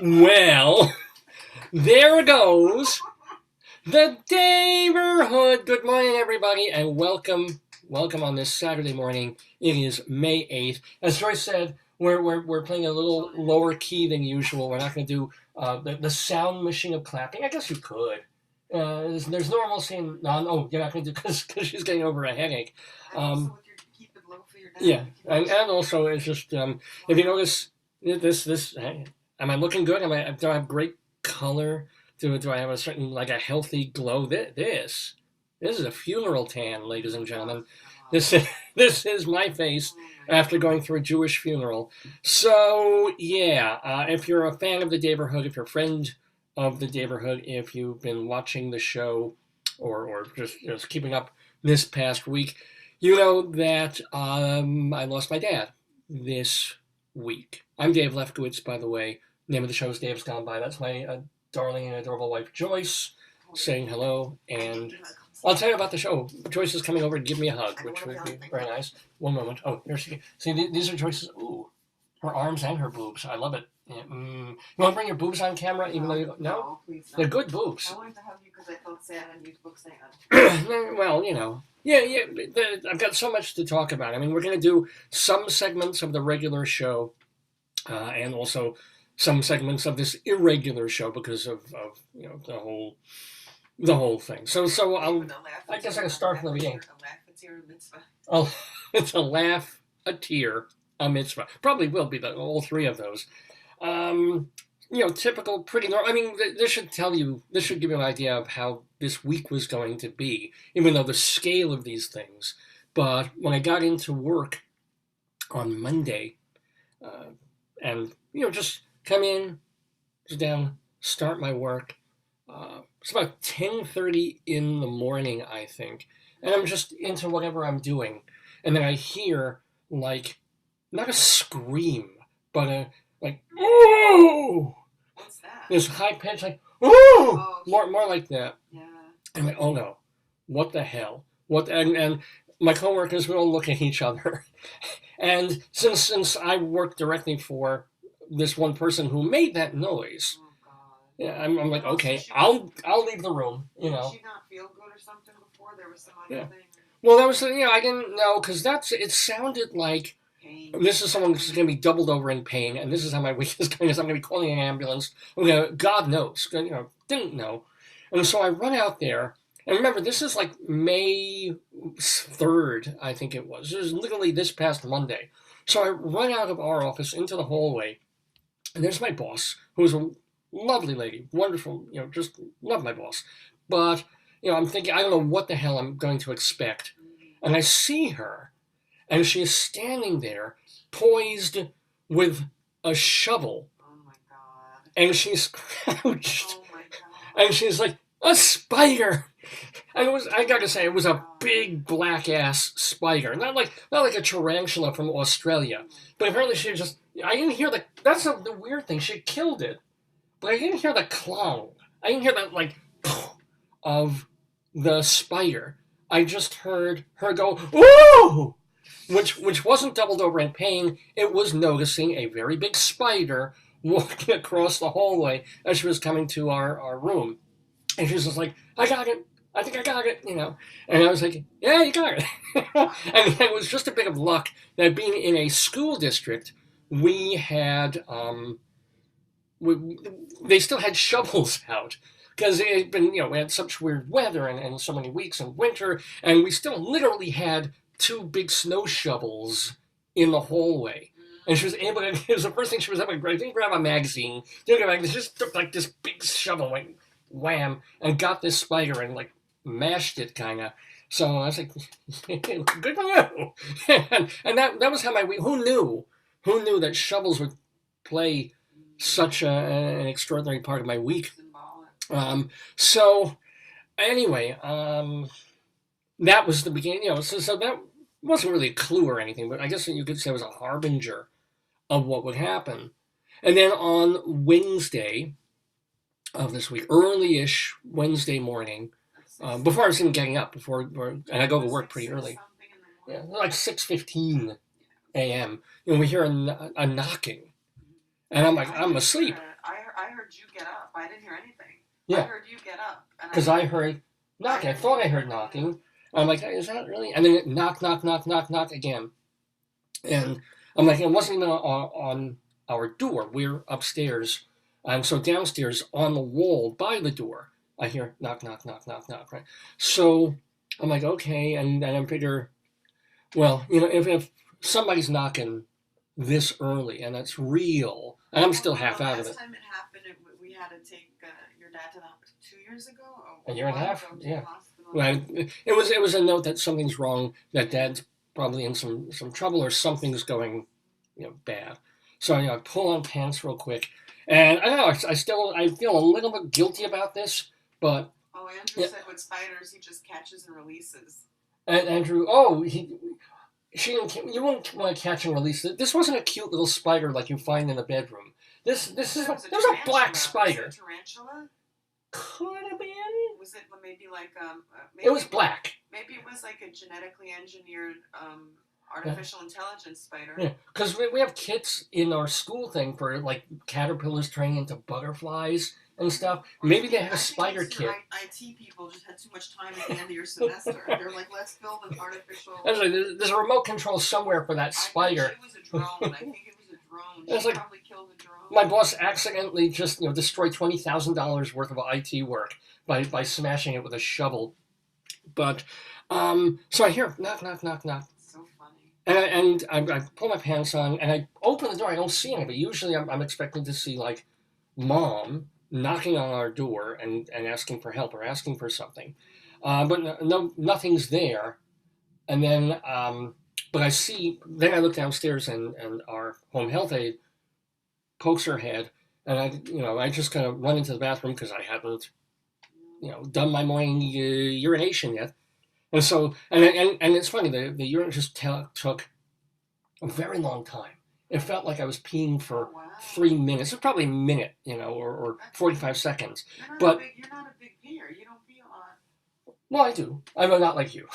Well, there goes the neighborhood. Good morning, everybody, and welcome on this Saturday morning. It is May 8th. As Joyce said, we're playing a little lower key than usual. We're not going to do the sound machine of clapping. I guess you could. There's normalcy in you're not going to do because she's getting over a headache. Yeah, and also it's just if you notice this. Am I looking good? Do I have great color? Do I have a certain, like, a healthy glow? This is a funeral tan, ladies and gentlemen. This is my face after going through a Jewish funeral. So yeah, if you're a fan of the neighborhood, if you're a friend of the neighborhood, if you've been watching the show or just keeping up this past week, you know that I lost my dad this week. I'm Dave Lefkowitz, by the way. Name of the show is Dave's Gone By. That's my darling and adorable wife, Joyce, saying hello. And I'll tell you about the show. Joyce is coming over to give me a hug, which would be very nice. One moment. Oh, here she is. See, these are Joyce's. Ooh, her arms and her boobs. I love it. Yeah, You want to bring your boobs on camera, even though you don't? No? Please don't. They're good boobs. I wanted to hug you because I felt sad and used books Well, you know. Yeah. I've got so much to talk about. I mean, we're going to do some segments of the regular show, and also some segments of this irregular show because of the whole thing. So I guess I can start from the beginning. Oh, it's a laugh, a tear, a mitzvah. Probably will be all three of those. Typical, pretty normal. I mean, this should give you an idea of how this week was going to be, even though the scale of these things. But when I got into work on Monday, and just come in, sit down, start my work. It's about 10:30 in the morning, I think, and I'm just into whatever I'm doing, and then I hear, like, not a scream, but a ooh. What's that? This high pitch, like ooh, more like that. Yeah. I'm like, oh no, what the hell? What? And my coworkers, we all look at each other, and since I work directly for this one person who made that noise. Oh God. Yeah, I'm like, okay, I'll leave the room. Did she not feel good or something before? There was some other thing. Well, that was I didn't know because it sounded like pain. This is someone who's going to be doubled over in pain, and this is how my week is going. I'm going to be calling an ambulance. God knows, didn't know, and so I run out there. And remember, this is like May 3rd, I think it was. It was literally this past Monday. So I run out of our office into the hallway, and there's my boss, who's a lovely lady, wonderful, just love my boss. But, I'm thinking, I don't know what the hell I'm going to expect. And I see her, and she is standing there, poised with a shovel. Oh my God. And she's crouched. Oh my God. And she's like, a spider! And I gotta say, it was a big black-ass spider. Not like a tarantula from Australia. But apparently I didn't hear that's the weird thing, she killed it. But I didn't hear the clong. I didn't hear that, of the spider. I just heard her go, ooh! Which wasn't doubled over in pain. It was noticing a very big spider walking across the hallway as she was coming to our room. And she was just like, I got it. I think I got it, And I was like, yeah, you got it. And it was just a bit of luck that being in a school district, we had, they still had shovels out. Because it had been, we had such weird weather and so many weeks in winter, and we still literally had 2 big snow shovels in the hallway. And she was able to, it was the first thing she was able to grab. Didn't grab a magazine, she just took this big shovel, went wham, and got this spider and mashed it, kind of. So I was like, good for you. and that was how my week, who knew that shovels would play such an extraordinary part of my week. So anyway, that was the beginning, so that wasn't really a clue or anything, but I guess you could say it was a harbinger of what would happen. And then on Wednesday of this week, early-ish Wednesday morning, before I was even getting up, and I go to work pretty early, like 6:15 a.m., we hear a knocking And I'm like, I'm asleep. I heard you get up. I didn't hear anything. Yeah. I heard you get up. Because I heard knocking. I thought I heard knocking. And I'm like, is that really? And then knock, knock, knock, knock, knock again. And I'm like, it wasn't even on our door. We're upstairs. And so downstairs on the wall by the door, I hear knock, knock, knock, knock, knock, right? So I'm like, okay. And I figure, well, if somebody's knocking this early and it's real, and I'm still half out of it. Last time it happened, we had to take your dad to the hospital 2 years ago. A year and a half, yeah. Well, it was a note that something's wrong, that Dad's probably in some trouble or something's going, bad. So I pull on pants real quick, and I don't know. I feel a little bit guilty about this, but. Oh, Andrew said with spiders he just catches and releases. And Andrew, you wouldn't want to catch and release it. This wasn't a cute little spider like you find in a bedroom. There was a black spider. Was it a tarantula? Could have been. Was it maybe like it was black. Maybe it was like a genetically engineered artificial intelligence spider. Yeah, because we have kits in our school thing for like caterpillars turning into butterflies and stuff. Maybe they had a spider kit. IT people just had too much time at the end of your semester. They're like, let's build an artificial. There's a remote control somewhere for that spider. I think it was a drone. I think it was a drone. It's She like, probably killed a drone. My boss accidentally just destroyed $20,000 worth of IT work by smashing it with a shovel. But so I hear knock, knock, knock, knock. So funny. And I pull my pants on and I open the door. I don't see anybody. Usually I'm expecting to see like Mom knocking on our door and asking for help or asking for something. But no, nothing's there. And then, but then I look downstairs and our home health aide pokes her head, and I just kind of run into the bathroom because I hadn't, done my morning urination yet. And so, and it's funny, the urine just took a very long time. It felt like I was peeing for 3 minutes. It was probably a minute, or 45 seconds. You're not a big peer. You don't pee a lot. Well, I do. I'm not like you.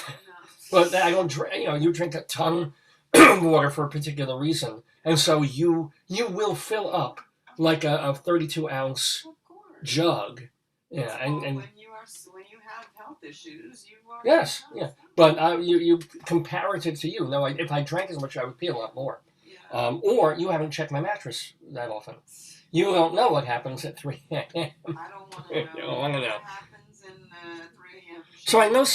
No. But I don't drink, you drink a ton of water for a particular reason. And so you will fill up like a 32-ounce jug. Yeah, and when you have health issues, you are. Yes, yeah. But you comparative to you. No, if I drank as much, I would pee a lot more. Yeah. Or you haven't checked my mattress that often. You don't know what happens at 3 a.m. I don't want to know. You don't want to know. What happens in 3 a.m. So I know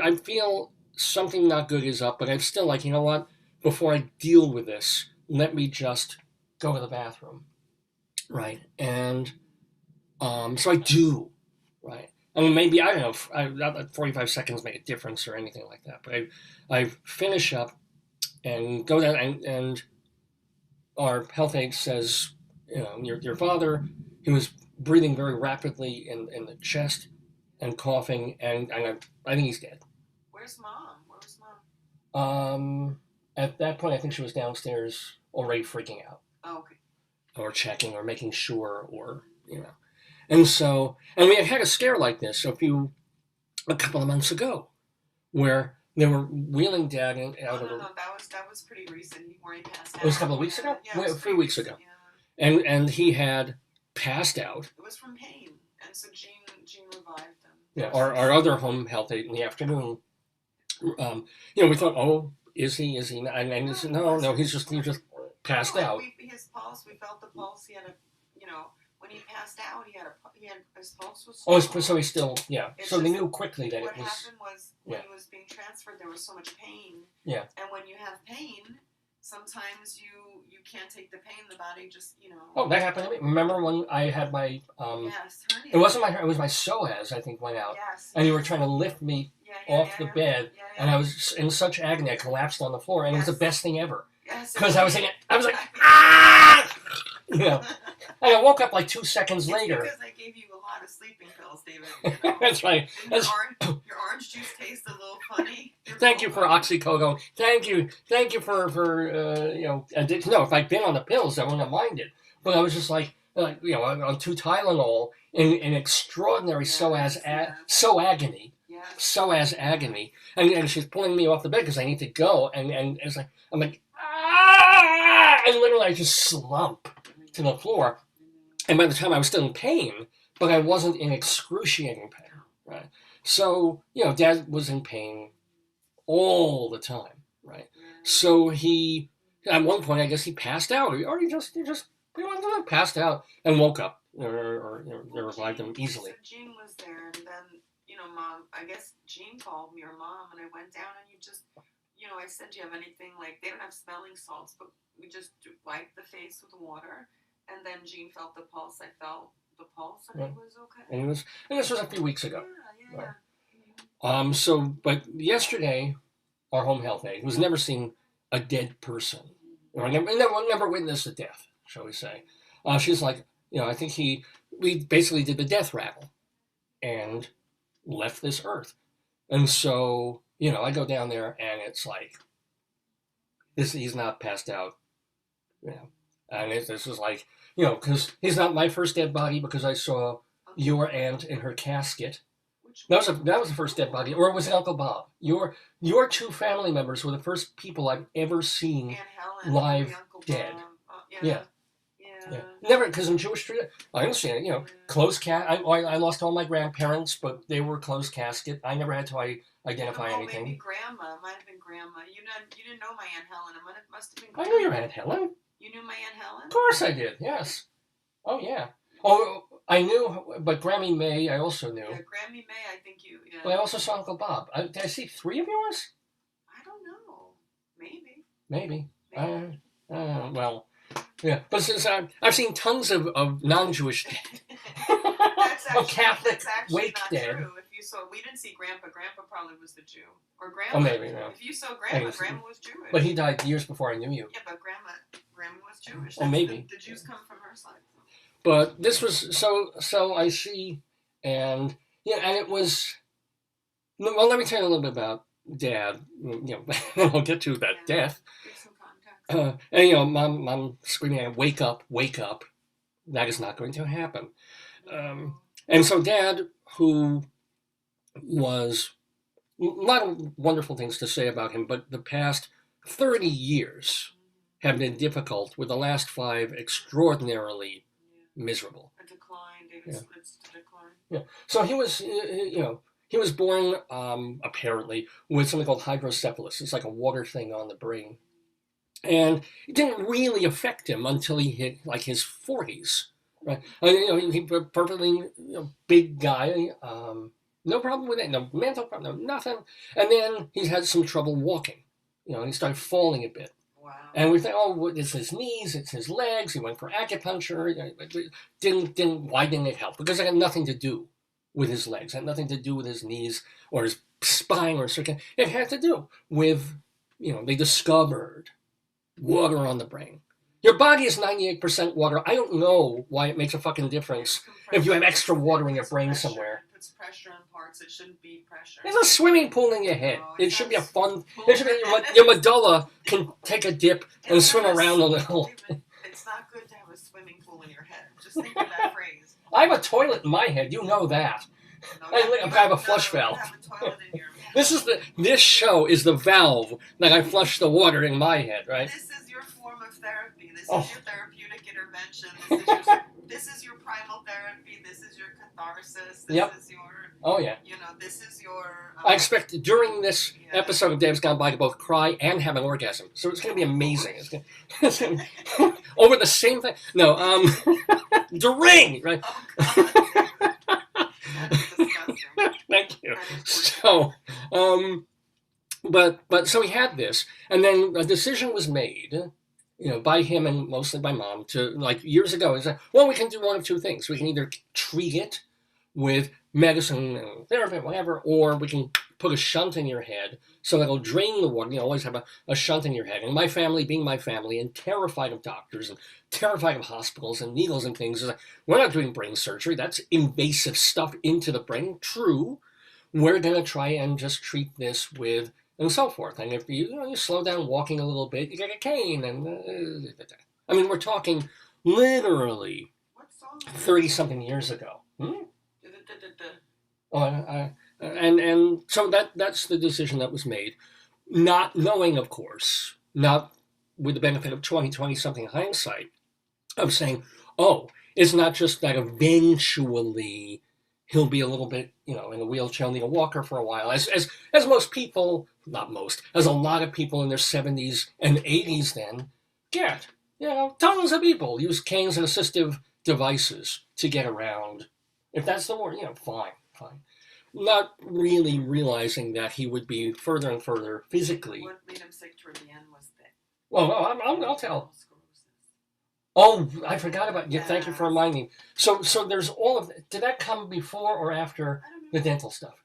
I feel something not good is up, but I'm still like, you know what? Before I deal with this, let me just go to the bathroom, right? And so I do, right? I mean, maybe, I don't know, not that 45 seconds make a difference or anything like that, but I finish up and go down, and our health aide says, your father, he was breathing very rapidly in the chest and coughing, and I think he's dead. Where's Mom? Where was Mom? At that point, I think she was downstairs already freaking out. Oh, okay. Or checking or making sure or, And so, and we had a scare like this a couple of months ago where they were wheeling Dad out of the... No, that was pretty recent. Where he passed out. It was a couple of weeks ago? Yeah, a few weeks ago. Yeah. And he had passed out. It was from pain. And so Jean revived him. Yeah, our other home health aide in the afternoon, we thought, oh, is he not? And he said, no, he just passed out. His pulse, we felt the pulse. He had when he passed out, his pulse was strong. Oh, so he's still, yeah. So they knew quickly that it was... What happened was, when he was being transferred, there was so much pain. Yeah. And when you have pain, sometimes you can't take the pain, the body just, Oh, that happened to me. Remember when I had my... yes, hernia. It wasn't it was my psoas, I think, went out. Yes. And you were trying to lift me off the bed, and I was in such agony, I collapsed on the floor, and it was the best thing ever. Yes. Because I was like, ah! And I woke up like 2 seconds later. Because I gave you a lot of sleeping pills, David. That's right. Your orange juice tastes a little funny. Thank you for oxycodone. Thank you for addiction. No, if I'd been on the pills, I wouldn't have minded. But I was just on 2 Tylenol in extraordinary psoas agony. Yes. Psoas agony. And she's pulling me off the bed because I need to go. And it's like, I'm like, ah! And literally I just slump. to the floor. And by the time I was still in pain, but I wasn't in excruciating pain, right? So, Dad was in pain all the time, right? So he, at one point, I guess he passed out, or he just passed out and woke up, or revived him easily. So Jean was there, and then, Mom, I guess Jean called me, or Mom, and I went down, and I said, do you have anything, like, they don't have smelling salts, but we just wiped the face with water, and then Jean felt the pulse, I felt the pulse, and it was okay. And this was a few weeks ago. Yeah. Right. But yesterday, our home health aide, who's never seen a dead person, or never witnessed a death, shall we say, she's like, I think we basically did the death rattle and left this earth. And so, I go down there and it's like, he's not passed out, and this is like, because he's not my first dead body, because I saw your aunt in her casket. That was the first dead body, or was it Uncle Bob? Your two family members were the first people I've ever seen live dead. Yeah. Never, because in Jewish tradition, I understand it. Closed casket. I lost all my grandparents, but they were closed casket. I never had to identify anything. Maybe Grandma. It might have been Grandma. You didn't know my Aunt Helen. It must have been Grandma. I knew your Aunt Helen. You knew my Aunt Helen? Of course I did. Yes. Oh yeah. Oh, I knew, but Grammy May, I also knew. Yeah, Grammy May, I think you. Yeah. But I also saw Uncle Bob. Did I see 3 of yours? I don't know. Maybe. Well, yeah. But since I've seen tons of non-Jewish dead. Catholic wake dead. True. If you saw, we didn't see Grandpa. Grandpa probably was the Jew, or Grandma. Oh, maybe. No. If you saw Grandma, Grandma was Jewish. But he died years before I knew you. Yeah, but Grandma was Jewish. Oh, maybe. The Jews come from her side. But this was so I see, and and it was. Well, let me tell you a little bit about Dad. I'll get to that death. And Mom screaming at him, "Wake up! Wake up!" That is not going to happen. And so Dad, who was a lot of wonderful things to say about him, but the past 30 years have been difficult, with the last 5 extraordinarily miserable. A decline, David Split's decline. Yeah. So he was born apparently with something called hydrocephalus. It's like a water thing on the brain, and it didn't really affect him until he hit like his 40s. Right? He perfectly big guy. No problem with it. No mental problem. No nothing. And then he had some trouble walking. And he started falling a bit. Wow. And we think, it's his knees, it's his legs. He went for acupuncture. Why didn't it help? Because it had nothing to do with his legs. It had nothing to do with his knees or his spine or something. It had to do with, they discovered water on the brain. Your body is 98% water. I don't know why it makes a fucking difference if you have extra water in your brain somewhere. It puts pressure on parts. It shouldn't be pressure. There's a swimming pool in your head. It should be a fun. It should be your medulla can take a dip and swim around a little. It's not good to have a swimming pool in your head. Just think of that phrase. I have a toilet in my head. You know that. I have a flush valve. This show is the valve that I flush the water in my head, right? This is your form of therapy. This is your therapeutic intervention. This is your primal therapy. This is your catharsis. This is your. Oh yeah. This is your. I expect during this episode of Dave's Gone By to both cry and have an orgasm. So it's going to be amazing. It's gonna, over the same thing. No, the ring, right? Oh, God. That's disgusting. Thank you. So, but so he had this, and then a decision was made, by him and mostly by Mom, to, like, years ago, is that, well, we can do one of 2 things. We can either treat it with medicine and therapy, whatever, or we can put a shunt in your head so that'll drain the water. Always have a shunt in your head. And my family, being my family, and terrified of doctors and terrified of hospitals and needles and things, is like, we're not doing brain surgery. That's invasive stuff into the brain. True. We're going to try and just treat this with, and so forth. And if you slow down walking a little bit, you get a cane. And we're talking literally 30-something years ago. And so that's the decision that was made, not knowing, of course, not with the benefit of 20/20 something hindsight, of saying, oh, it's not just that eventually he'll be a little bit, in a wheelchair, need a walker for a while, as most people, not most, as a lot of people in their 70s and 80s then get. Tons of people use canes and assistive devices to get around. If that's the word, fine, fine. Not really realizing that he would be further and further physically. What made him sick toward the end was that. Well, no, I'll tell. Oh, I forgot about you. Yeah. Thank you for reminding me. So there's all of that. Did that come before or after the dental stuff?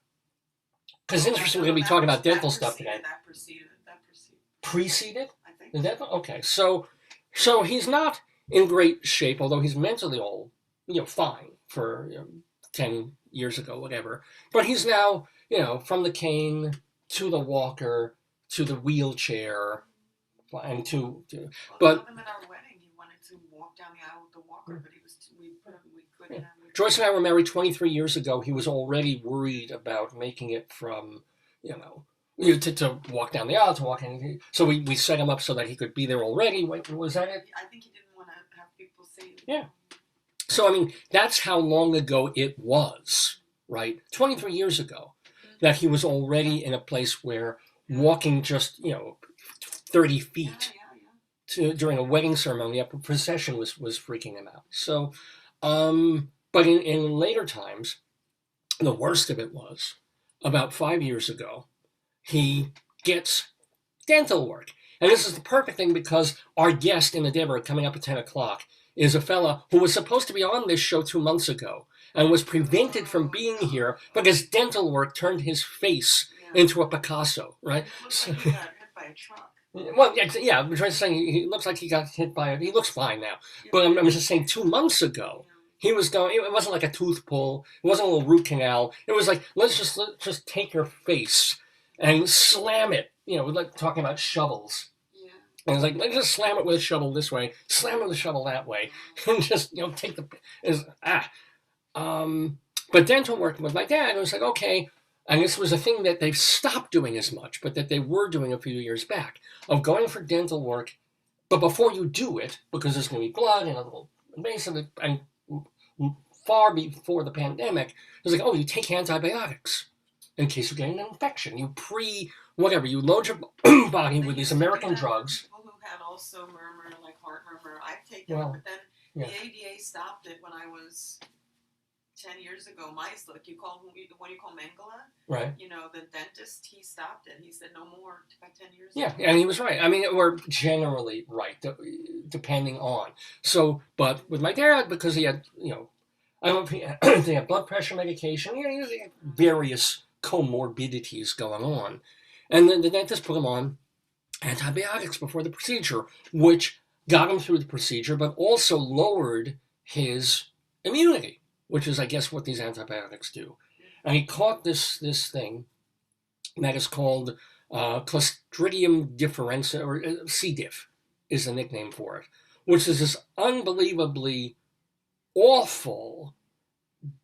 Because interesting, we're going to be talking about dental stuff today. That preceded. Preceded? I think. The dental? Okay, so he's not in great shape, although he's mentally all, fine for 10 years ago, whatever. But he's now, from the cane to the walker to the wheelchair, and but. Even at our wedding, he wanted to walk down the aisle with the walker, but we couldn't. Yeah. Joyce and I were married 23 years ago. He was already worried about making it from, to walk down the aisle, to walk in. So we set him up so that he could be there already. Wait, was that it? I think he didn't want to have people see it. Yeah. So, that's how long ago it was, right? 23 years ago, that he was already in a place where walking just, 30 feet during a wedding ceremony, a procession was freaking him out. So, but in later times, the worst of it was, about 5 years ago, he gets dental work. And this is the perfect thing because our guest in the Deborah coming up at 10 o'clock is a fella who was supposed to be on this show 2 months ago and was prevented from being here because dental work turned his face into a Picasso, right? It looks like he got hit by a truck. Well, yeah, I'm trying to say he looks like he got hit by it. He looks fine now. But I'm just saying 2 months ago, he was going, it wasn't like a tooth pull. It wasn't a little root canal. It was like, let's just take your face and slam it. We're like talking about shovels. And it's like, let's just slam it with a shovel this way, slam it with a shovel that way, and just, take But dental work with my dad, it was like, okay, and this was a thing that they've stopped doing as much, but that they were doing a few years back, of going for dental work, but before you do it, because there's going to be blood and a little invasive, and far before the pandemic, it was like, oh, you take antibiotics in case you're getting an infection. You you load your body with these American drugs. Had also murmur, like heart murmur. I've taken it, but then the ADA stopped it when I was 10 years ago. Look, what you call Mengele? Right. The dentist, he stopped it. He said no more about 10 years ago. Yeah, and he was right. We're generally right, depending on. So, but with my dad, because he had, I don't know if he had blood pressure medication, he had various comorbidities going on. And then the dentist put him on antibiotics before the procedure, which got him through the procedure, but also lowered his immunity, which is, I guess, what these antibiotics do. And he caught this thing that is called Clostridium differentiae, or C. diff is the nickname for it, which is this unbelievably awful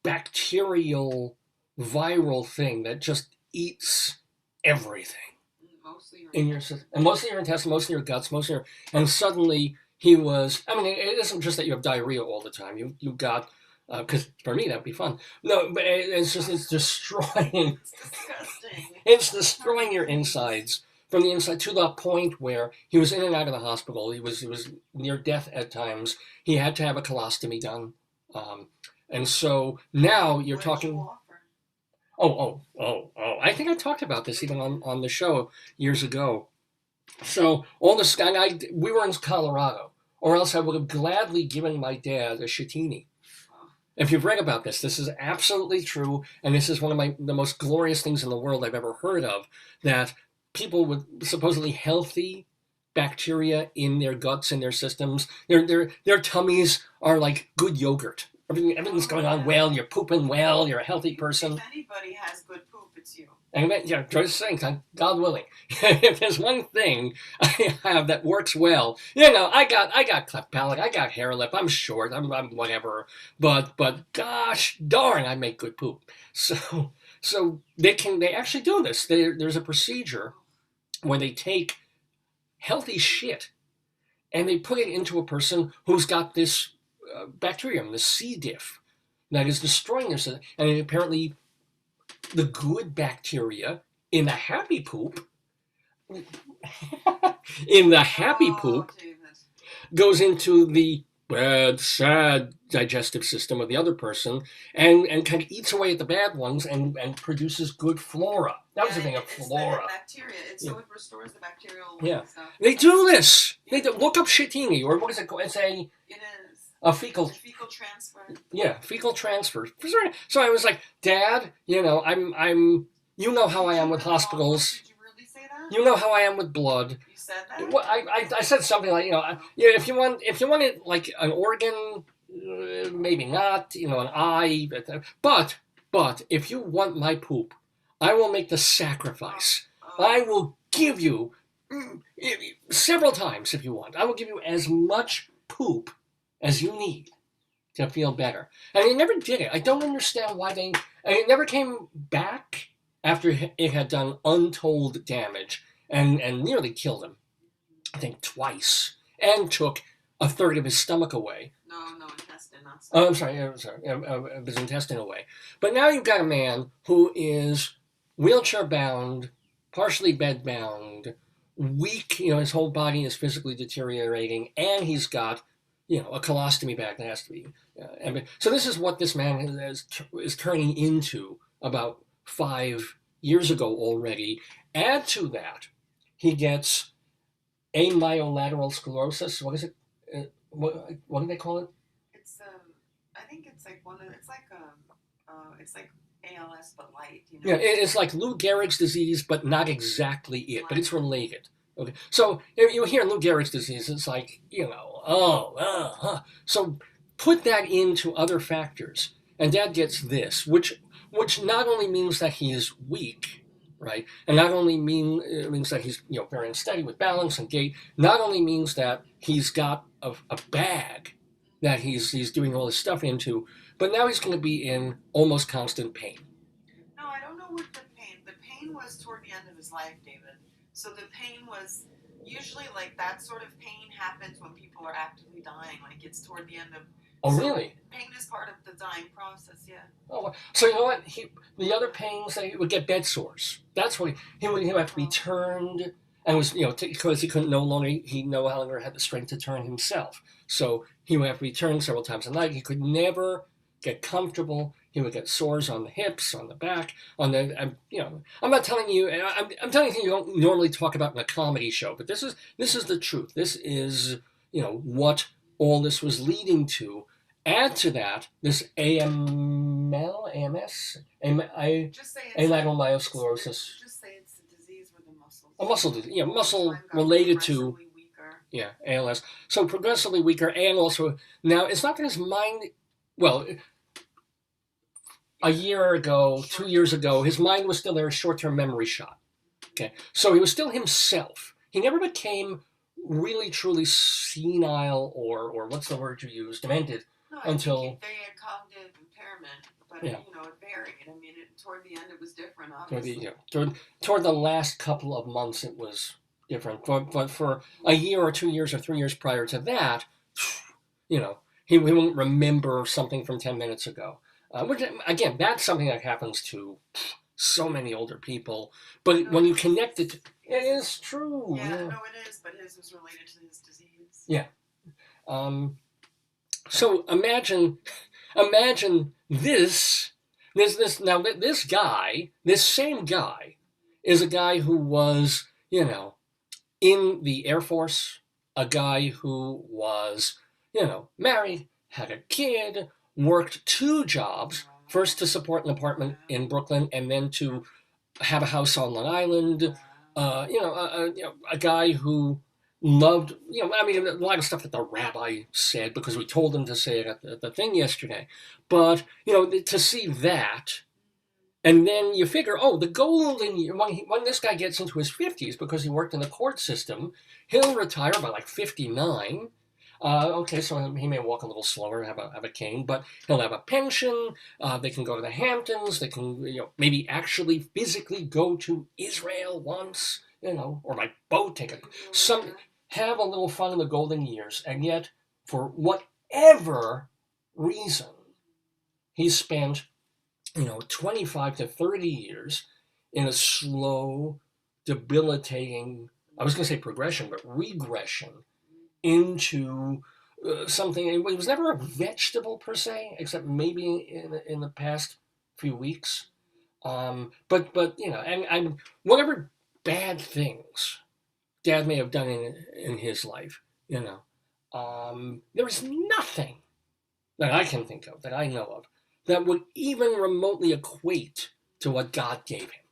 bacterial viral thing that just eats everything. In your system, and mostly your intestine, mostly your guts, and suddenly he was. It isn't just that you have diarrhea all the time. You got, because for me that'd be fun. No, but it's destroying. It's disgusting. It's destroying your insides from the inside to the point where he was in and out of the hospital. He was near death at times. He had to have a colostomy done, and so now you're talking. Oh! I think I talked about this even on the show years ago. So all this we were in Colorado, or else I would have gladly given my dad a Shatini. If you've read about this is absolutely true, and this is one of the most glorious things in the world I've ever heard of, that people with supposedly healthy bacteria in their guts, in their systems, their tummies are like good yogurt. Everything's going on well, you're pooping well, you're a healthy person. If anybody has good poop, it's you. And Joyce is saying, God willing, if there's one thing I have that works well, I got cleft palate, I got hair lip, I'm short, I'm whatever, but gosh darn, I make good poop. So they actually do this. There's a procedure where they take healthy shit and they put it into a person who's got this bacterium, the C. diff, that is destroying their system. And apparently the good bacteria in the happy poop, David. goes into the bad, sad digestive system of the other person and kind of eats away at the bad ones and produces good flora. That was the thing of flora. The bacteria. So it restores the bacterial stuff. They do this. They do. Look up shitini, or what is it called? It's It is. a fecal transfer. Yeah, fecal transfer. So I was like, Dad, I'm you know how I am with hospitals. Did you really say that? You know how I am with blood. You said that? Well, I said something like, if you want it like an organ, maybe not, an eye, but if you want my poop, I will make the sacrifice. I will give you several times if you want. I will give you as much poop as you need to feel better. And they never did it. I don't understand why and it never came back after it had done untold damage and nearly killed him, I think twice, and took a third of his stomach away. No, intestine, not stomach. His intestine away. But now you've got a man who is wheelchair-bound, partially bed-bound, weak, his whole body is physically deteriorating, and he's got a colostomy bag that has to be. So this is what this man is turning into about 5 years ago already. Add to that, he gets amyotrophic sclerosis. What is it? What do they call it? It's I think it's like it's like ALS but light. Yeah, it's like Lou Gehrig's disease, but not exactly it, but it's related. Okay, so you hear Lou Gehrig's disease, it's like, So put that into other factors, and Dad gets this, which not only means that he is weak, right, and not only means that he's very unsteady with balance and gait, not only means that he's got a bag that he's doing all this stuff into, but now he's going to be in almost constant pain. No, I don't know what the pain. The pain was toward the end of his life, David. So the pain was usually like that sort of pain happens when people are actively dying. Like it's toward the end of. Oh, really? Pain is part of the dying process, yeah. Oh, so you know what? The other pains that he would get bed sores. That's what he would have to be turned, and was because he no longer had the strength to turn himself. So he would have to be turned several times a night. He could never get comfortable. He would get sores on the hips, on the back, on the. I'm not telling you. I'm telling you don't normally talk about in a comedy show, but this is the truth. This is what all this was leading to. Add to that this AMS, amyotrophic. Just say it's a disease with the muscles. A muscle disease, muscle related to. Yeah, ALS. So progressively weaker, and also now it's not that his mind. Well, a year ago, 2 years ago, his mind was still there, a short-term memory shot. Okay, so he was still himself. He never became really, truly senile or what's the word you use, demented. No, until they had cognitive impairment, but it varied. I mean, toward the end, it was different. Obviously, toward the last couple of months, it was different. But for a year or 2 years or 3 years prior to that, he wouldn't remember something from 10 minutes ago. Which again, that's something that happens to so many older people. But when you connect it, it is true. Yeah, no, it is. But his was related to his disease. Yeah. So imagine this guy, this same guy, is a guy who was, in the Air Force, a guy who was, married, had a kid, worked 2 jobs, first to support an apartment in Brooklyn, and then to have a house on Long Island. A guy who loved, a lot of stuff that the rabbi said because we told him to say it at the thing yesterday. But, to see that, and then you figure, the golden year, when this guy gets into his 50s, because he worked in the court system, he'll retire by like 59. Okay, so he may walk a little slower, have a cane, but he'll have a pension. They can go to the Hamptons. They can, maybe actually physically go to Israel once, or by boat, have a little fun in the golden years, and yet, for whatever reason, he spent, 25 to 30 years in a slow, debilitating, I was going to say progression, but regression into something. It was never a vegetable per se, except maybe in the past few weeks. But and whatever bad things Dad may have done in his life, there is nothing that I can think of, that I know of, that would even remotely equate to what God gave him.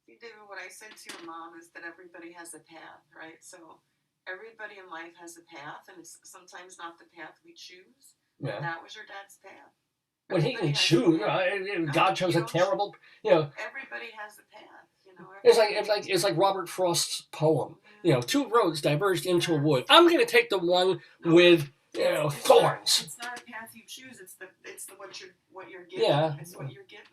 See, David, what I said to your mom is that everybody has a path, right? So everybody in life has a path, and it's sometimes not the path we choose. Yeah. That was your dad's path. Well, he can choose. God chose a terrible. Everybody has a path. It's like Robert Frost's poem. Two roads diverged into a wood. I'm going to take the one with thorns. It's not a path you choose. It's what you're given. Yeah. It's what you're given.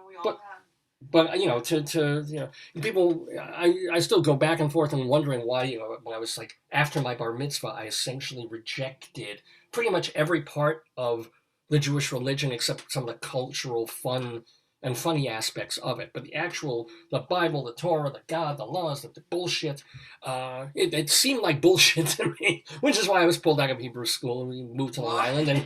We all have. But to people, I still go back and forth and wondering why, when I was like after my bar mitzvah, I essentially rejected pretty much every part of the Jewish religion except some of the cultural fun and funny aspects of it. But the Bible, the Torah, the God, the laws, the bullshit, it seemed like bullshit to me, which is why I was pulled out of Hebrew school and we moved to Long Island. And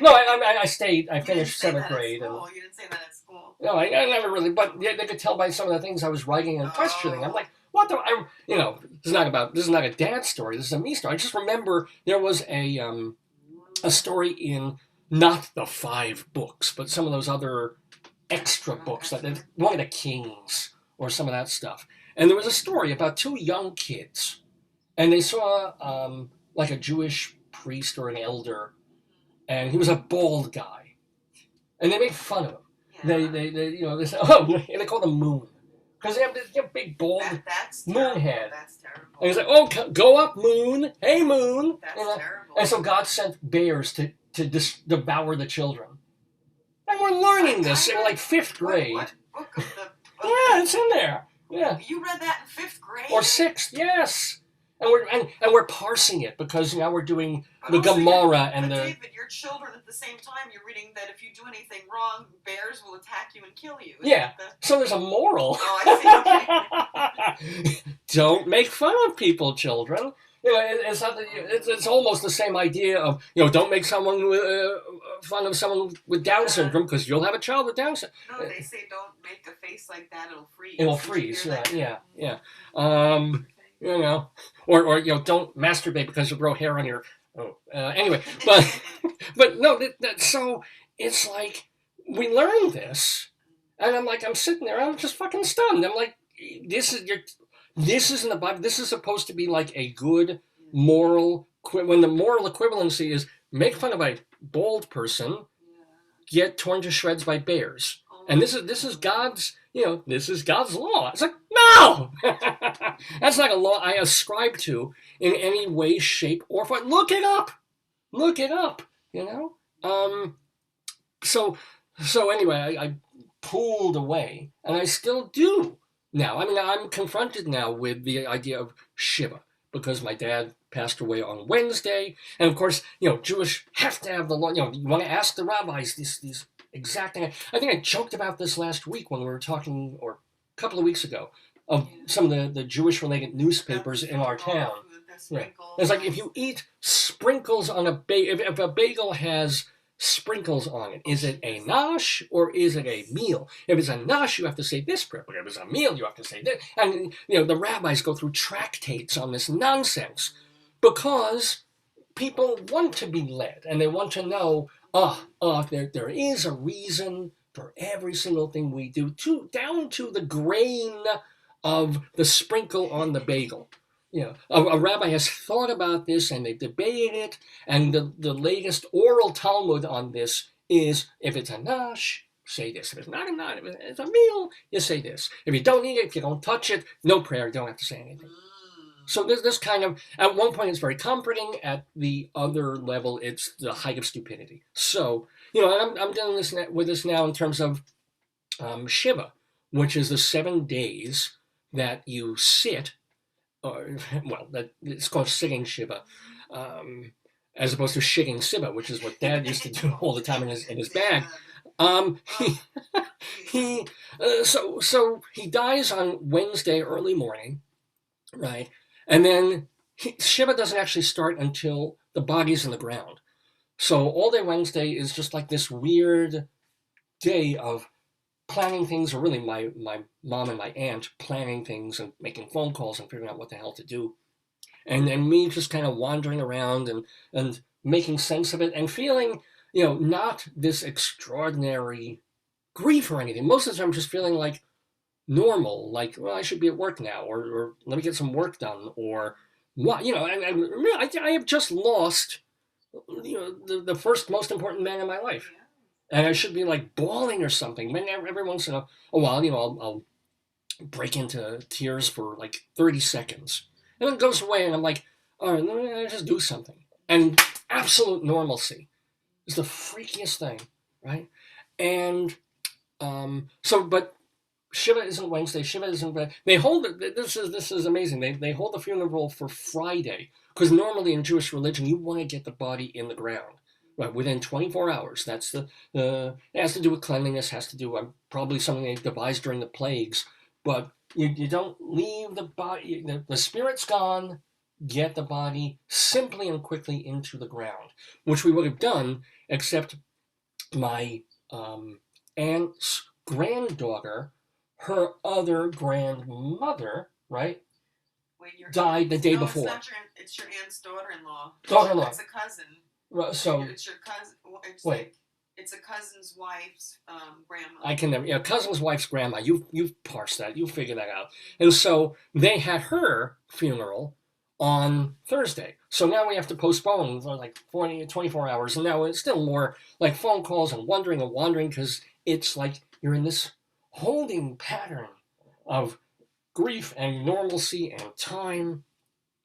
I stayed. I finished 7th grade. You didn't say that at school. No, I never really. But they could tell by some of the things I was writing and questioning. I'm like, what the? This is not a dad story. This is a me story. I just remember there was a story in not the 5 books, but some of those other extra books, like one of the Kings or some of that stuff. And there was a story about 2 young kids, and they saw like a Jewish priest or an elder, and he was a bald guy, and they made fun of him. Yeah. They say, and they call him Moon because they have this big bald moon head. That's terrible. And he's like, go up, Moon. Hey, Moon. That's terrible. And so God sent bears to devour the children. And we're learning this in like 5th grade. What book of the yeah, it's in there. Yeah. You read that in 5th grade? Or 6th, yes. And we're parsing it because now we're doing the Gemara and the. David, your children at the same time, you're reading that if you do anything wrong, bears will attack you and kill you. So there's a moral. Oh, I see. Okay. Don't make fun of people, children. It's almost the same idea of don't make someone fun of someone with Down syndrome because you'll have a child with Down syndrome. No, they say don't make a face like that; it'll freeze. It'll freeze. Yeah. Or don't masturbate because you'll grow hair on your. Anyway, but no. So it's like we learned this, and I'm sitting there, I'm just fucking stunned. I'm like, this is in the Bible. This is supposed to be like a good moral. When the moral equivalency is make fun of a bald person, get torn to shreds by bears, and this is God's. This is God's law. It's like no, that's not a law I ascribe to in any way, shape, or form. Look it up. So anyway, I pulled away, and I still do. Now, I'm confronted now with the idea of Shiva because my dad passed away on Wednesday, and of course, Jewish have to have the law. You want to ask the rabbis these exact things. I think I joked about this last week when we were talking, or a couple of weeks ago, of some of the Jewish-related newspapers in our town. Yeah. It's like if you eat sprinkles on a bagel, if a bagel has sprinkles on it, is it a nash or is it a meal? If it's a nash, you have to say this prayer, but if it's a meal, you have to say this. And the rabbis go through tractates on this nonsense because people want to be led and they want to know, there is a reason for every single thing we do, down to the grain of the sprinkle on the bagel. A rabbi has thought about this and they've debated it, and the latest oral Talmud on this is if it's a nash, say this. If it's not a nash, if it's a meal, you say this. If you don't eat it, if you don't touch it, no prayer, you don't have to say anything. So there's this kind of, at one point it's very comforting, at the other level it's the height of stupidity. So, I'm dealing with this now in terms of Shiva, which is the 7 days that you sit well, that it's called sitting Shiva, as opposed to shitting Shiva, which is what Dad used to do all the time in his bag. He he so he dies on Wednesday early morning, right? And then Shiva doesn't actually start until the body's in the ground. So all day Wednesday is just like this weird day of planning things, or really my mom and my aunt planning things and making phone calls and figuring out what the hell to do. And me just kind of wandering around and making sense of it and feeling, not this extraordinary grief or anything. Most of the time, I'm just feeling like normal, like, well, I should be at work now, or let me get some work done, or what, I have just lost, the first most important man in my life. And I should be like bawling or something. Every once in a while, I'll break into tears for like 30 seconds. And then it goes away, and I'm like, all right, let me just do something. And absolute normalcy is the freakiest thing, right? And but Shiva isn't Wednesday. Shiva isn't. They hold it. This is amazing. They hold the funeral for Friday, because normally in Jewish religion you want to get the body in the ground, right, within 24 hours. That's it has to do with cleanliness. Has to do with probably something they devised during the plagues. But you don't leave the body. The spirit's gone. Get the body simply and quickly into the ground, which we would have done, except my aunt's granddaughter, her other grandmother, right, died the day before. It's your aunt's daughter-in-law. Daughter-in-law. It's a cousin. So it's your cousin. Wait. It's a cousin's wife's grandma. I can never. Cousin's wife's grandma. You've parsed that. You figured that out. And so they had her funeral on Thursday. So now we have to postpone for like 24 hours. And now it's still more like phone calls and wandering, because it's like you're in this holding pattern of grief and normalcy and time.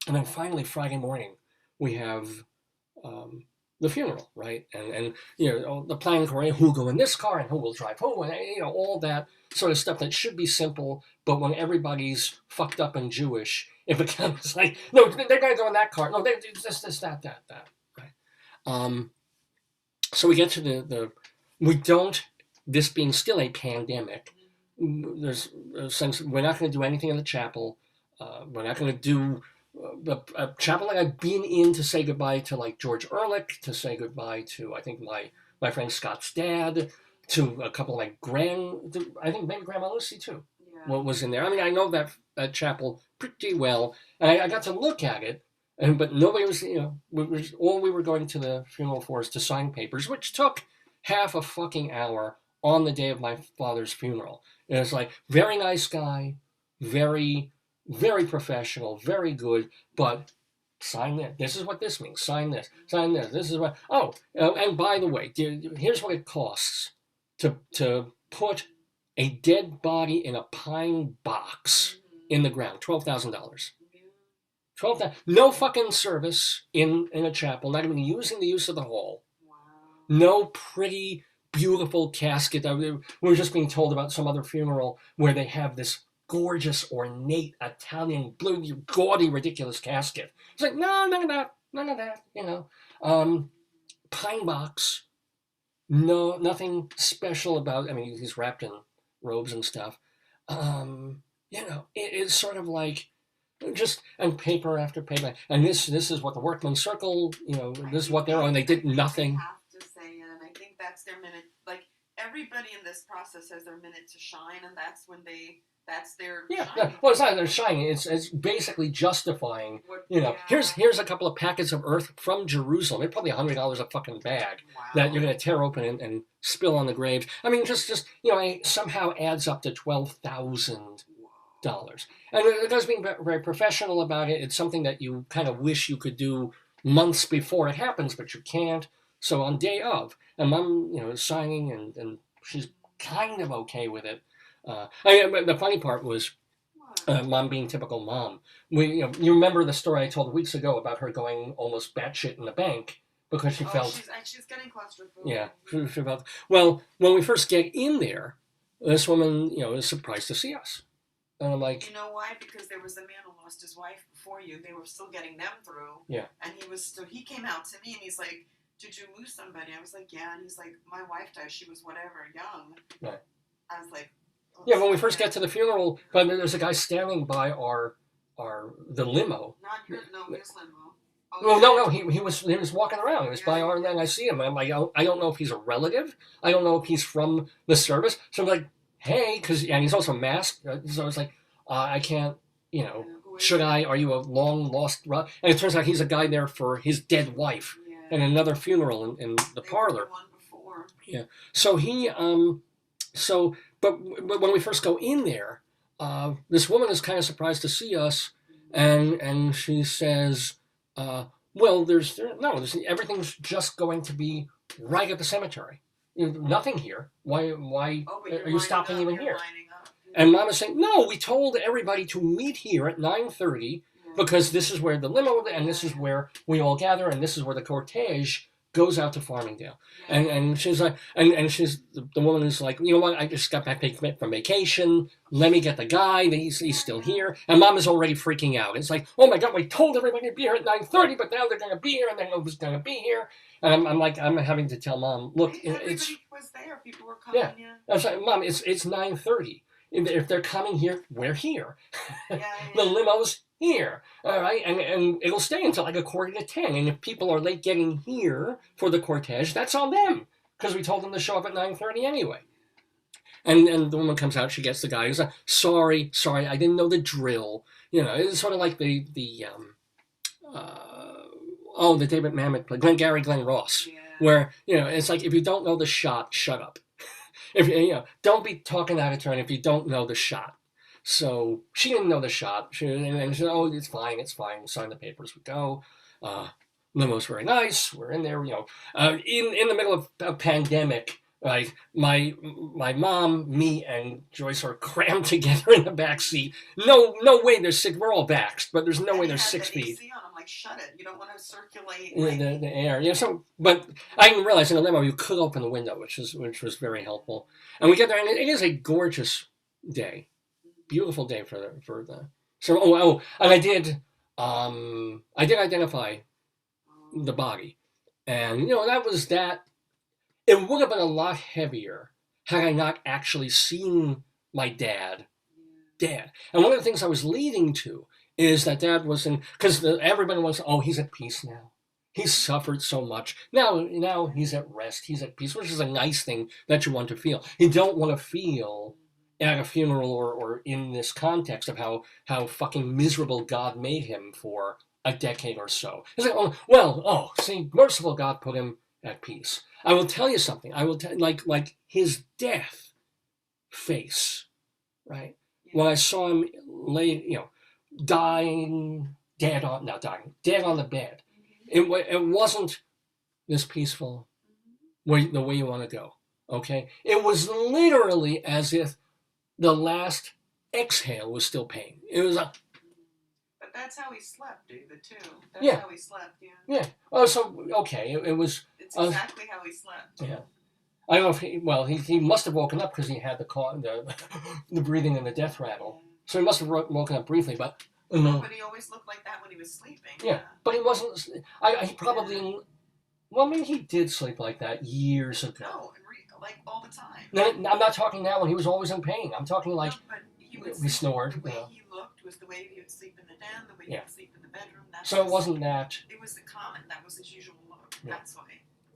And then finally Friday morning we have the funeral, right? And the planning, who will go in this car and who will drive who, and all that sort of stuff that should be simple, but when everybody's fucked up and Jewish, it becomes like, no, they're going to go in that car. No, they do this, that, right? So we get to we don't, this being still a pandemic, there's a sense we're not going to do anything in the chapel. We're not going to do a chapel like I've been in to say goodbye to like George Ehrlich, to say goodbye to, I think, my friend Scott's dad, to a couple of I think maybe Grandma Lucy too. Yeah. What was in there? I mean, I know that chapel pretty well, and I got to look at it, but nobody was, all we were going to the funeral for is to sign papers, which took half a fucking hour on the day of my father's funeral. And it's like, very nice guy, very, very professional, very good, but sign this. This is what this means. Sign this. Sign this. This is what. Oh, and by the way, here's what it costs to put a dead body in a pine box in the ground. $12,000. $12,000. No fucking service in a chapel. Not even using the use of the hall. Wow. No pretty, beautiful casket. We were just being told about some other funeral where they have this gorgeous, ornate Italian blue, gaudy, ridiculous casket. It's like, no, none of that. Pine box. No, nothing special about. I mean, he's wrapped in robes and stuff. It's sort of like just and paper after paper. And this is what the Workman's Circle. This is what they're on. They did nothing. I have to say, and I think that's their minute. Like everybody in this process has their minute to shine, and that's when that's their shining. Well, it's not their shining. It's basically justifying. Here's a couple of packets of earth from Jerusalem. They're probably $100 a fucking bag that you're going to tear open and spill on the graves. I mean, just it somehow adds up to $12,000. And it does being very professional about it. It's something that you kind of wish you could do months before it happens, but you can't. So on day of, and Mom, is signing, and she's kind of okay with it. The funny part was Mom being typical mom. You remember the story I told weeks ago about her going almost batshit in the bank because she felt she's getting claustrophobic. Yeah, she felt. Well, when we first get in there, this woman is surprised to see us, And I'm like, you know why? Because there was a man who lost his wife before you. They were still getting them through. Yeah. And he came out to me and he's like, did you lose somebody? I was like, yeah. And he's like, my wife died. She was whatever, young. Right. I was like, oh, yeah, when we first get to the funeral, but there's a guy standing by the limo. Not your, no, his limo. Oh, Well, no, he was walking around. He was by our, and I see him. And I'm like, I don't know if he's a relative. I don't know if he's from the service. So I'm like, hey, and he's also masked. So I was like, I can't, should I? Are you a long lost? And it turns out he's a guy there for his dead wife and another funeral in the parlor. The one before. Yeah. So but when we first go in there, this woman is kind of surprised to see us, and she says, well, everything's just going to be right at the cemetery. Nothing here. Why are you stopping even here? And Mom is saying, no, we told everybody to meet here at 9:30 because this is where the limo and this is where we all gather and this is where the cortege goes out to Farmingdale. And she's like, and she's the woman who's like, you know what? I just got back from vacation. Let me get the guy. He's still here. And Mom is already freaking out. It's like, oh my God, we told everybody to be here at 9:30, but now they're going to be here and then nobody's going to be here. And I'm having to tell Mom, look, everybody was there. People were coming. Yeah. I was like, Mom, it's 9:30. If they're coming here, we're here. The limo's here, all right, and it'll stay until like 9:45. And if people are late getting here for the cortege, that's on them because we told them to show up at 9:30 anyway. And the woman comes out, she gets the guy who's like, sorry, I didn't know the drill. It's sort of like the David Mamet play, Glenn Ross, where it's like if you don't know the shot, shut up. If don't be talking out of turn if you don't know the shot. So she didn't know the shot. She said, "Oh, it's fine. Sign the papers. We go. Limo's very nice. We're in there. In the middle of a pandemic, like my mom, me, and Joyce are crammed together in the back seat. No way they're six. We're all vaxxed, but there's no way they're 6 feet. AC on. I'm like, shut it. You don't want to circulate the air. But I didn't realize in the limo you could open the window, which was very helpful. And we get there, and it is a gorgeous day, beautiful day for the. So and I did identify the body, and that was that. It would have been a lot heavier had I not actually seen my dad. And one of the things I was leading to is that Dad was because everybody was, he's at peace now. He's suffered so much. Now he's at rest. He's at peace, which is a nice thing that you want to feel. You don't want to feel at a funeral or in this context of how fucking miserable God made him for a decade or so. It's like, see, merciful God put him at peace. I will tell you something. I will tell like his death face, right? When I saw him lay, dead on the bed. It wasn't this peaceful the way you want to go. Okay, it was literally as if the last exhale was still pain. It was a. But that's how he slept, David, too. That's how he slept. Yeah. Oh, so okay. It was. It's exactly how he slept. Yeah. I don't know if he must have woken up because he had the breathing and the death rattle. So he must have woken up briefly, but. But he always looked like that when he was sleeping. Yeah, but he wasn't. He probably. Well, maybe he did sleep like that years ago. No, like all the time. No, I'm not talking now when he was always in pain. I'm talking like but he snored. The way he looked was the way he would sleep in the den, the way he would sleep in the bedroom. So it wasn't that. It was the common. That was his usual look. Yeah. That's why.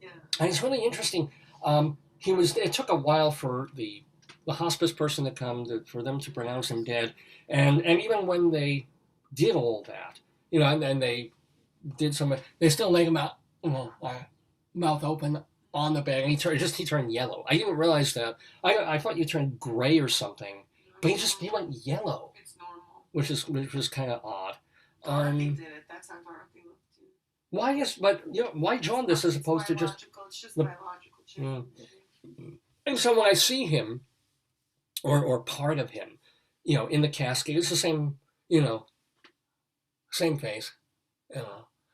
Yeah. And it's really interesting. It took a while for the hospice person to come for them to pronounce him dead, and even when they did all that, and they did they still laid him out, mouth open on the bed, and he turned yellow. I didn't realize that. I thought you turned gray or something, but he went yellow. It's normal. Which was kind of odd. Dorothy did it. That's how Dorothy looked too. Why jaundice as opposed to just? It's just biological change. And so when I see him, or part of him, in the casket, it's the same, same face,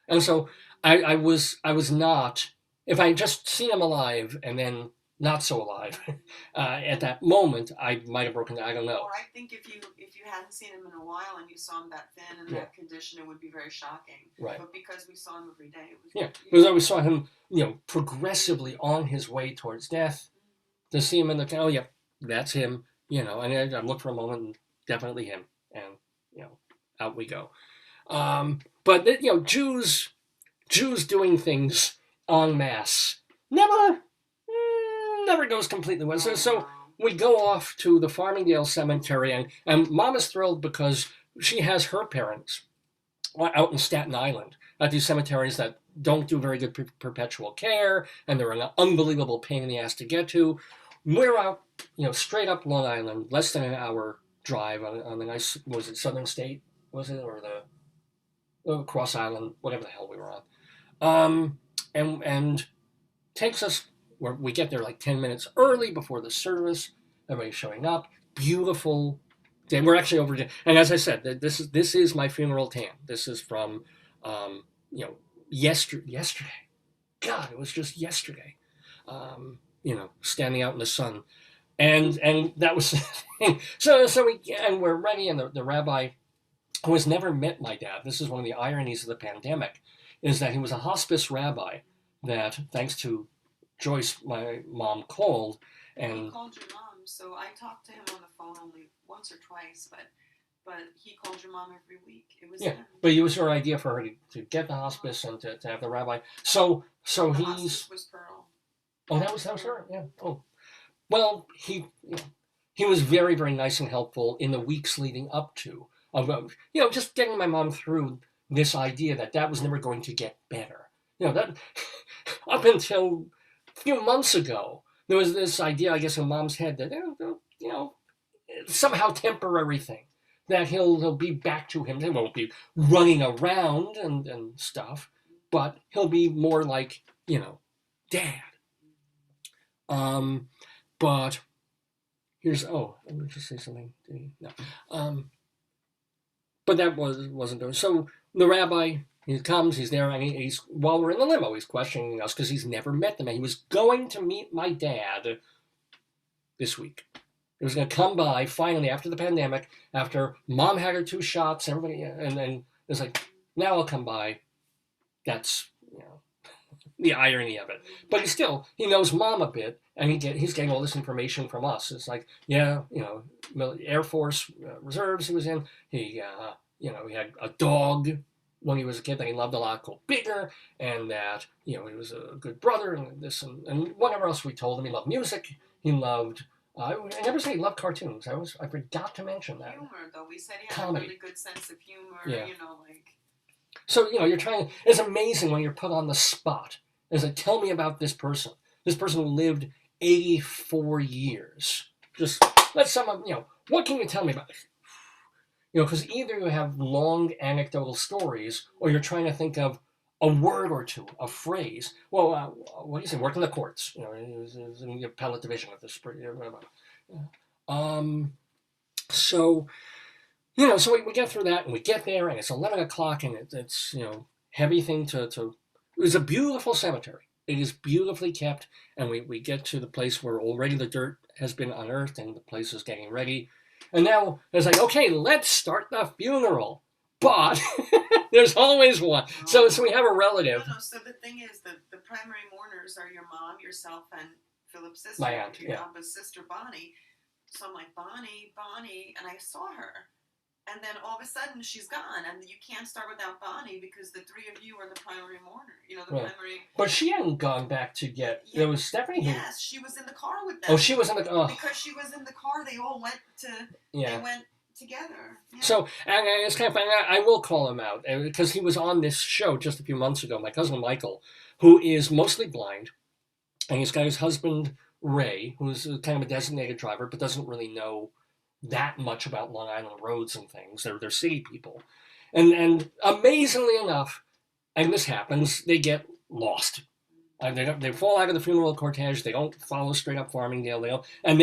And so I was not. If I had just seen him alive and then not so alive. At that moment, I might have broken down. I don't know. Or I think if you hadn't seen him in a while and you saw him that thin and that condition, it would be very shocking. Right. But because we saw him every day, it was because I saw him, progressively on his way towards death. To see him in the oh yeah, that's him. And I looked for a moment, and definitely him, and out we go. But Jews doing things en masse never goes completely well. So we go off to the Farmingdale Cemetery, and Mom is thrilled because she has her parents out in Staten Island at these cemeteries that don't do very good perpetual care, and they're an unbelievable pain in the ass to get to. We're out, straight up Long Island, less than an hour drive on the nice, was it Southern State, was it, or the Cross Island, whatever the hell we were on. And takes us, where we get there like 10 minutes early before the service. Everybody's showing up. Beautiful day. We're actually over there. And as I said, this is my funeral tan. This is from, yesterday. God, it was just yesterday. Standing out in the sun. And that was the thing. So we're ready, and the rabbi, who has never met my dad, this is one of the ironies of the pandemic, is that he was a hospice rabbi that, thanks to Joyce, my mom, called. And he called your mom, so I talked to him on the phone only once or twice, but he called your mom every week. It was him. But it was her idea for her to get the hospice and to have the rabbi. So the he's. Hospice was Pearl. Oh, that was her. Yeah. Oh, well, he was very, very nice and helpful in the weeks leading up to, just getting my mom through this idea that was never going to get better. That up until a few months ago, there was this idea, I guess, in Mom's head that somehow temporary thing, that he'll be back to him. He won't be running around and stuff, but he'll be more like Dad. But here's let me just say something. No. But that wasn't doing. So the rabbi, he comes, he's there, and he's while we're in the limo, he's questioning us because he's never met them. And he was going to meet my dad this week. He was going to come by finally after the pandemic, after Mom had her 2 shots, everybody, and then it's like, now I'll come by. That's the irony of it. But he knows Mom a bit, and he's getting all this information from us. It's like, Air Force Reserves he was in. He had a dog when he was a kid that he loved a lot called Bigger, and that, he was a good brother, and this and whatever else we told him. He loved music. He loved, I never said he loved cartoons. I forgot to mention that. Humor, though. We said he had Comedy. a really good sense of humor, So, you're trying, it's amazing when you're put on the spot. It's like, tell me about this person. This person who lived 84 years. Just let someone, what can you tell me about it? Because either you have long anecdotal stories, or you're trying to think of a word or two, a phrase. Well, what do you say? Work in the courts. He was in the appellate division of the Supreme. So we get through that, and we get there, and it's 11 o'clock, and it's heavy thing to. It was a beautiful cemetery. It is beautifully kept, and we get to the place where already the dirt has been unearthed, and the place is getting ready. And now it's like, okay, let's start the funeral. But there's always one. So we have a relative. No, so the thing is, the primary mourners are your mom, yourself, and Philip's sister. My aunt, your abba's sister, Bonnie. So I'm like, Bonnie, and I saw her. And then all of a sudden, she's gone, and you can't start without Bonnie because the 3 of you are the primary mourner. Primary. But she hadn't gone back to get. Yeah. There was Stephanie. Yes, she was in the car with them. Oh, she was in the. Oh. Because she was in the car, they all went to. Yeah. They went together. Yeah. So, and it's kind of funny. I will call him out because he was on this show just a few months ago. My cousin Michael, who is mostly blind, and he's got his husband Ray, who's kind of a designated driver, but doesn't really know that much about Long Island roads and things. They're city people. And amazingly enough, and this happens, they get lost. They fall out of the funeral cortege. They don't follow straight up Farmingdale. And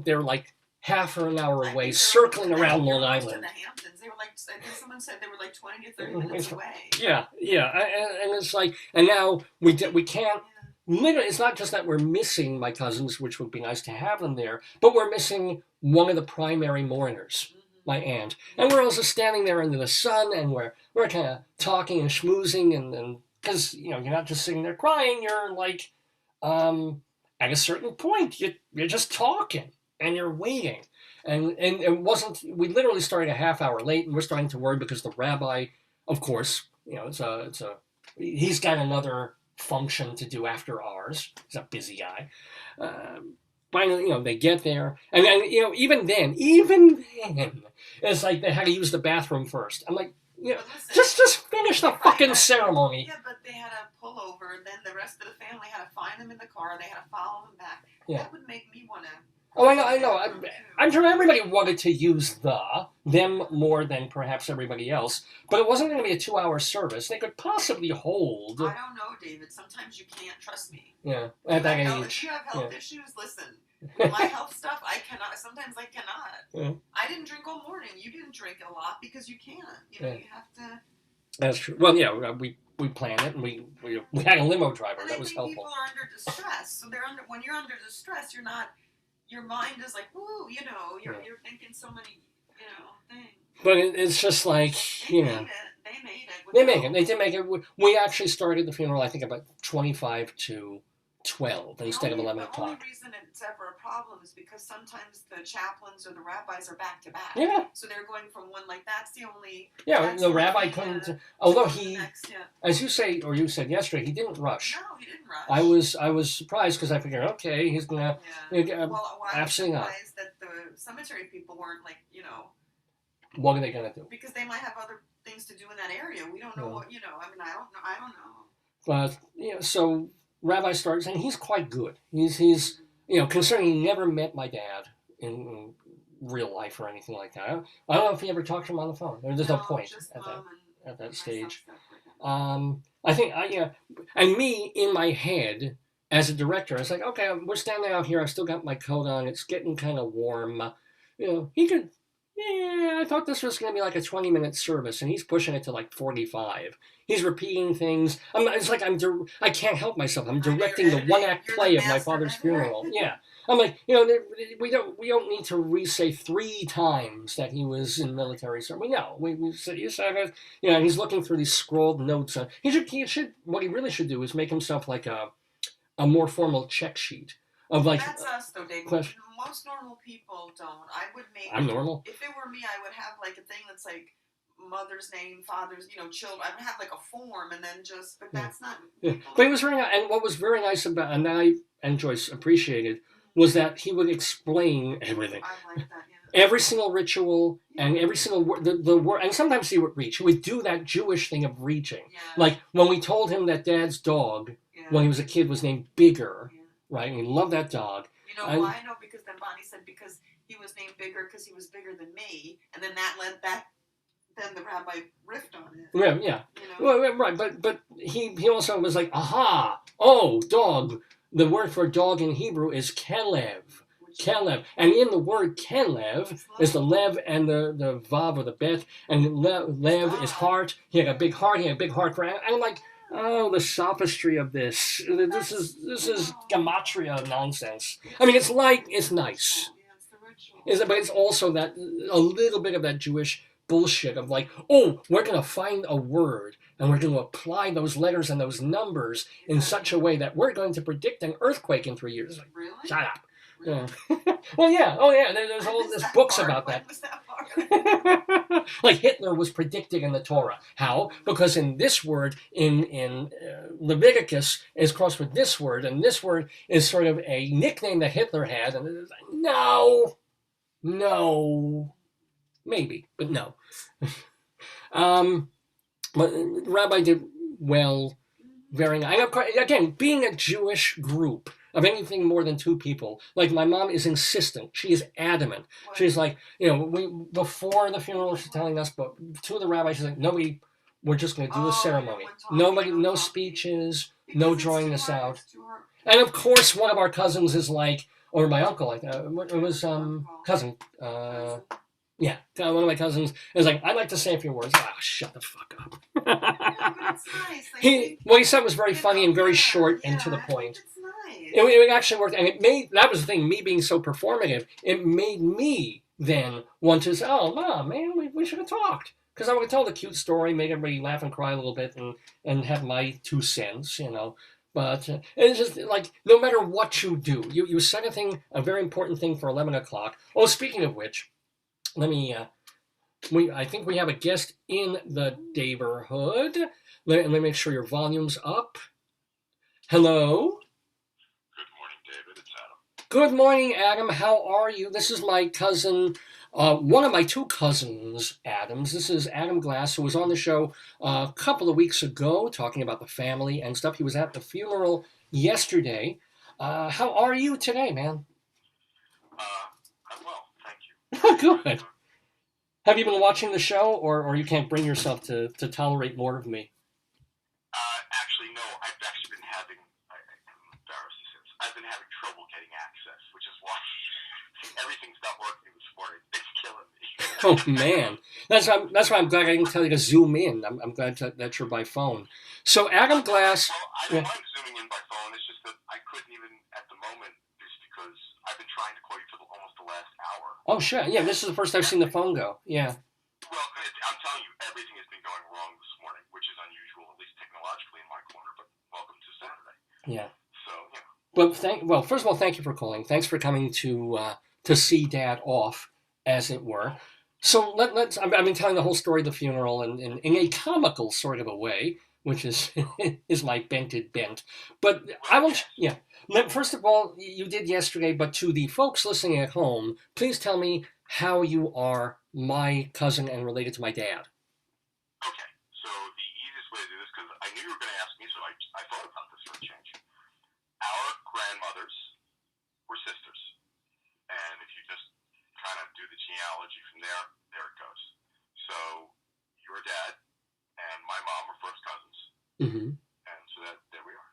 they're like half an hour away, circling around Long Island. To the Hamptons. They were like, I think someone said they were like 20 to 30 minutes away. Yeah. And it's like, and now we can't literally, it's not just that we're missing my cousins, which would be nice to have them there, but we're missing one of the primary mourners, my aunt. And we're also standing there under the sun, and we're kind of talking and schmoozing, and because, you know, you're not just sitting there crying, you're like, at a certain point, you're just talking, and you're waiting. And it wasn't, we literally started a half hour late, and we're starting to worry because the rabbi, of course, you know, he's got another function to do after ours. He's a busy guy. Finally, you know, they get there, and you know, even then, it's like they had to use the bathroom first. I'm like, you know, just finish the fucking ceremony. Yeah, but they had to pull over, and then the rest of the family had to find them in the car. They had to follow them back. Yeah. That would make me want to. Oh, I know. I'm sure everybody wanted to use them more than perhaps everybody else, but it wasn't going to be a 2-hour service. They could possibly hold. I don't know, David. Sometimes you can't trust me. Yeah, at that age. If you have health issues, listen. With my health stuff, I cannot. Sometimes I cannot. Yeah. I didn't drink all morning. You didn't drink a lot because you can't. You know, you have to. That's true. Well, yeah, we planned it, and we had a limo driver. And that was helpful. People are under distress, so when you're under distress, you're not. Your mind is like, woo, you know, you're thinking so many, you know, things. But it's just like, you know. They made it. They did make it. We actually started the funeral, I think, about 25 to 12 instead of 11 o'clock. The only reason it's ever a problem is because sometimes the chaplains or the rabbis are back to back. Yeah. So they're going from one, like, that's the only. Yeah, the rabbi couldn't. Although he, next, as you say, or you said yesterday, he didn't rush. No, he didn't rush. I was surprised because I figured, okay, he's gonna. Yeah. Well, I was absolutely not. surprised that the cemetery people weren't like, you know. What are they gonna do? Because they might have other things to do in that area. We don't know what, you know. I mean, I don't know. But you know, so Rabbi starts, and he's quite good. He's you know, considering he never met my dad in real life or anything like that. I don't know if he ever talked to him on the phone. There's no point at that stage. I think and me in my head as a director, I was like, okay, we're standing out here. I still got my coat on. It's getting kind of warm. You know, he could. Yeah, I thought this was going to be like a 20-minute service, and he's pushing it to like 45. He's repeating things. It's like I can't help myself. I'm directing the one-act play of my father's funeral. Yeah, I'm like, you know, we don't need to re-say 3 times that he was in military service. No, you said it. You know, he's looking through these scrolled notes. He should. What he really should do is make himself like a more formal check sheet of like. That's us, though, David. Most normal people don't. I would make. I'm normal. If it were me, I would have like a thing that's like mother's name, father's, you know, children. I would have like a form, and then just. But that's not. Yeah. But it was very nice, and what was very nice about, and I and Joyce appreciated, was that he would explain everything. I like that. Yeah. Every single ritual and every single word, the word, and sometimes he would reach. He would do that Jewish thing of reaching. Yeah. Like when we told him that Dad's dog, when he was a kid, was named Bigger, right? And he loved that dog. You know why? No, because then Bonnie said because he was named Bigger because he was bigger than me, and then that led that. Then the rabbi riffed on it. Yeah. You know? Well, right, but he also was like, aha, oh, dog. The word for dog in Hebrew is kelev. Kelev. And in the word kelev is the lev and the vav or the bet, and lev is heart. He had a big heart. He had a big heart for. And I'm like, oh, the sophistry of this. This is gematria nonsense. I mean, it's nice. But it's also that a little bit of that Jewish bullshit of like, oh, we're going to find a word and we're going to apply those letters and those numbers in such a way that we're going to predict an earthquake in 3 years. Like, really? Shut up. Really? Yeah. Well, yeah. Oh, yeah. There's all these books about that. Like Hitler was predicted in the Torah. How? Because in this word, in Leviticus, is crossed with this word, and this word is sort of a nickname that Hitler had. And it's like, no, maybe, but no. But the rabbi did well. Very nice. Again, being a Jewish group of anything more than 2 people, like my mom is insistent. She is adamant. What? She's like, you know, before the funeral, she's telling us, but 2 of the rabbis, she's like, nobody, we're just going to do a ceremony. Nobody, no speeches, no drawing this out. And of course, one of our cousins is like, or my uncle, like, it was cousin. Yeah, one of my cousins is like, I'd like to say a few words. Ah, shut the fuck up. Yeah, but that's nice. He said it was very funny and very short and to the point. It's nice. It actually worked, and that was the thing, me being so performative, it made me then want to say, oh, Mom, man, we should have talked. Because I would tell the cute story, make everybody laugh and cry a little bit, and have my 2 cents, But it's just like, no matter what you do, you said a very important thing for 11 o'clock. Oh, speaking of which, let me, I think we have a guest in the neighborhood. Let me make sure your volume's up. Hello? Good morning, Adam. How are you? This is my cousin, one of my 2 cousins, Adams. This is Adam Glass, who was on the show a couple of weeks ago talking about the family and stuff. He was at the funeral yesterday. How are you today, man? I'm well, thank you. Good. Have you been watching the show, or you can't bring yourself to tolerate more of me? Actually, no. I've actually been having, I'm embarrassed to say this, I've been having trouble getting access, which is why everything's not working this morning. It's killing me. Oh, man. That's why I'm glad I didn't tell you to zoom in. I'm glad that you're by phone. So, Adam Glass... Well, I don't mind zooming in by phone. It's just that I couldn't even, at the moment, just because I've been trying to call you for almost the last hour. Oh, sure. Yeah, this is the first I've seen the phone go. Yeah. Well, I'm telling you, everything has been going wrong this morning, which is unusual, at least technologically in my corner, but welcome to Saturday. Yeah. So, Well, first of all, thank you for calling. Thanks for coming to see Dad off, as it were. So I've been telling the whole story of the funeral in a comical sort of a way, which is is my bent. But I will, yeah. First of all, you did yesterday, but to the folks listening at home, please tell me how you are my cousin and related to my dad. Okay, so the easiest way to do this, because I knew you were going to ask me, so I thought about this for a change. Our grandmothers were sisters, and if you just kind of do the genealogy from there it goes. So your dad and my mom were first cousins, and so there we are.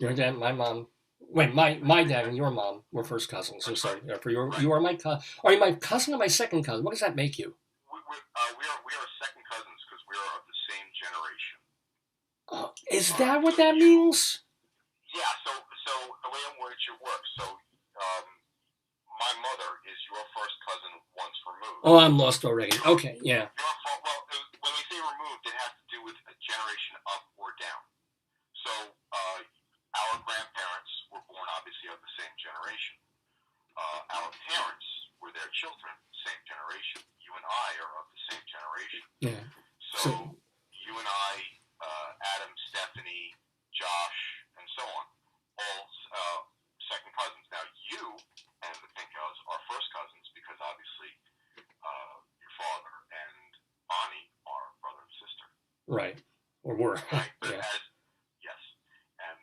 Your dad, my mom. Wait, my dad and your mom were first cousins. I'm sorry. You are my cousin. Are you my cousin or my second cousin? What does that make you? We are second cousins because we are of the same generation. Is that what that means? Yeah. So the way in which it works. So my mother is your first cousin once removed. Oh, I'm lost already. Okay. Yeah. Well, when we say removed, it has to do with a generation up or down. So our grandparents were born obviously of the same generation. Our parents were their children, same generation. You and I are of the same generation. Yeah. So you and I, Adam, Stephanie, Josh, and so on, all second cousins. Now you and the Pinkos are first cousins because obviously your father and Bonnie are brother and sister. Right. Or were. Right. But Yeah. Yes. And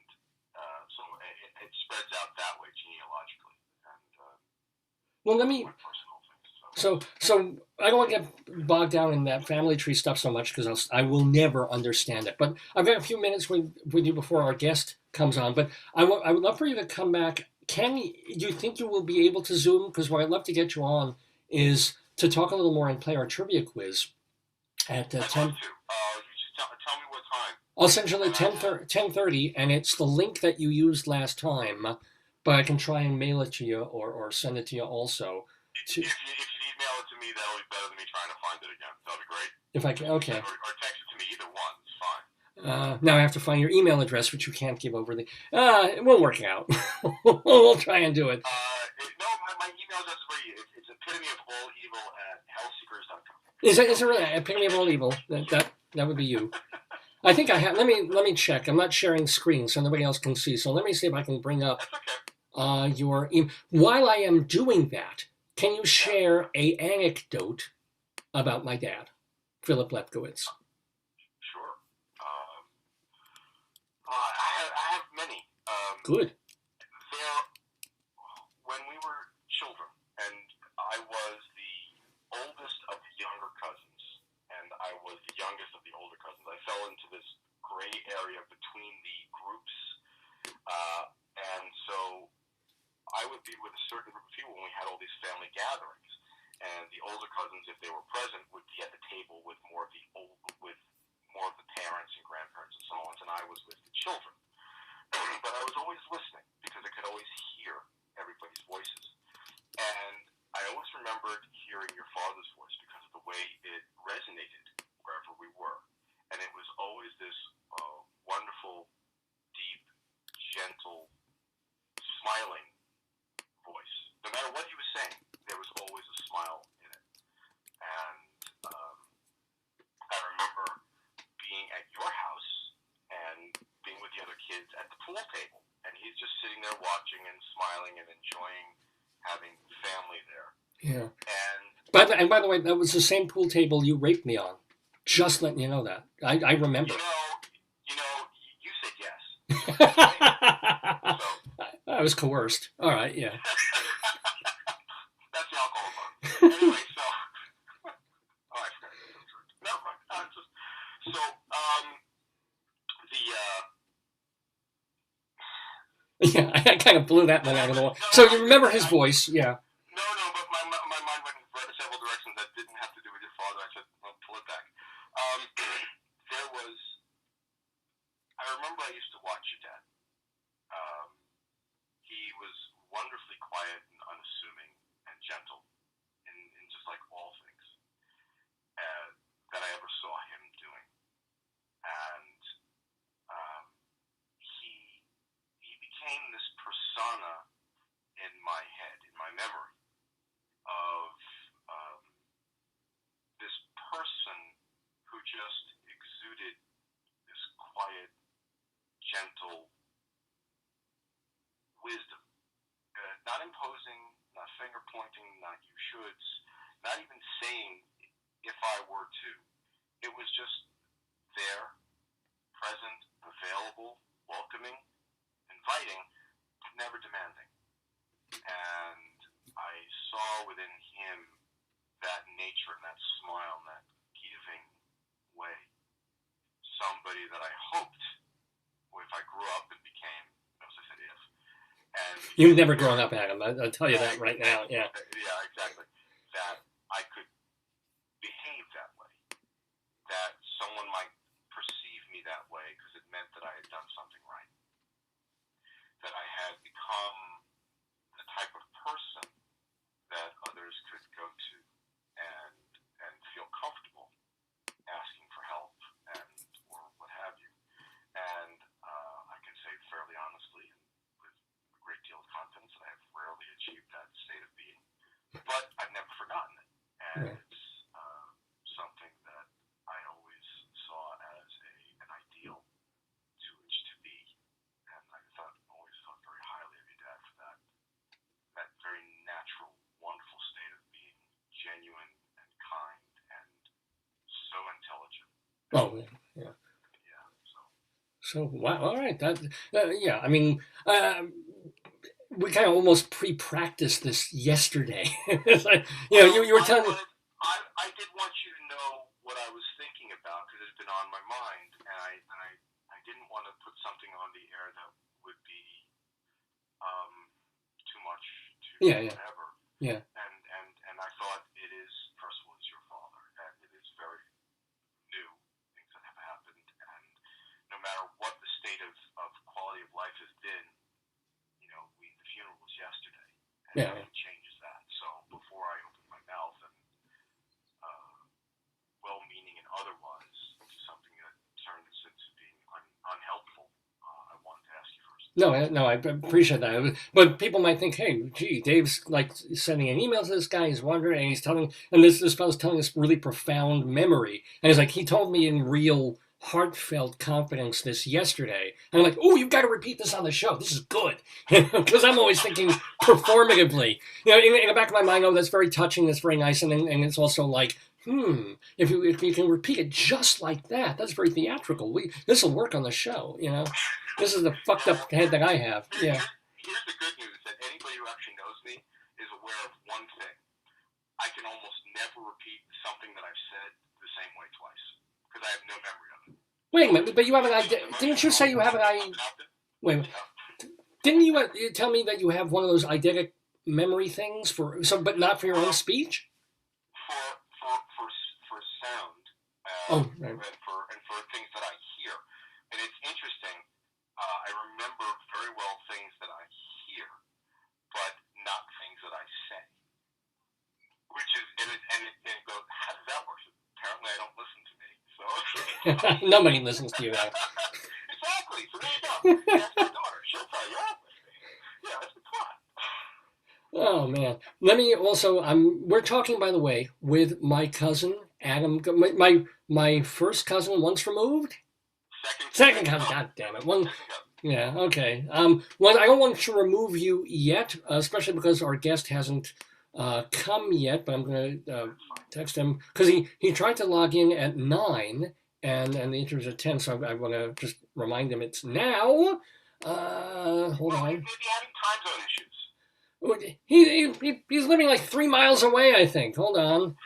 so it spreads out that way genealogically. And Well, let me. personal things. So I don't want to get bogged down in that family tree stuff so much because I will never understand it. But I've got a few minutes with you before our guest comes on. But I would love for you to come back. Do you think you will be able to Zoom? Because what I'd love to get you on is to talk a little more and play our trivia quiz at 10. You just tell me what time. I'll send you the 10:30, and it's the link that you used last time. But I can try and mail it to you or send it to you also. If you email it to me, that'll be better than me trying to find it again. That'll be great. If I can, okay. Or text it to me. Either one, it's fine. Now I have to find your email address, which you can't give over the. It won't work out. We'll try and do it. No, my email address is very. It's epitome of all evil at hellseekers.com. Is it really epitome of all evil? That would be you. I think I have. Let me check. I'm not sharing screen, so nobody else can see. So let me see if I can bring up your email. While I am doing that, can you share a anecdote about my dad, Philip Lefkowitz? Sure. I have many. Good. When we were children, and I was the oldest of the younger cousins, and I was the youngest of the older cousins, I fell into this gray area between the groups, and so I would be with a certain group of people when we had all these family gatherings, and the older cousins, if they were present, would be at the table with more of the parents and grandparents children. But I was always listening because I could always hear everybody's voices. And I always remembered hearing your father's voice because of the way it resonated wherever we were. And it was always this wonderful, deep, gentle, smiling voice. No matter what he was saying, there was always a smile in it. And I remember being at your house and being with the other kids at the pool table. And he's just sitting there watching and smiling and enjoying having family there. Yeah. And By the way, that was the same pool table you raped me on. Just letting you know that. I remember. You said yes. So I was coerced. All right, yeah. that's the alcohol part. Anyway, so I forgot. Never mind. Yeah, I kind of blew that one out of the water. So you remember his voice, yeah. No, but my mind went in several directions that didn't have to do with your father. I said, well, pull it back. I remember I used to watch your dad. He was wonderfully quiet and unassuming and gentle in just like all things that I ever saw him doing. And he became this persona in my head, in my memory, of this person who just exuded this quiet, gentle wisdom. Not imposing, not finger pointing, not you shoulds, not even saying if I were to. It was just there, present, available, welcoming, inviting, but never demanding. And I saw within him that nature and that smile and that giving way. Somebody that I hoped, or if I grew up and became, notice I said if. And You've never grown up, Adam. I'll tell you that right now, yeah. Yeah, exactly. That I could behave that way. That someone might perceive me that way because it meant that I had done something right. That I had become the type of person that others could go to and feel comfortable asking for help and or what have you. And I can say fairly honestly and with a great deal of confidence that I have rarely achieved that state of being. But I've never forgotten it. And it's something that I always saw as an ideal to which to be. And I always thought very highly of your dad for that very natural, wonderful state of being genuine and kind and so intelligent. Oh, yeah. Yeah, So, wow, all right. Yeah, I mean, we kind of almost pre-practiced this yesterday. It's like, you were telling me. I did want you to know what I was thinking about because it's been on my mind, and I didn't want to put something on the air that would be too much whatever. Yeah. And I thought it is, first of all, it's your father, and it is very new things that have happened, and no matter what the state of quality of life has been, the funeral was yesterday, and nothing changes that. So before I open my mouth and well-meaning and otherwise to something that turned into being unhelpful, I wanted to ask you first. No, I appreciate that. But people might think, hey, gee, Dave's like sending an email to this guy, he's wondering, and he's telling, and this fellow's telling this really profound memory. And he's like, he told me in real heartfelt confidence this yesterday. And I'm like, oh, you've got to repeat this on the show. This is good. Because I'm always thinking performatively. In the back of my mind, oh, that's very touching, that's very nice. And it's also like, if you can repeat it just like that, that's very theatrical. This will work on the show, This is the fucked up head that I have. Yeah. Here's the good news, that anybody who actually knows me is aware of one thing. I can almost never repeat something that I've said the same way twice, because I have no memory of it. Wait a minute, but you have an idea. Didn't you say you have an idea? Wait a minute. Didn't you tell me that you have one of those eidetic memory things but not for your own speech? For sound. Oh, right. And for things that I hear. And it's interesting Nobody listens to you now. Exactly. So there you go. That's my daughter. She'll tell you everything. Yeah, that's the plot. Oh man. Let me also. We're talking, by the way, with my cousin Adam. My first cousin, once removed. Second cousin. God damn it. One. Yeah. Okay. Well, I don't want to remove you yet, especially because our guest hasn't come yet. But I'm going to text him because he tried to log in at 9 and the interview's at 10. So I want to just remind him it's now. Hold on. Maybe having time zone issues. He's living like 3 miles away, I think. Hold on.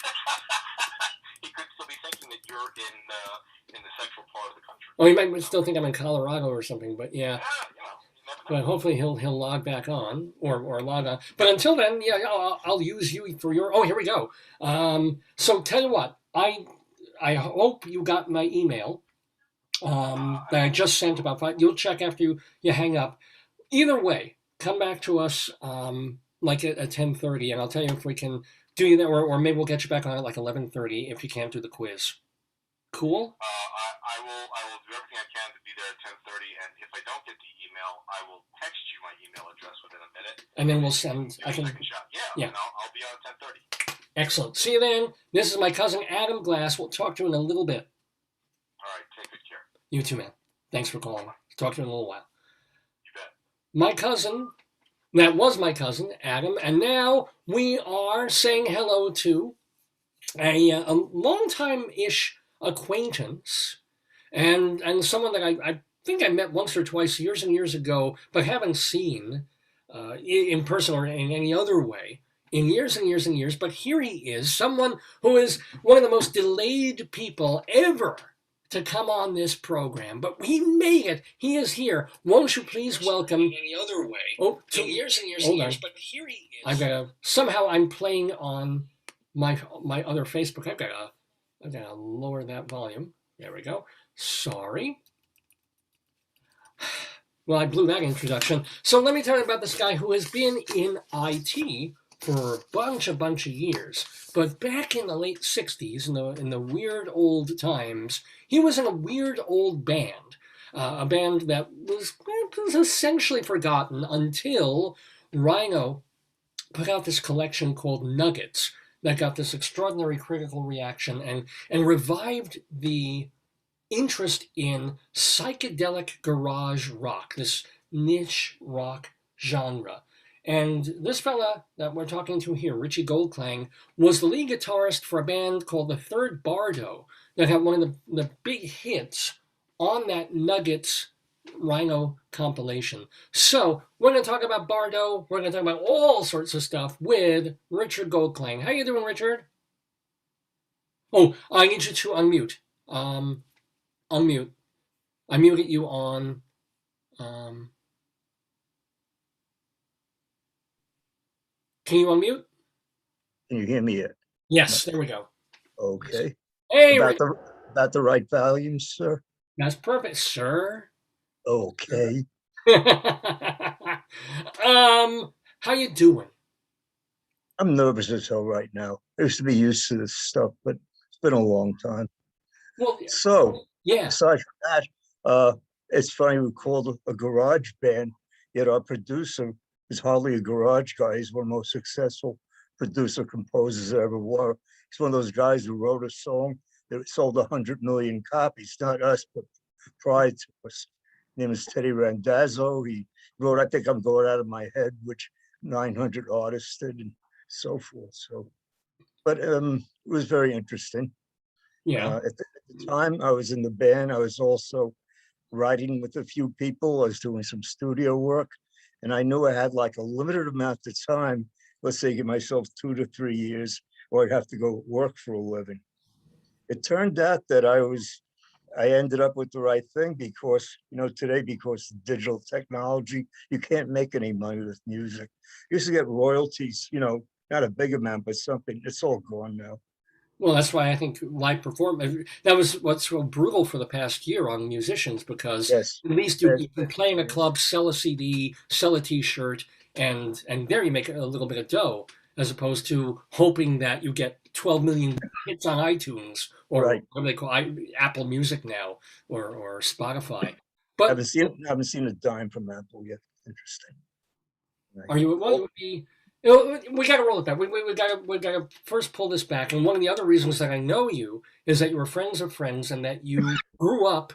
He could still be thinking that you're in the central part of the country. Oh, he might still think I'm in Colorado or something, but yeah. Yeah, you never know. But hopefully he'll log back on or log on. But until then, yeah, I'll use you for your. Oh, here we go. So tell you what, I hope you got my email that I just sent about 5. You'll check after you hang up. Either way, come back to us like at 10:30, and I'll tell you if we can do that, or maybe we'll get you back on at like 11:30 if you can't do the quiz. Cool. I will do everything I can to be there at 10:30, and if I don't get the email, I will text you my email address within a minute. And then we'll send. I can. Shot. Yeah. And I'll be on at 10:30. Excellent. See you then. This is my cousin Adam Glass. We'll talk to you in a little bit. All right. Take good care. You too, man. Thanks for calling. Talk to you in a little while. You bet. My cousin. That was my cousin Adam, and now we are saying hello to a long-time-ish acquaintance, and someone that I think I met once or twice years and years ago, but haven't seen in person or in any other way in years and years and years. But here he is, someone who is one of the most delayed people ever to come on this program, but he made it. He is here. Won't you please welcome? Any other way? Oh, in years and years and years. But here he is. I've got to. Somehow I'm playing on my other Facebook. I've got to lower that volume. There we go. Sorry. Well, I blew that introduction. So let me tell you about this guy who has been in IT for a bunch of years. But back in the late 60s, in the weird old times, he was in a weird old band. A band that was essentially forgotten until Rhino put out this collection called Nuggets that got this extraordinary critical reaction and revived the interest in psychedelic garage rock, this niche rock genre. And this fella that we're talking to here, Richard Goldklang, was the lead guitarist for a band called the Third Bardo that had one of the big hits on that Nuggets Rhino compilation. So we're going to talk about Bardo. We're going to talk about all sorts of stuff with Richard Goldklang. How you doing, Richard? Oh, I need you to unmute. Unmute. I muted you on... Can you unmute? Can you hear me yet? Yes, there we go. Okay. Hey, about the right volume, sir? That's perfect, sir. Okay. How you doing? I'm nervous as hell right now. I used to be used to this stuff, but it's been a long time. Well, so, yeah. Aside from that, it's funny we called a garage band, yet our producer is hardly a garage guy. He's one of the most successful producer-composers there ever were. He's one of those guys who wrote a song that sold 100 million copies, not us, but prior to us. His name is Teddy Randazzo. He wrote, I think I'm going out of my head, which 900 artists did and so forth. So, but it was very interesting. Yeah. At the time I was in the band, I was also writing with a few people. I was doing some studio work. And I knew I had like a limited amount of time, let's say give myself 2 to 3 years, or I'd have to go work for a living. It turned out that I ended up with the right thing because, today, because of digital technology, you can't make any money with music. You used to get royalties, not a big amount, but something. It's all gone now. Well, that's why I think live performance, that was what's so brutal for the past year on musicians, because yes. At least you can play in a club, sell a CD, sell a T-shirt, and there you make a little bit of dough, as opposed to hoping that you get 12 million hits on iTunes or Right. what do they call Apple Music now or Spotify. I But haven't seen a dime from Apple yet. Interesting. Right. are you? Well, it would be. We got to roll it back. We got to first pull this back. And one of the other reasons that I know you is that you were friends of friends, and that you grew up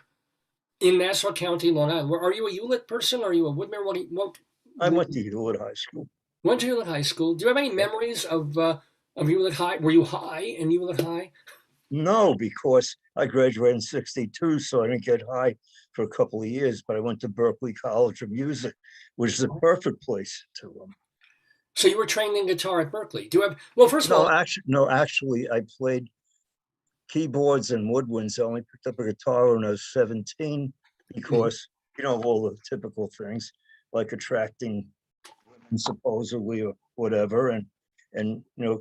in Nassau County, Long Island. Are you a Hewlett person? Are you a Woodmere? I went to Hewlett High School. Went to Hewlett High School. Do you have any memories of Hewlett High? Were you high in Hewlett High? No, because I graduated in '62, so I didn't get high for a couple of years. But I went to Berklee College of Music, which is a perfect place to. So you were trained in guitar at Berklee. Do you have? Well, first of all, actually, I played keyboards and woodwinds. I only picked up a guitar when I was 17 because all the typical things like attracting women supposedly or whatever, and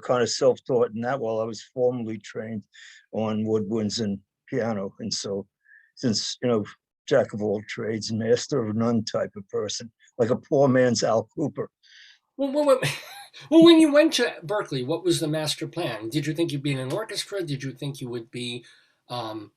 kind of self-taught in that while I was formally trained on woodwinds and piano. And so since jack of all trades, master of none type of person, like a poor man's Al Cooper. Well, when you went to Berklee, what was the master plan? Did you think you'd be in an orchestra? Did you think you would be, Berklee's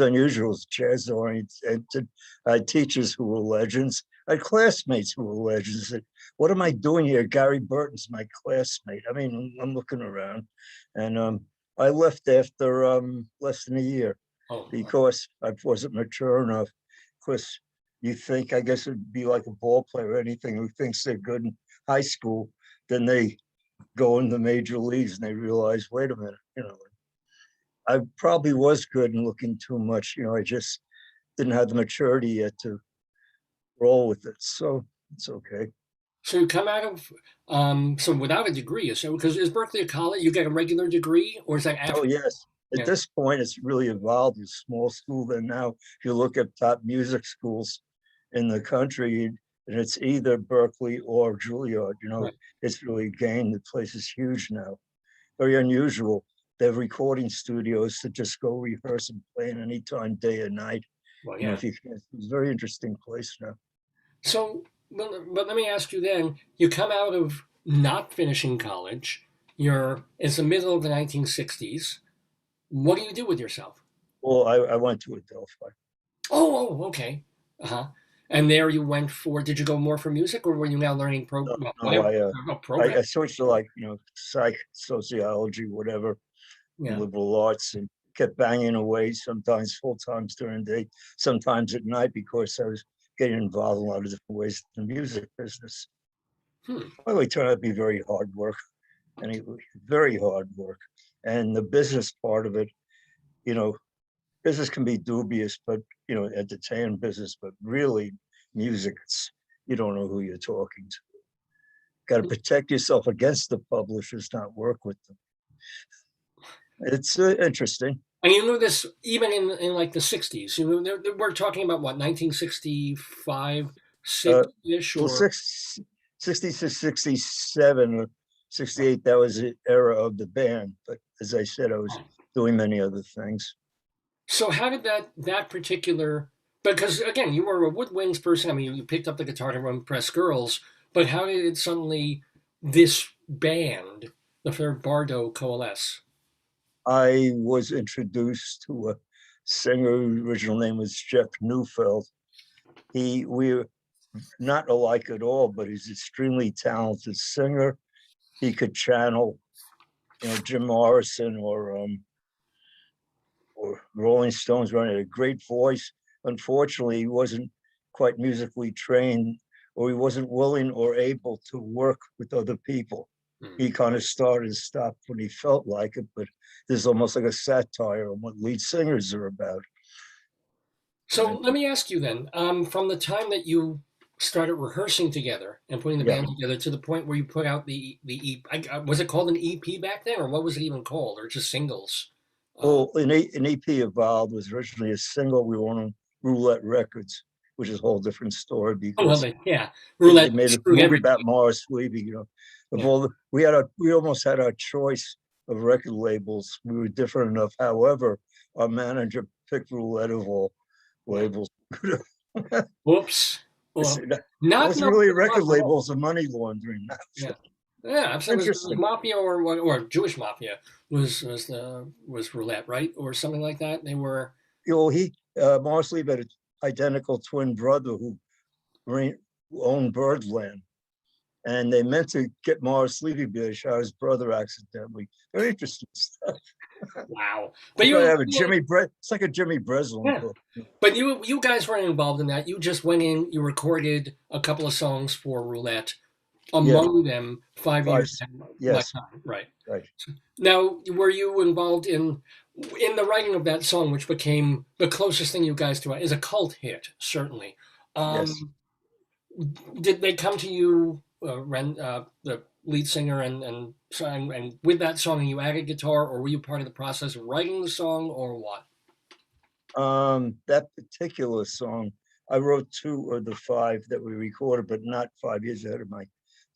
unusual. It's jazz oriented. I had teachers who were legends. I had classmates who were legends. What am I doing here? Gary Burton's my classmate. I mean, I'm looking around, and I left after less than a year because I wasn't mature enough. Because you think, I guess it'd be like a ball player or anything who thinks they're good in high school, then they go in the major leagues and they realize, wait a minute, I probably was good and looking too much. I just didn't have the maturity yet to roll with it. So it's okay. So you come out of so without a degree, so because is Berklee a college? You get a regular degree, or is that after? Oh yes. At this point, it's really evolved. It's a small school. Then now, if you look at top music schools in the country, and it's either Berklee or Juilliard. Right. It's really gained. The place is huge now. Very unusual. They have recording studios to just go rehearse and play in anytime, day or night. Well, yeah. It's a very interesting place now. So, but let me ask you then, you come out of not finishing college, it's the middle of the 1960s. What do you do with yourself? Well, I went to Adelphi. Oh, okay. And there you went did you go more for music, or were you now learning program? I switched to psych, sociology, whatever, liberal arts, and kept banging away, sometimes full times during the day, sometimes at night, because I was getting involved in a lot of different ways in the music business. By the way, it turned out to be very hard work, very hard work. And the business part of it, business can be dubious, but, entertainment business, but really music, you don't know who you're talking to. Got to protect yourself against the publishers, not work with them. It's interesting. And you knew this even in like the 60s. We're talking about what, 1965, 6-ish? Well, 66, 67, or 68, that was the era of the band. But as I said, I was doing many other things. So how did that particular, because again, you were a woodwinds person. I mean, you picked up the guitar to impress girls, but how did it suddenly, this band, the Third Bardo, coalesce? I was introduced to a singer whose original name was Jeff Neufeld. We're not alike at all, but he's an extremely talented singer. He could channel, Jim Morrison or Rolling Stones. Running a great voice. Unfortunately, he wasn't quite musically trained, or he wasn't willing or able to work with other people. He kind of started and stopped when he felt like it, but there's almost like a satire on what lead singers are about. So let me ask you then, from the time that you started rehearsing together and putting the band together to the point where you put out the EP, was it called an EP back then, or what was it even called, or just singles? Well, an EP evolved, was originally a single. We were on Roulette Records, which is a whole different story because Roulette they made a movie about Morris Weeby. We almost had our choice of record labels. We were different enough. However, our manager picked Roulette of all labels. Whoops. Well, it wasn't really a record label, it was a money laundering. Yeah, absolutely. It was Interesting. mafia or Jewish mafia was roulette, right, or something like that. They were. You know, Morris Lee had an identical twin brother who owned Birdland. And they meant to get Morris Levy, but they shot his brother accidentally. Very interesting stuff. Wow. But It's like, you it's like a Jimmy Breslin yeah. book. But you guys weren't involved in that. You just went in, you recorded a couple of songs for Roulette, Yeah, among them 5 years ahead of my yes, time. Right. right. Now, were you involved in the writing of that song, which became the closest thing you guys to is a cult hit, certainly. Yes. Um, did they come to you, the lead singer, and with that song, you added guitar, or were you part of the process of writing the song, or what? That particular song, I wrote two of the five that we recorded, but not 5 years ahead of my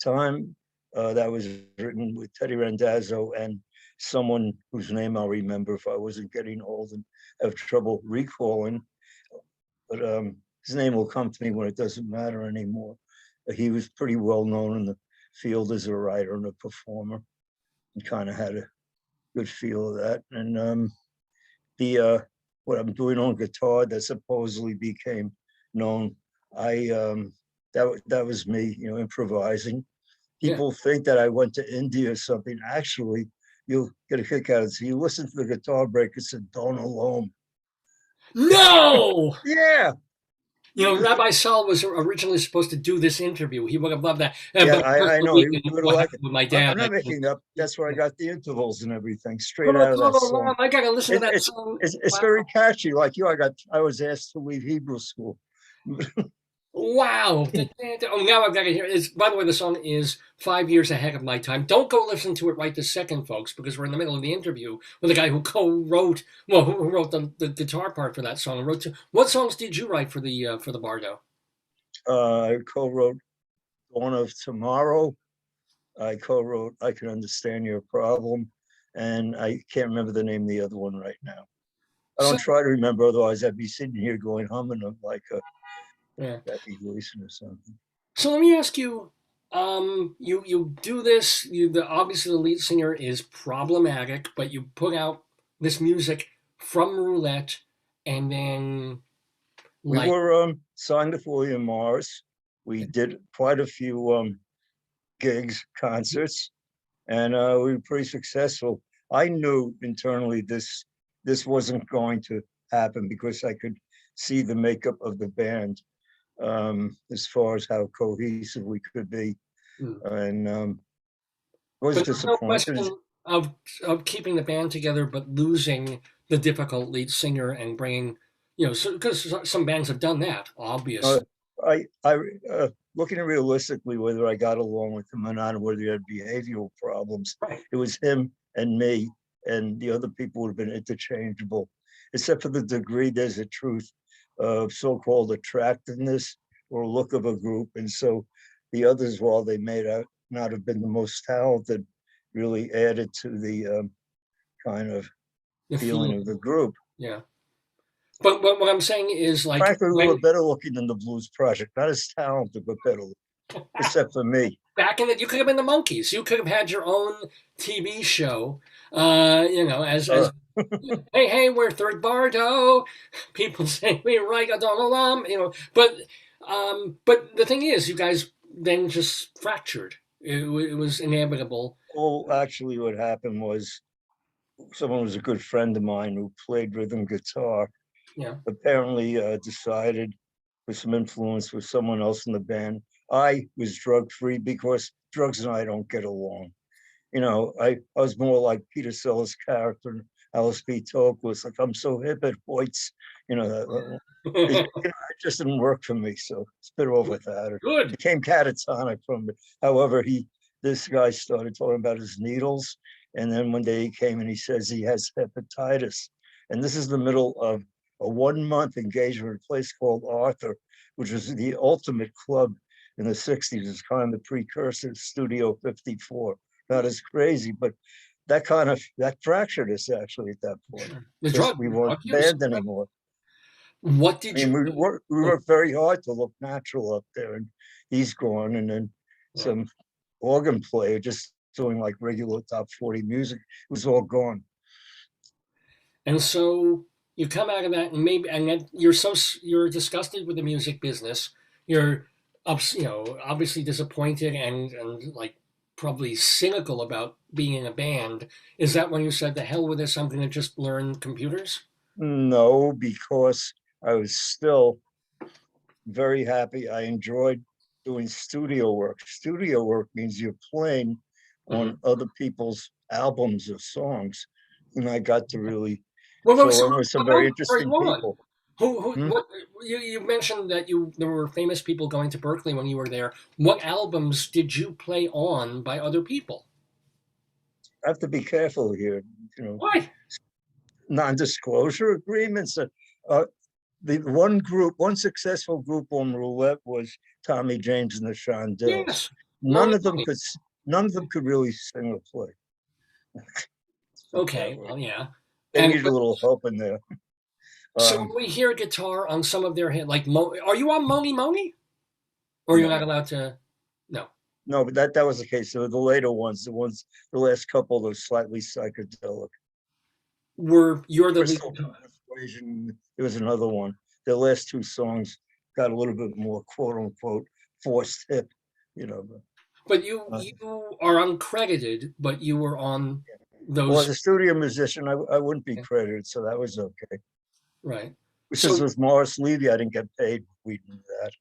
time. That was written with Teddy Randazzo and someone whose name I'll remember if I wasn't getting old and have trouble recalling. But his name will come to me when it doesn't matter anymore. He was pretty well known in the field as a writer and a performer, and kind of had a good feel of that. And the what I'm doing on guitar that supposedly became known, that was me, improvising. Yeah. People think that I went to India or something. Actually, you'll get a kick out of it. So you listen to the guitar break, it's a Dona Lome. No! Yeah. Rabbi Saul was originally supposed to do this interview. He would have loved that. Yeah, But I know. He would have liked it. with my I'm dad, not making up. That's where I got the intervals and everything straight Come out of that on, song. I gotta listen to that It's song. it's Wow. very catchy. Like you, I was asked to leave Hebrew school. Wow. Oh, now I've got to hear it. By the way, the song is 5 years ahead of my time. Don't go listen to it right this second, folks, because we're in the middle of the interview with the guy who co-wrote, who wrote the guitar part for that song. What songs did you write for the Bardo? I co-wrote Dawn of Tomorrow. I co-wrote I Can Understand Your Problem. And I can't remember the name of the other one right now. I don't try to remember, otherwise I'd be sitting here going humming like a Becky Gleason or something. So let me ask you, you do this, obviously the lead singer is problematic, but you put out this music from Roulette, and then We were signed with William Morris. We did quite a few gigs, concerts, and we were pretty successful. I knew internally this wasn't going to happen because I could see the makeup of the band as far as how cohesive we could be, and it was but there's no disappointing. question of keeping the band together, but losing the difficult lead singer and bringing, because some bands have done that, obviously. I looking realistically, whether I got along with him or not, and whether he had behavioral problems, Right. it was him and me, and the other people would have been interchangeable, except for the degree there's a truth of so-called attractiveness or look of a group. And so the others, while they may not have been the most talented, really added to the kind of feeling of the group. Yeah. But what I'm saying is, like, frankly, we were better looking than the Blues Project. Not as talented, but better looking, except for me. Back in you could have been the Monkees. You could have had your own TV show, as hey, we're Third Bardo. People say we write a Donalam, but the thing is, you guys then just fractured. It was inevitable. Well, actually, what happened was someone was a good friend of mine who played rhythm guitar. Yeah. Apparently decided with some influence with someone else in the band. I was drug-free because drugs and I don't get along. I was more like Peter Sellers' character in Alice B. Toklas, like I'm so hip at Hoyts, it just didn't work for me. So it's a bit over that. Good. It became catatonic from it. However, this guy started talking about his needles. And then one day he came and he says he has hepatitis. And this is the middle of a 1-month engagement at a place called Arthur, which was the ultimate club in the 60s. It's kind of the precursor to Studio 54. Not as crazy, but that fractured us actually at that point. We weren't band anymore. What did you? We worked very hard to look natural up there, and he's gone, and then some organ player, just doing like regular top 40 music. It was all gone. And so you come out of that, and then you're disgusted with the music business. You're obviously disappointed and like probably cynical about being in a band. Is that when you said, "The hell with this, I'm going to just learn computers"? No, because I was still very happy. I enjoyed doing studio work. Studio work means you're playing Mhm. on other people's albums or songs. And I got to really Well, fill so in with some what very albums were interesting you on? people. Who, Hmm? what, you mentioned that there were famous people going to Berkeley when you were there. What albums did you play on by other people? I have to be careful here, you know, Why? non-disclosure agreements. The one successful group on roulette was Tommy James and the Shondells. Yes. None Money, of them money. could, none of them could really sing or play. Put it that Okay, way. well, yeah. They And need a little help in there. so Um, when we hear guitar on some of their hit, like are you on Moni Moni? Or you're not no, allowed to? No. no, but that was the case. So the later ones, the last couple, those slightly psychedelic. You're the lead Crystal guitar. Persuasion. There was another one. The last two songs got a little bit more quote unquote forced hip, you know. But you Uh, you are uncredited, but you were on well, as those. a studio musician, I wouldn't be credited, so that was okay. Right. Which is So with Morris Levy, I didn't get paid. We knew that.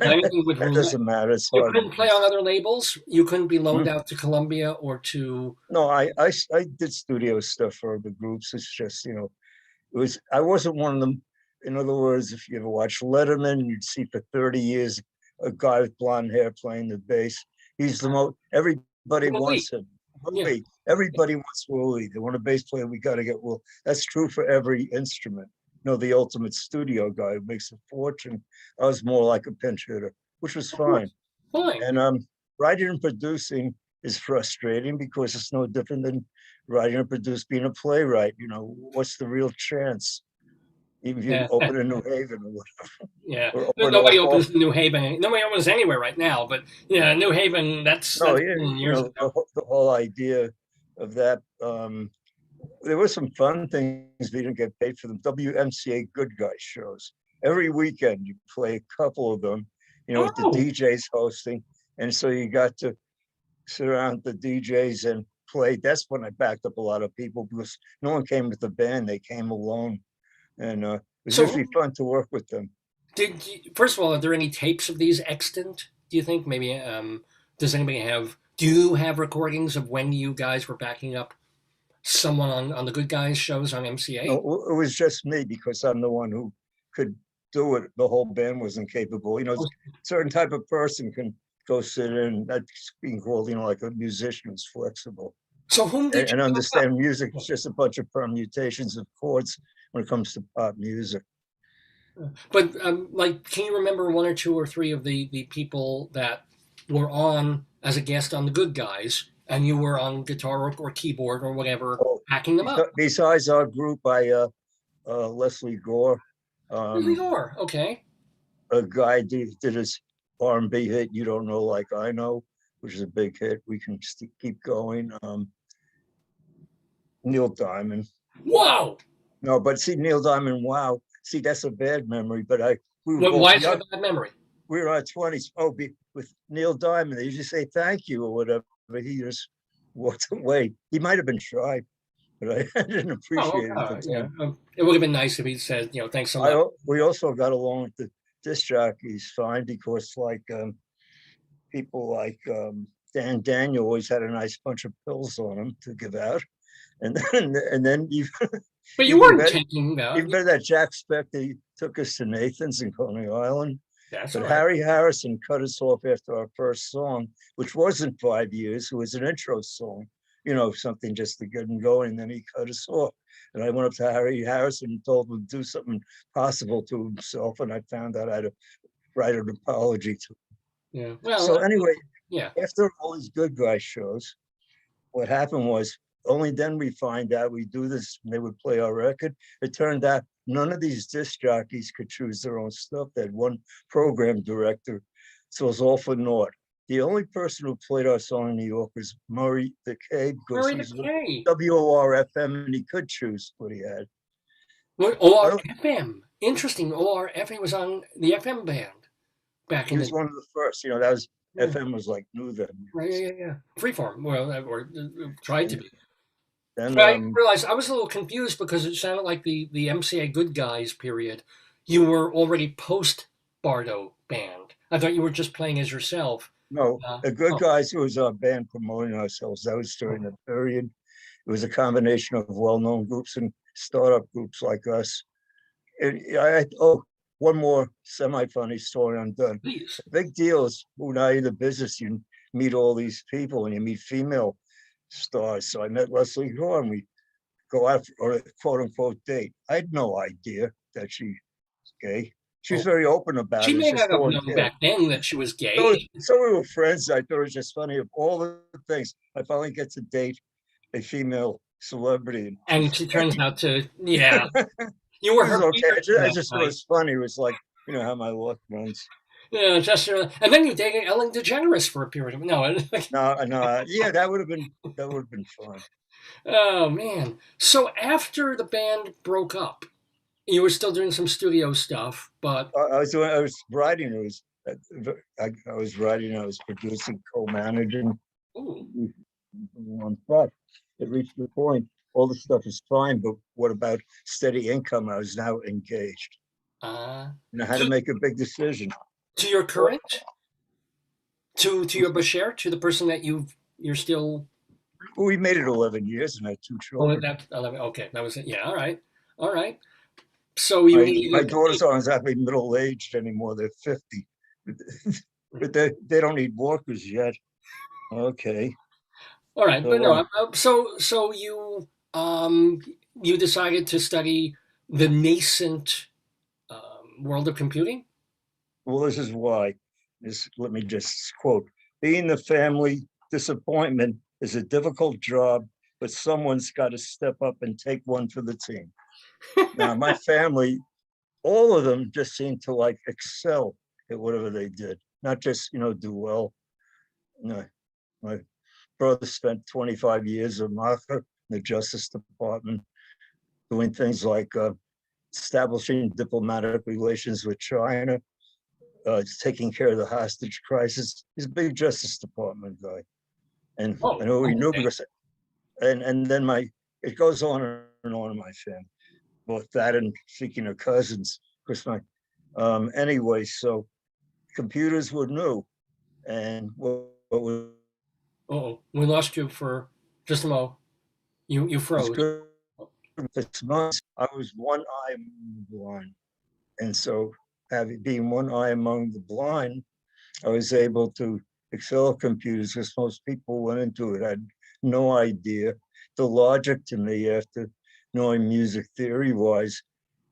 anything with That roulette, doesn't matter. It's you hard. couldn't play on other labels. You couldn't be loaned Hmm? out to Columbia or to. No, I did studio stuff for the groups. It's just, you know, I wasn't one of them. In other words, if you ever watch Letterman, you'd see for 30 years a guy with blonde hair playing the bass. He's the most, everybody Willie. wants him. Yeah. Willie, everybody wants Willie. They want a bass player, we got to get Will. That's true for every instrument. You know, the ultimate studio guy who makes a fortune. I was more like a pinch hitter, which was Of course. fine. Fine. And writing and producing is frustrating because it's no different than writing and produce being a playwright. You know, what's the real chance? Even if you Yeah. open in New Haven Yeah. or open Nobody off. opens New Haven. Nobody opens anywhere right now. But yeah, New Haven. No, That's yeah, you years know, ago. the whole idea of that. There were some fun things we didn't get paid for them. WMCA Good Guy shows. Every weekend you play a couple of them, you know, with the Oh, DJs hosting. And so you got to sit around the DJs and play. That's when I backed up a lot of people because no one came with the band, they came alone. And it was so usually fun to work with them. first of all, are there any tapes of these extant? Do you think maybe? Does anybody have? Do you have recordings of when you guys were backing up someone on the Good Guys shows on No, MCA? it was just me because I'm the one who could do it. The whole band wasn't capable. You know, certain type of person can go sit in. That's being called, you know, like a musician who's flexible So whom did and you back understand music. It's just a bunch of permutations of chords when it comes to pop music. up? But like, can you remember one or two or three of the people that were on as a guest on the Good Guys, and you were on guitar or keyboard or whatever, Oh, backing them up? besides our group, Leslie Gore, Really, um, are okay. a guy did his R&B hit "You Don't Know Like I Know," which is a big hit. We can keep going. Neil Diamond. Wow. No, but see, Neil Diamond, wow. See, that's a bad memory, but we were Well, both why is it young. a bad memory? We were in our 20s. Oh, with Neil Diamond, they usually say thank you or whatever. He just walked away. He might have been shy, but I didn't Oh, appreciate it at the yeah. time. It would have been nice if he said, thanks a lot. We also got along with the disc jockeys fine because like people like Dan Daniel always had a nice bunch of pills on him to give out. And then But you even weren't better, taking that. even better that Jack Spector took us to Nathan's in Coney Island. That's all But right. Harry Harrison cut us off after our first song, which wasn't 5 years. It was an intro song, you know, something just to get him going. And then he cut us off. And I went up to Harry Harrison and told him to do something possible to himself. And I found out I had to write an apology to him. Yeah. Well, So anyway, yeah. after all these Good Guy shows, what happened was only then we find out we do this and they would play our record. It turned out none of these disc jockeys could choose their own stuff. They had one program director. So it was all for naught. the only person who played our song in New York was Murray the K, because Murray he the was with K. WORFM and he could choose what he had. What, I don't, ORFM. Interesting. ORFM was on the FM band back he in was the one of the first, that was, yeah. FM was like new then. Right, yeah. Freeform. Well, or tried to be. Then, But I realized I was a little confused because it sounded like the MCA Good Guys period. You were already post Bardo band. I thought you were just playing as yourself. no, the Good Oh, Guys was our band promoting ourselves. That was during the period. It was a combination of well-known groups and startup groups like us. One more semi-funny story, I'm done. please. The big deal is when I in the business, you meet all these people and you meet female stars. So I met Leslie Gore and we go out for a quote unquote date. I had no idea that she's gay. She was Oh, very open about she it. It's may just not have no one known cared. back then that she was So, gay. so we were friends. I thought it was just funny. Of all the things, I finally get to date a female celebrity. And she turns out to, yeah. You It were was her okay. favorite I that just thought it night. was funny. It was like, how my luck runs. Yeah, just and then you dated Ellen DeGeneres for a period of no. No, yeah, that would have been fun. Oh man! So after the band broke up, you were still doing some studio stuff, but I was writing. I was writing. I was producing, co-managing. ooh, But it reached the point. All the stuff is fine, but what about steady income? I was now engaged, uh, and I had to to, make a big decision. to your current, to your Bashir, to the person that you're still. We made it 11 years and had 2 Oh, children. that 11. Okay, that was it. Yeah, all right. So you My needed daughters aren't exactly middle aged anymore. They're 50, but they don't need workers yet. Okay, all right, but so no. So you decided to study the nascent world of computing. well, this is why. Let me just quote: "Being the family disappointment is a difficult job, but someone's got to step up and take one for the team." Now, my family, all of them just seemed to like excel at whatever they did, not just do well. No, my brother spent 25 years in Martha, the Justice Department, doing things like establishing diplomatic relations with China, taking care of the hostage crisis. He's a big Justice Department guy. And I know he knew Okay. because, and then it goes on and on in my family, both that and speaking of cousins, because anyway, so computers were new. And what was Oh, we lost you for just a moment. You froze. good 6 months, I was one eye blind. And so, being one eye among the blind, I was able to excel at computers because most people went into it had no idea. The logic to me, after knowing music theory wise,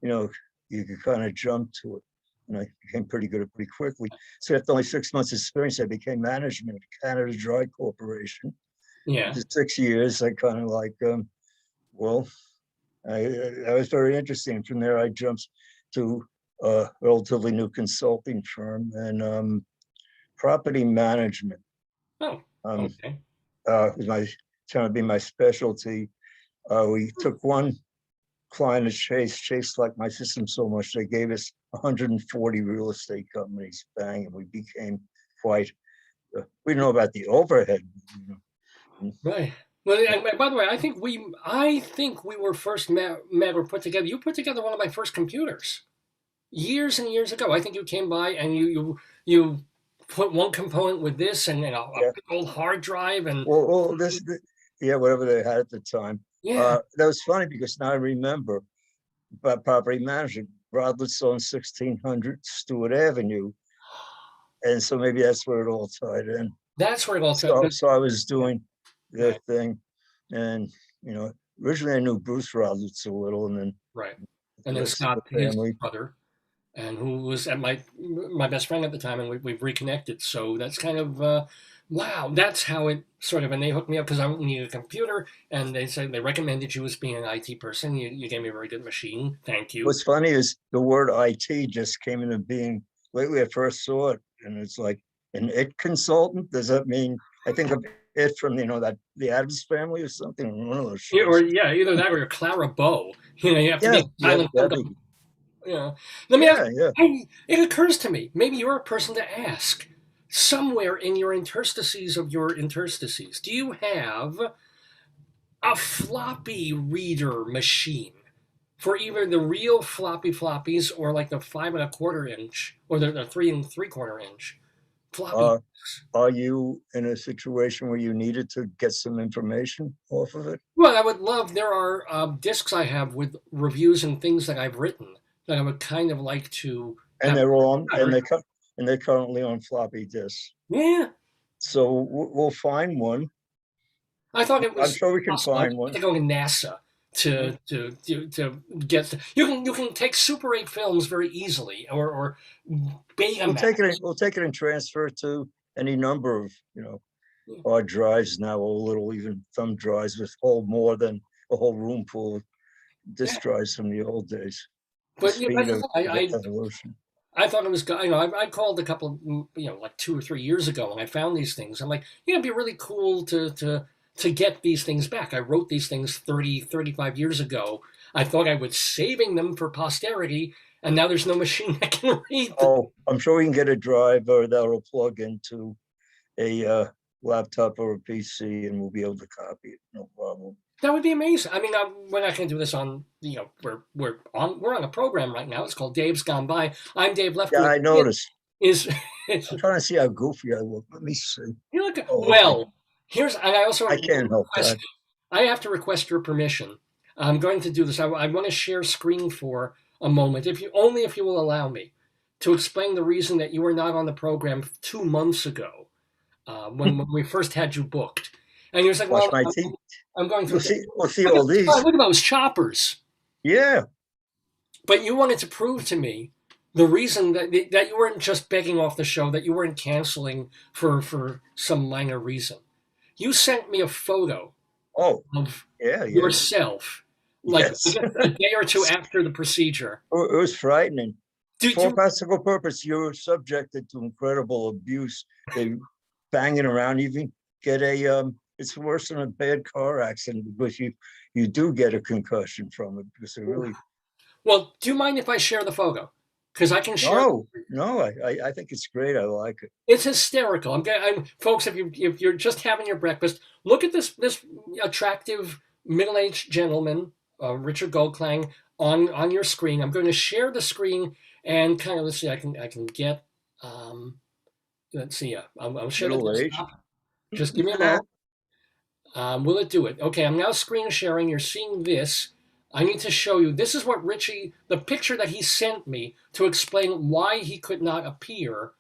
you could kind of jump to it. And I became pretty good at it pretty quickly. So after only 6 months experience, I became management at Canada Dry Corporation. Yeah. After 6 years, I kind of like, well, I was very interesting. From there, I jumped to a relatively new consulting firm and property management. Oh, Um, okay. was trying to be my specialty. We took one client as chased like my system so much they gave us 140 real estate companies. Bang, and we became quite. We know about the overhead. Right. Well, and by the way, I think we were first met or put together. You put together one of my first computers years and years ago. I think you came by and you put one component with this and a big old hard drive and Well, whatever they had at the time. yeah. That was funny because now I remember about property management. Broadway's on 1600 Stewart Avenue, and so maybe that's where it all tied in. That's where it all So, took. so I was doing their Right. thing, and originally I knew Bruce Rodlitz a little, and then Right. the And then rest of Scott, the his family. brother, and who was at my best friend at the time, and we've reconnected. So that's kind of wow. That's how it sort of. And they hooked me up because I needed a computer, and they said they recommended you as being an IT person. You gave me a very good machine. Thank you. What's funny is the word IT just came into being lately. I first saw it, and it's like an it consultant? Does that mean, I think of it from, that the Addams Family or something, one of those Or shows. yeah, either that or you're Clara Bow. You have to Yeah, be yeah, silent. Debbie. Let me ask. Yeah, yeah. Hey, it occurs to me, maybe you're a person to ask. Somewhere in your interstices of your interstices, do you have a floppy reader machine for either the real floppy floppies or like the 5 1/4 inch or the 3 3/4 inch floppy? Uh, are you in a situation where you needed to get some information off of it? Well, I would love. There are discs I have with reviews and things that I've written that I would kind of like to And have. they're on, and they're currently on floppy disks. Yeah, So we'll find one. I thought it I'm was sure we can possible. find I one. to go to NASA to get. You can take Super 8 films very easily, or Betamax. We'll take it and transfer it to any number of, hard drives now, or little even thumb drives which hold more than a whole room full of disk drives from the old days. The But speed of I evolution. I thought it was, I called a couple, like 2 or 3 years ago, and I found these things. I'm like, it'd be really cool to get these things back. I wrote these things 30, 35 years ago. I thought I was saving them for posterity, and now there's no machine that can read them. Oh, I'm sure we can get a driver that'll plug into a laptop or a PC, and we'll be able to copy it. No problem. That would be amazing. I mean, we're not going to do this on, we're on a program right now. It's called Dave's Gone By. I'm Dave Lefkowitz. Yeah, I noticed. I'm trying to see how goofy I look. Let me see. You look Okay. Here's, and I also I can't help that. I have to request your permission. I'm going to do this. I want to share screen for a moment, if you will allow me, to explain the reason that you were not on the program 2 months ago, when we first had you booked. And you're like, Wash my teeth. I'm going to We'll see all these. Look at those choppers. Yeah. But you wanted to prove to me the reason that you weren't just begging off the show, that you weren't canceling for some minor reason. You sent me a photo of yourself, like a day or two after the procedure. It was frightening. For practical purpose, you're subjected to incredible abuse. They banging around, even get it's worse than a bad car accident, because you do get a concussion from it, because it really. Well, do you mind if I share the photo? Because I can share. No, I think it's great. I like it. It's hysterical. Folks, if you're just having your breakfast, look at this attractive middle-aged gentleman, Richard Goldklang, on your screen. I'm going to share the screen and kind of, let's see. I can get. Let's see. I'll share the desktop. Just give me a moment. Will it do it? Okay, I'm now screen sharing. You're seeing this. I need to show you. This is what the picture that he sent me to explain why he could not appear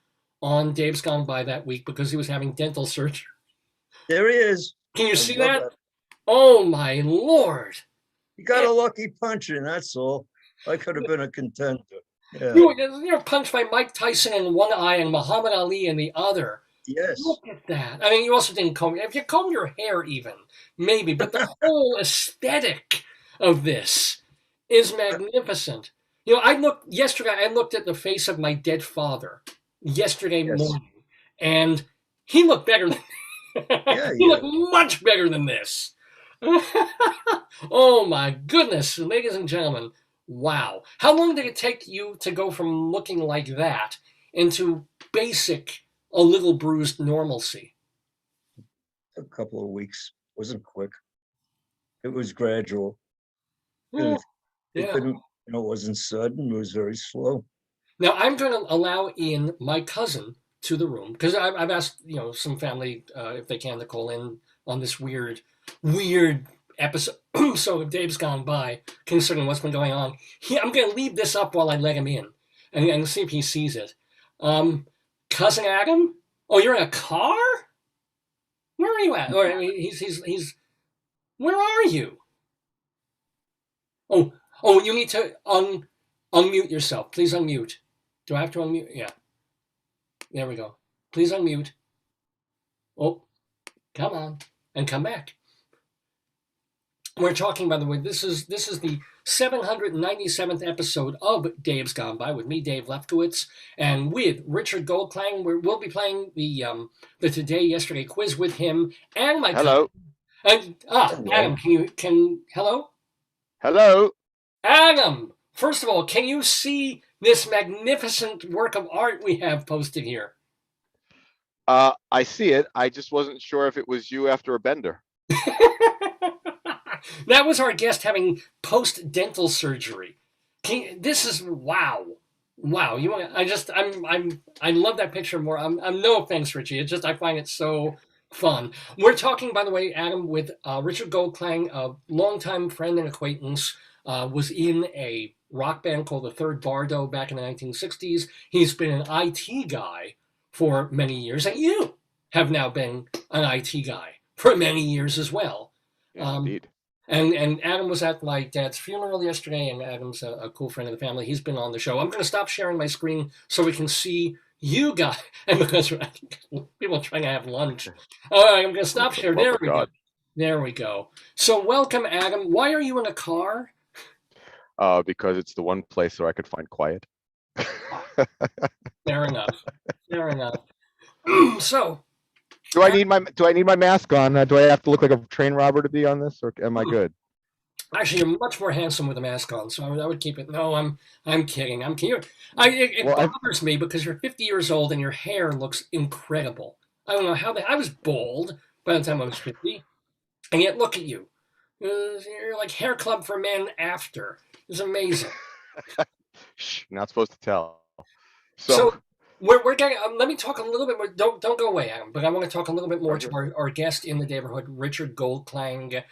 on Dave's Gone By that week, because he was having dental surgery. There he is. Can you see that? Oh my Lord. You got a lucky punch in, that's all. I could have been a contender. Yeah. You're punched by Mike Tyson in one eye and Muhammad Ali in the other. Yes. Look at that. I mean, you also didn't comb. If you comb your hair even, maybe. But the whole aesthetic of this is magnificent. Yesterday I looked at the face of my dead father yesterday morning, and he looked better than he looked much better than this. Oh my goodness, ladies and gentlemen. Wow. How long did it take you to go from looking like that into basic, a little bruised normalcy? A couple of weeks. It wasn't quick. It was gradual. Yeah. It wasn't sudden. It was very slow. Now I'm going to allow in my cousin to the room, because I've asked some family if they can to call in on this weird episode. So if Dave's Gone By, considering what's been going on, I'm going to leave this up while I let him in and see if he sees it. Cousin Adam? Oh, you're in a car? Where are you at? Or I mean, he's. Where are you? Oh, you need to unmute yourself. Please unmute. Do I have to unmute? Yeah. There we go. Please unmute. Oh, come on and come back. We're talking, by the way, this is the 797th episode of Dave's Gone By with me, Dave Lefkowitz, and with Richard Goldklang. We'll be playing the Today Yesterday quiz with him and my Hello. Adam, hello? Hello. Adam, first of all, can you see this magnificent work of art we have posted here? I see it. I just wasn't sure if it was you after a bender. That was our guest having post-dental surgery. This is wow. You want? I love that picture more. I'm no offense, Richie. It's just I find it so fun. We're talking, by the way, Adam, with Richard Goldklang, a longtime friend and acquaintance. Was in a rock band called the Third Bardo back in the 1960s. He's been an IT guy for many years, and you have now been an IT guy for many years as well. Yeah, indeed. And Adam was at my dad's funeral yesterday, and Adam's a cool friend of the family. He's been on the show. I'm going to stop sharing my screen so we can see you guys, and because people are trying to have lunch. All right, I'm going to stop sharing. There we go. There we go. So welcome, Adam. Why are you in a car? Because it's the one place where I could find quiet. Fair enough. So, do I need my mask on? Do I have to look like a train robber to be on this, or am I good? Actually, you're much more handsome with a mask on, so I would keep it. No, I'm kidding. It bothers me because you're 50 years old and your hair looks incredible. I don't know how I was bald by the time I was 50, and yet look at you. You're like Hair Club for Men after. It's amazing. Shh, not supposed to tell. So we're going. Let me talk a little bit more. Don't go away, Adam. But I want to talk a little bit more to our guest in the neighborhood, Richard Goldklang,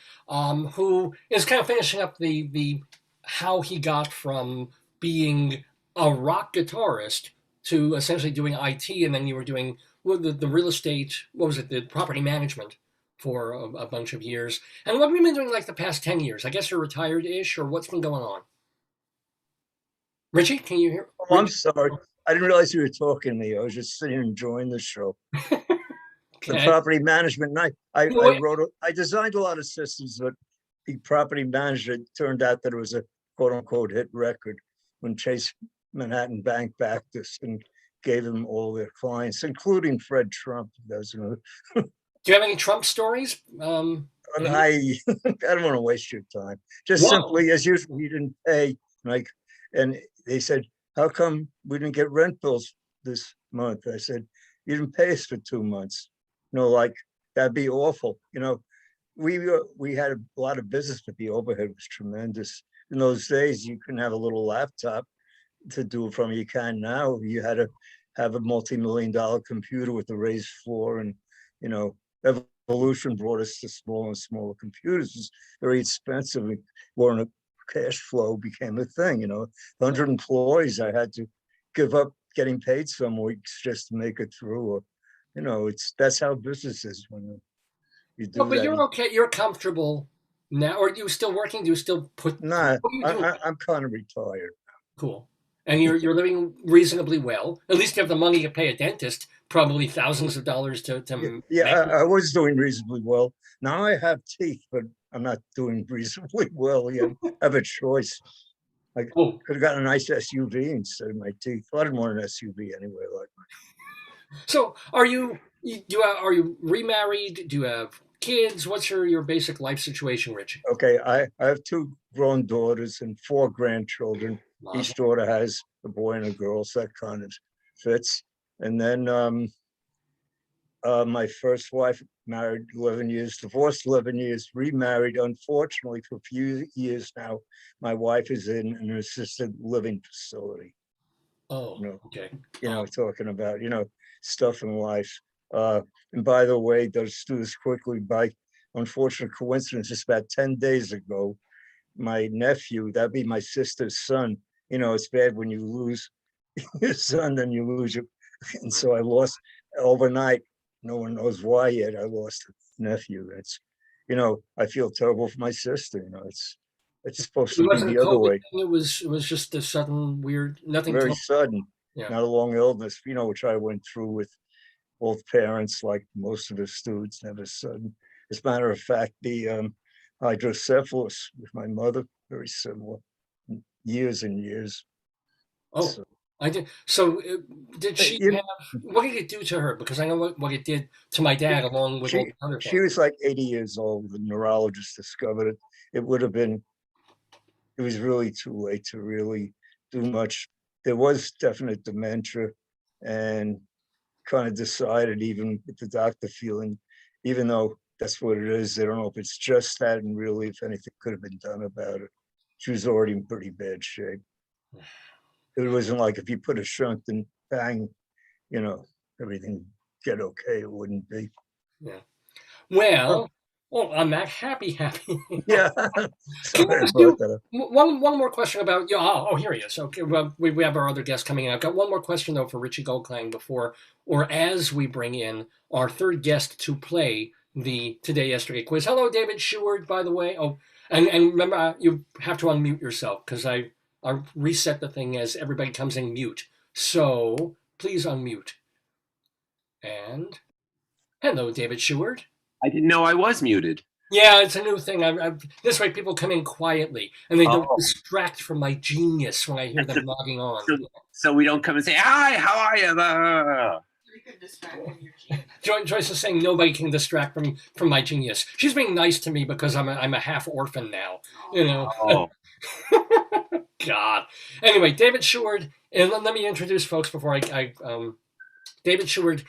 who is kind of finishing up the how he got from being a rock guitarist to essentially doing IT, and then you were doing the real estate. What was it? The property management for a bunch of years. And what have you been doing like the past 10 years? I guess you're retired-ish, or what's been going on? Richie, can you hear? Oh, I'm sorry. I didn't realize you were talking to me. I was just sitting here enjoying the show. Okay. The property management. I designed a lot of systems, but the property management turned out that it was a quote-unquote hit record when Chase Manhattan Bank backed us and gave them all their clients, including Fred Trump. Do you have any Trump stories? I don't want to waste your time. Just simply, as usual, he didn't pay. And they said, "How come we didn't get rent bills this month?" I said, "You didn't pay us for 2 months." That'd be awful. We had a lot of business, but the overhead was tremendous. In those days, you couldn't have a little laptop to do it from. You can now. You had to have a multi-million-dollar computer with a raised floor, and evolution brought us to smaller and smaller computers. It was very expensive. Cash flow became a thing. 100 employees. I had to give up getting paid some weeks just to make it through. That's how business is when you do. But you're okay. You're comfortable now, or are you still working? Do you still put? Nah, I'm kind of retired. Cool. And you're living reasonably well. At least you have the money to pay a dentist, probably thousands of dollars to I was doing reasonably well. Now I have teeth, but I'm not doing reasonably well yet. I have a choice. I could have gotten a nice SUV instead of my teeth. I didn't want an SUV anyway. So are you remarried? Do you have kids? What's your basic life situation, Rich? Okay, I have 2 grown daughters and 4 grandchildren. Wow. Each daughter has a boy and a girl, so that kind of fits. And then my first wife, married 11 years, divorced 11 years, remarried. Unfortunately, for a few years now, my wife is in an assisted living facility. Oh, okay. Talking about, stuff in life. And by the way, let's do this quickly. By unfortunate coincidence, just about 10 days ago, my nephew, that'd be my sister's son. It's bad when you lose your son, then you lose your. And so I lost overnight. No one knows why yet. I lost a nephew. It's, I feel terrible for my sister. It's supposed to be the other way. It was just a sudden weird, nothing. Very sudden. Yeah. Not a long illness, which I went through with both parents, like most of the students, never sudden. As a matter of fact, the hydrocephalus with my mother, very similar. Years and years. Oh, So, I did. So did she you- have, what did it do to her? Because I know what it did to my dad along with all the other she things. was like 80 years old. The neurologist discovered it. It would have been, it was really too late to really do much. There was definite dementia, and kind of decided, even with the doctor feeling, even though that's what it is, they don't know if it's just that, and really if anything could have been done about it. She was already in pretty bad shape. It wasn't like if you put a shunt and bang, you know, everything get okay. It wouldn't be. Yeah. Well, on that happy. Yeah. Can I Sorry ask about you that. one more question about you? Oh, here he is. Okay, well, we have our other guest coming in. I've got one more question though for Richie Goldklang before, or as we bring in our third guest to play the Today Yesterday quiz. Hello, David Sheward, by the way. Oh, and remember, you have to unmute yourself because I reset the thing as everybody comes in mute. So please unmute. And hello, David Sheward. I didn't know I was muted. Yeah, it's a new thing. This way people come in quietly and they don't Oh. distract from my genius when I hear them logging on. So we don't come and say, "Hi, how are you?" You could distract from your genius. Joyce is saying nobody can distract from my genius. She's being nice to me because I'm a half orphan now. You know. Oh. God. Anyway, David Sheward, and let me introduce folks before David Sheward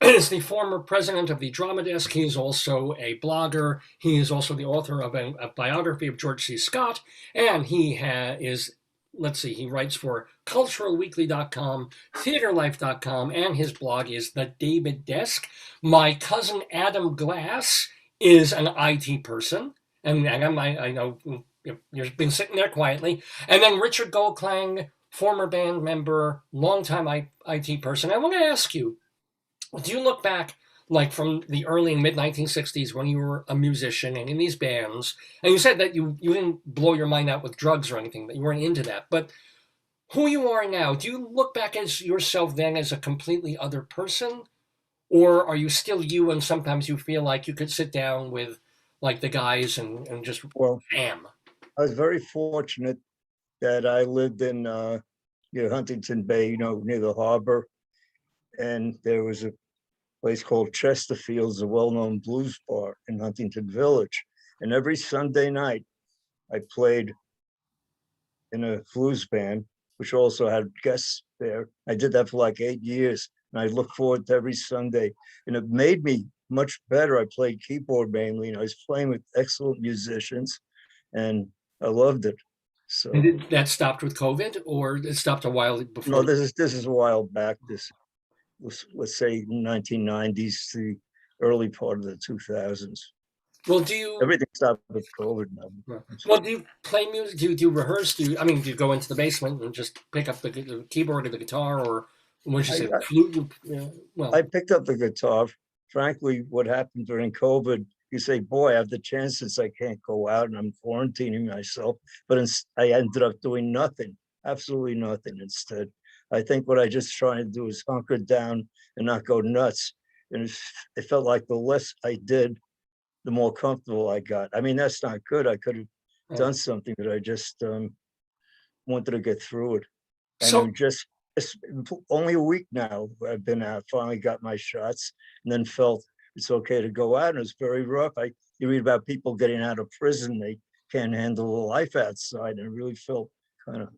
is the former president of the Drama Desk. He is also a blogger. He is also the author of a biography of George C. Scott, and he he writes for culturalweekly.com, theaterlife.com, and his blog is The David Desk. My cousin Adam Glass is an IT person, and I know you've been sitting there quietly. And then Richard Goldklang, former band member, longtime IT person. I want to ask you, do you look back like from the early and mid 1960s when you were a musician and in these bands, and you said that you didn't blow your mind out with drugs or anything, that you weren't into that, but who you are now, do you look back as yourself then as a completely other person? Or are you still you and sometimes you feel like you could sit down with like the guys and just jam? I was very fortunate that I lived in Huntington Bay, near the harbor. And there was a place called Chesterfield's, a well-known blues bar in Huntington Village. And every Sunday night, I played in a blues band, which also had guests there. I did that for like 8 years, and I look forward to every Sunday. And it made me much better. I played keyboard mainly, and I was playing with excellent musicians, and I loved it. So. And that stopped with COVID, or it stopped a while before? No, this is a while back. This was, let's say, 1990s to the early part of the 2000s. Well, everything stopped with COVID now? Well, do you play music? Do you rehearse? Do you go into the basement and just pick up the keyboard or the guitar, or what did you say? Flute? I picked up the guitar. Frankly, what happened during COVID, you say, boy, I have the chance since I can't go out and I'm quarantining myself, but I ended up doing nothing, absolutely nothing instead. I think what I just trying to do is hunker down and not go nuts. And it felt like the less I did, the more comfortable I got. I mean, that's not good. I could have done something, but I just wanted to get through it. And so just only a week now I've been out, finally got my shots, and then felt it's okay to go out. And it's very rough. You read about people getting out of prison, they can't handle the life outside, and it really felt kind of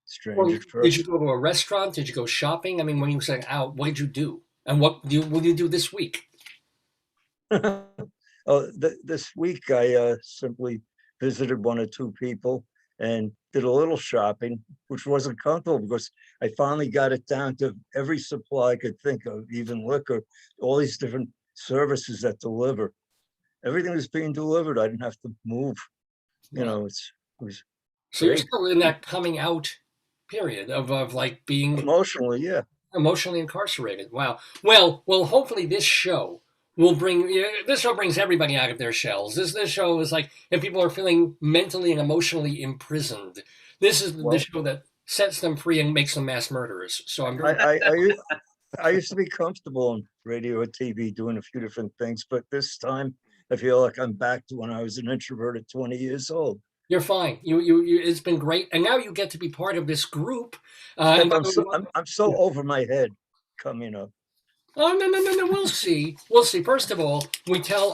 strange at first. Did you go to a restaurant? Did you go shopping? I mean, when you were out, what did you do? And what will you do this week? This week I simply visited one or two people and did a little shopping, which wasn't comfortable because I finally got it down to every supply I could think of, even liquor, all these different services that deliver. Everything was being delivered. I didn't have to move. It was so great. You're still in that coming out period of like being emotionally incarcerated. Wow. Well, hopefully this show will brings everybody out of their shells. This show is like, if people are feeling mentally and emotionally imprisoned, this is the show that sets them free and makes them mass murderers. So I used to be comfortable on radio or TV doing a few different things, but this time I feel like I'm back to when I was an introvert at 20 years old. You're fine. You. It's been great, and now you get to be part of this group. And I'm so over my head coming up. oh no! We'll see. We'll see. First of all,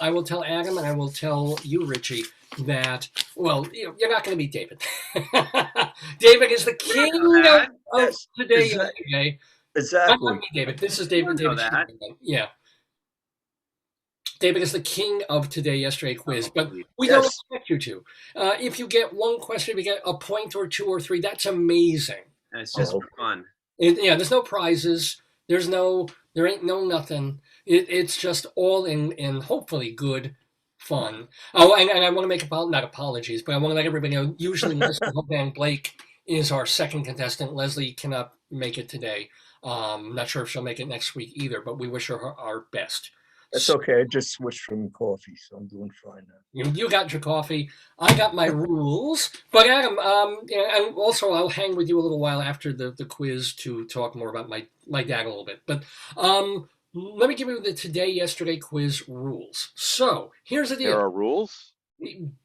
I will tell Adam, and I will tell you, Richie, that you're not going to beat David. David is the king of Yes, today. exactly. Okay, Exactly. not me, David. This is David. You know David. that. Yeah. David is the king of today, yesterday quiz, but Oh, we don't Yes. expect you to. If you get one question, if you get a point or two or three, that's amazing. it's just Oh. for fun. There's no prizes. There ain't no nothing. It's just all in hopefully good fun. Oh, and I want to make not apologies, but I want to let everybody know. Usually, Mr. Hogan Blake is our second contestant. Leslie cannot make it today. Not sure if she'll make it next week either, but we wish her our best. That's okay. I just switched from coffee, so I'm doing fine now. You got your coffee. I got my rules. But Adam, and also I'll hang with you a little while after the quiz to talk more about my dad a little bit. But let me give you the today, yesterday quiz rules. So here's the There deal. are rules?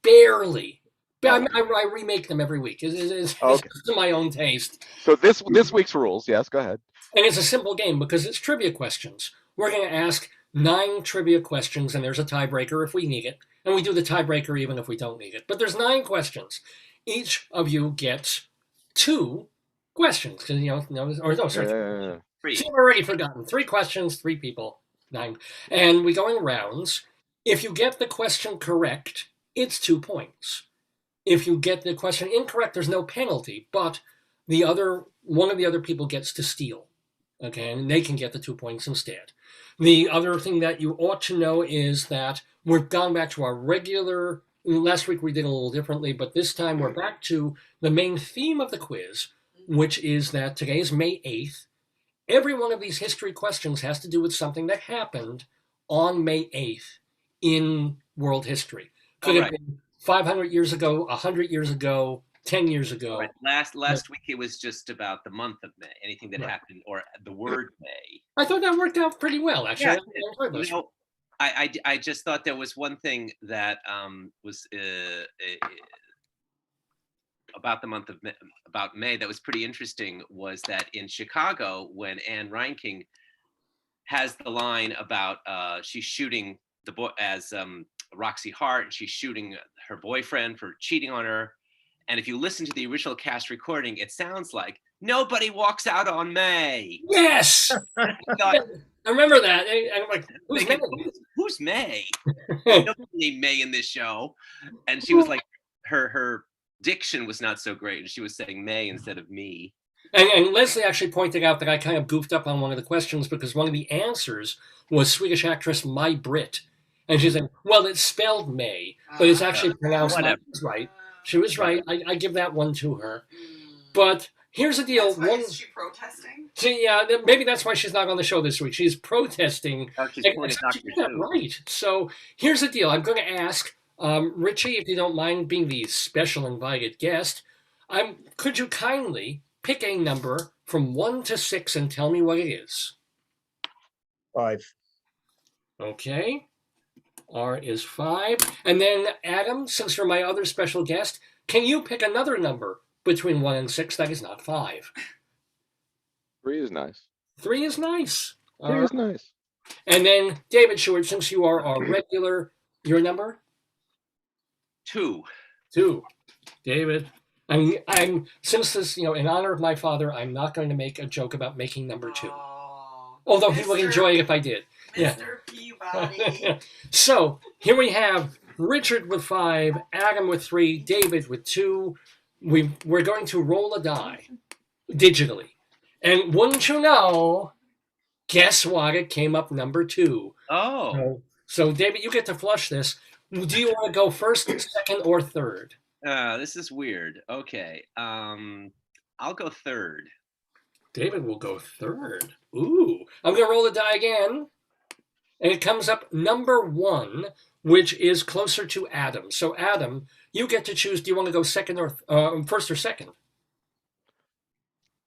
Barely. I remake them every week. It's Okay. to my own taste. So this week's rules, yes, go ahead. And it's a simple game because it's trivia questions. We're going to ask 9 trivia questions, and there's a tiebreaker if we need it. And we do the tiebreaker even if we don't need it. But there's 9 questions. Each of you gets 2 questions. Sorry. Yeah. Free. See, I've already forgotten. 3 questions, 3 people, 9. And we go in rounds. If you get the question correct, it's 2 points. If you get the question incorrect, there's no penalty, but one of the other people gets to steal. Okay, and they can get the 2 points instead. The other thing that you ought to know is that we've gone back to our regular. Last week we did a little differently, but this time we're back to the main theme of the quiz, which is that today is May 8th. Every one of these history questions has to do with something that happened on May 8th in world history. Could have been 500 years ago, 100 years ago, 10 years ago. Right. Last week it was just about the month of May, anything that happened, or the word May. I thought that worked out pretty well, actually. Yeah, I enjoyed this. I just thought there was one thing that was about the month of May, about May that was pretty interesting, was that in Chicago, when Anne Reinking has the line about she's shooting the boy as Roxy Hart, and she's shooting her boyfriend for cheating on her. And if you listen to the original cast recording, it sounds like nobody walks out on May. Yes! I thought, I remember that. And I'm like, who's May? Who's May? Nobody named May in this show. And she was like, her diction was not so great, and she was saying May instead of me. And Leslie actually pointed out that I kind of goofed up on one of the questions because one of the answers was Swedish actress Mai Britt. And she said, well, it's spelled May, but it's actually pronounced May. Right. She was right. I give that one to her. But here's the deal. Is she protesting? Maybe that's why she's not on the show this week. She's protesting. She's right. So here's the deal. I'm going to ask Richie, if you don't mind being the special invited guest, could you kindly pick a number from 1 to 6 and tell me what it is? 5. Okay. R is 5. And then, Adam, since you're my other special guest, can you pick another number between 1 and 6 that is not 5? 3 is nice. 3 is nice. 3 is nice. And then, David Sheward, since you are our regular, your number? 2. 2. David. I'm since this, in honor of my father, I'm not going to make a joke about making number 2. Although he would enjoy it if I did. Mr. Peabody. So here we have Richard with 5, Adam with 3, David with 2. We're going to roll a die digitally. And wouldn't you know, guess what? It came up number 2. Oh. So David, you get to flush this. Do you want to go first, second, or third? This is weird. Okay. I'll go third. David will go third. Ooh. I'm going to roll the die again. And it comes up number 1, which is closer to Adam. So Adam, you get to choose. Do you want to go second or first or second?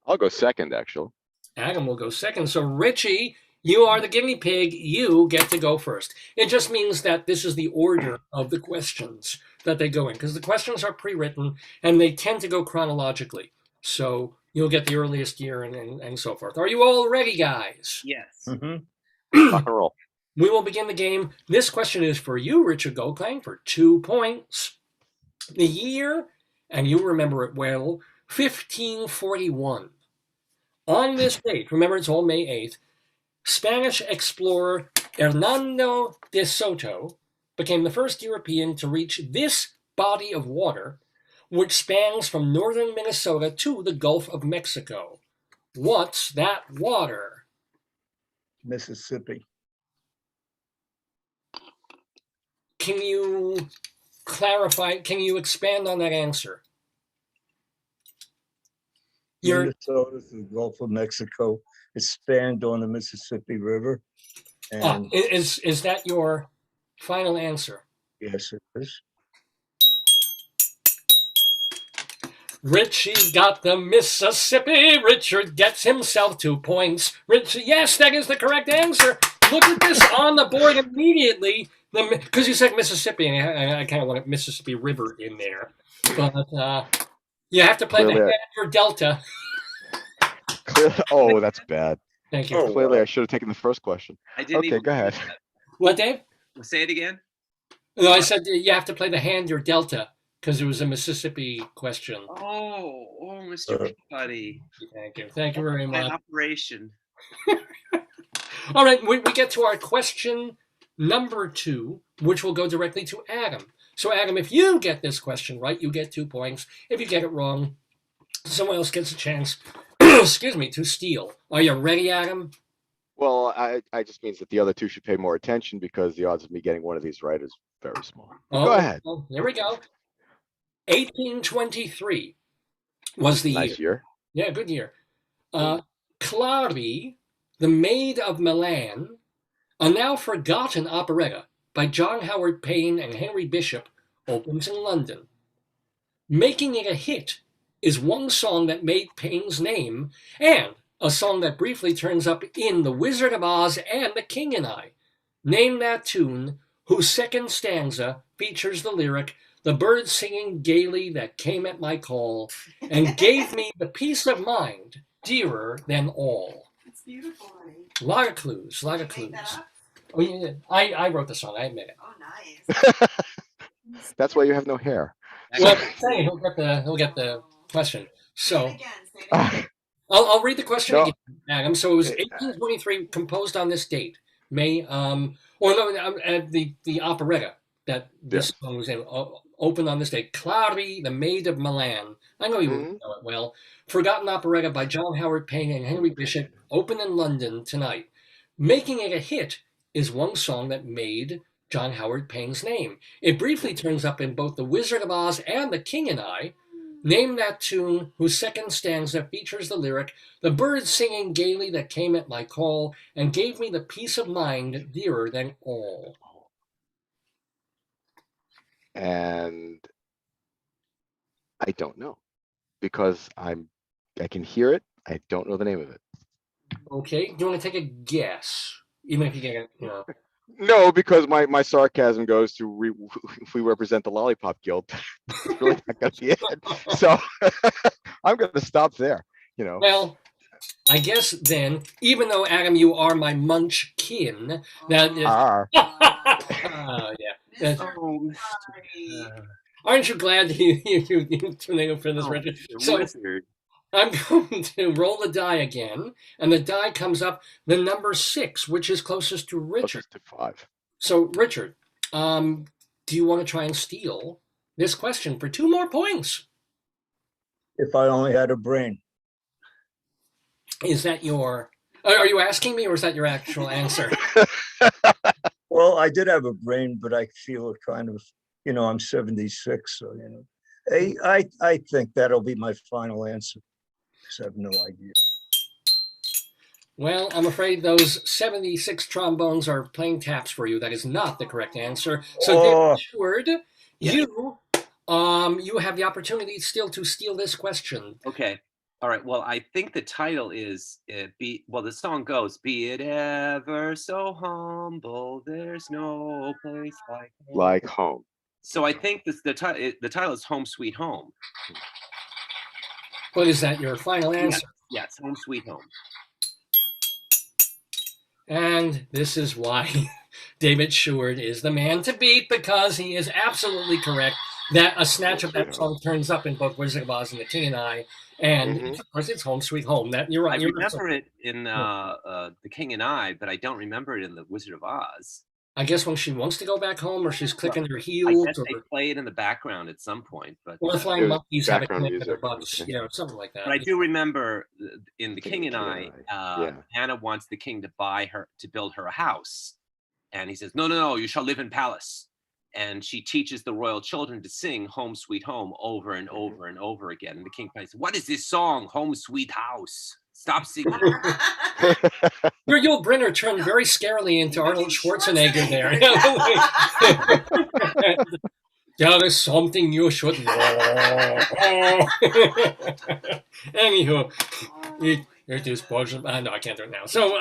I'll go second, actually. Adam will go second. So Richie, you are the guinea pig. You get to go first. It just means that this is the order of the questions. that they go in, because the questions are pre-written and they tend to go chronologically. So you'll get the earliest year and so forth. Are you all ready, guys? Yes. Mhm. Rock and roll. We will begin the game. This question is for you, Richard Goldklang, for 2 points. The year, and you remember it well, 1541. On this date, remember it's all May 8th, Spanish explorer Hernando de Soto became the first European to reach this body of water, which spans from northern Minnesota to the Gulf of Mexico. What's that water? Mississippi. Can you clarify? Can you expand on that answer? Minnesota to the Gulf of Mexico. It's spanned on the Mississippi River. And Is that your final answer? yes, it is. Richie's got the Mississippi. Richard gets himself 2 points. Yes, that is the correct answer. Look at this on the board immediately. Because you said Mississippi, and I kind of wanted Mississippi River in there. But you have to play the hand or delta. Oh, that's bad. Thank you. Oh. Clearly, I should have taken the first question. I didn't Okay, even go ahead. What, Dave? say it again. No, I said you have to play the hand or delta because it was a Mississippi question. Oh, Mr. Peabody. Thank you. Thank you very My much. operation. All right, we get to our question number 2, which will go directly to Adam. So, Adam, if you get this question right, you get 2 points. If you get it wrong, someone else gets a chance, excuse me, to steal. Are you ready, Adam? Well, I just means that the other two should pay more attention because the odds of me getting one of these right is very small. Go ahead. Well, here we go. 1823 was the Nice year. year. Yeah, good year. Clary, the Maid of Milan, a now forgotten operetta by John Howard Payne and Henry Bishop, opens in London. Making it a hit is one song that made Payne's name, and a song that briefly turns up in The Wizard of Oz and The King and I. Name that tune, whose second stanza features the lyric, "The birds singing gaily that came at my call, and gave me the peace of mind dearer than all." It's beautiful, honey. A lot of clues, a lot of Did you clues. make that up? Oh, yeah, I wrote the song, I admit it. Oh, nice. That's why you have no hair. Well, say, he'll get the question. So, Say it again. I'll read the question No. again, Adam. So it was 1823, composed on this date, May, the operetta that this song was in, opened on this date. Clary, the Maid of Milan. I know you know it well. Forgotten operetta by John Howard Payne and Henry Bishop, open in London tonight. Making it a hit is one song that made John Howard Payne's name. It briefly turns up in both The Wizard of Oz and The King and I. Name that tune, whose second stanza features the lyric, "The birds singing gaily that came at my call, and gave me the peace of mind dearer than all." And I don't know because I can hear it. I don't know the name of it. Okay, do you want to take a guess? Even if you get it, No, because my sarcasm goes to if we represent the Lollipop Guild, it's really not going to be it. So I'm going to stop there. Well, I guess then, even though, Adam, you are my munchkin, that is... yeah. Aren't you glad you tuned for this, Richard? So, Wizard. I'm going to roll the die again, and the die comes up the number 6, which is closest to Richard. Closest to 5. So, Richard, do you want to try and steal this question for 2 more points? If I only had a brain. Is that your... Are you asking me, or is that your actual answer? Well, I did have a brain, but I feel it kind of, I'm 76, so, I think that'll be my final answer. I have no idea. Well, I'm afraid those 76 trombones are playing taps for you. That is not the correct answer. So, David Sheward, you have the opportunity still to steal this question. Okay. All right. Well, I think the title is the song goes, "Be it ever so humble, there's no place like home." Like home. So I think the title is Home Sweet Home. What is that? Your final answer? Yes, Home Sweet Home. And this is why David Sheward is the man to beat, because he is absolutely correct that a snatch of that song turns up in both Wizard of Oz and The King and I. And of course, it's Home Sweet Home. That you're right. I remember it in The King and I, but I don't remember it in The Wizard of Oz. I guess when she wants to go back home, or she's clicking her I heels, guess they play it in the background at some point, but or the flying monkeys have it background connected to their music. butts, you know, something like that. But I do remember in The King and I, Yeah. Anna wants the king to build her a house. And he says, no, you shall live in palace. And she teaches the royal children to sing Home Sweet Home over and over and over again. And the king says, what is this song? Home Sweet House. Stop singing. Yul Brynner turned very scarily into Arnold Schwarzenegger there. That is something you should know. Anywho, it is possible. No, I can't do it now. So,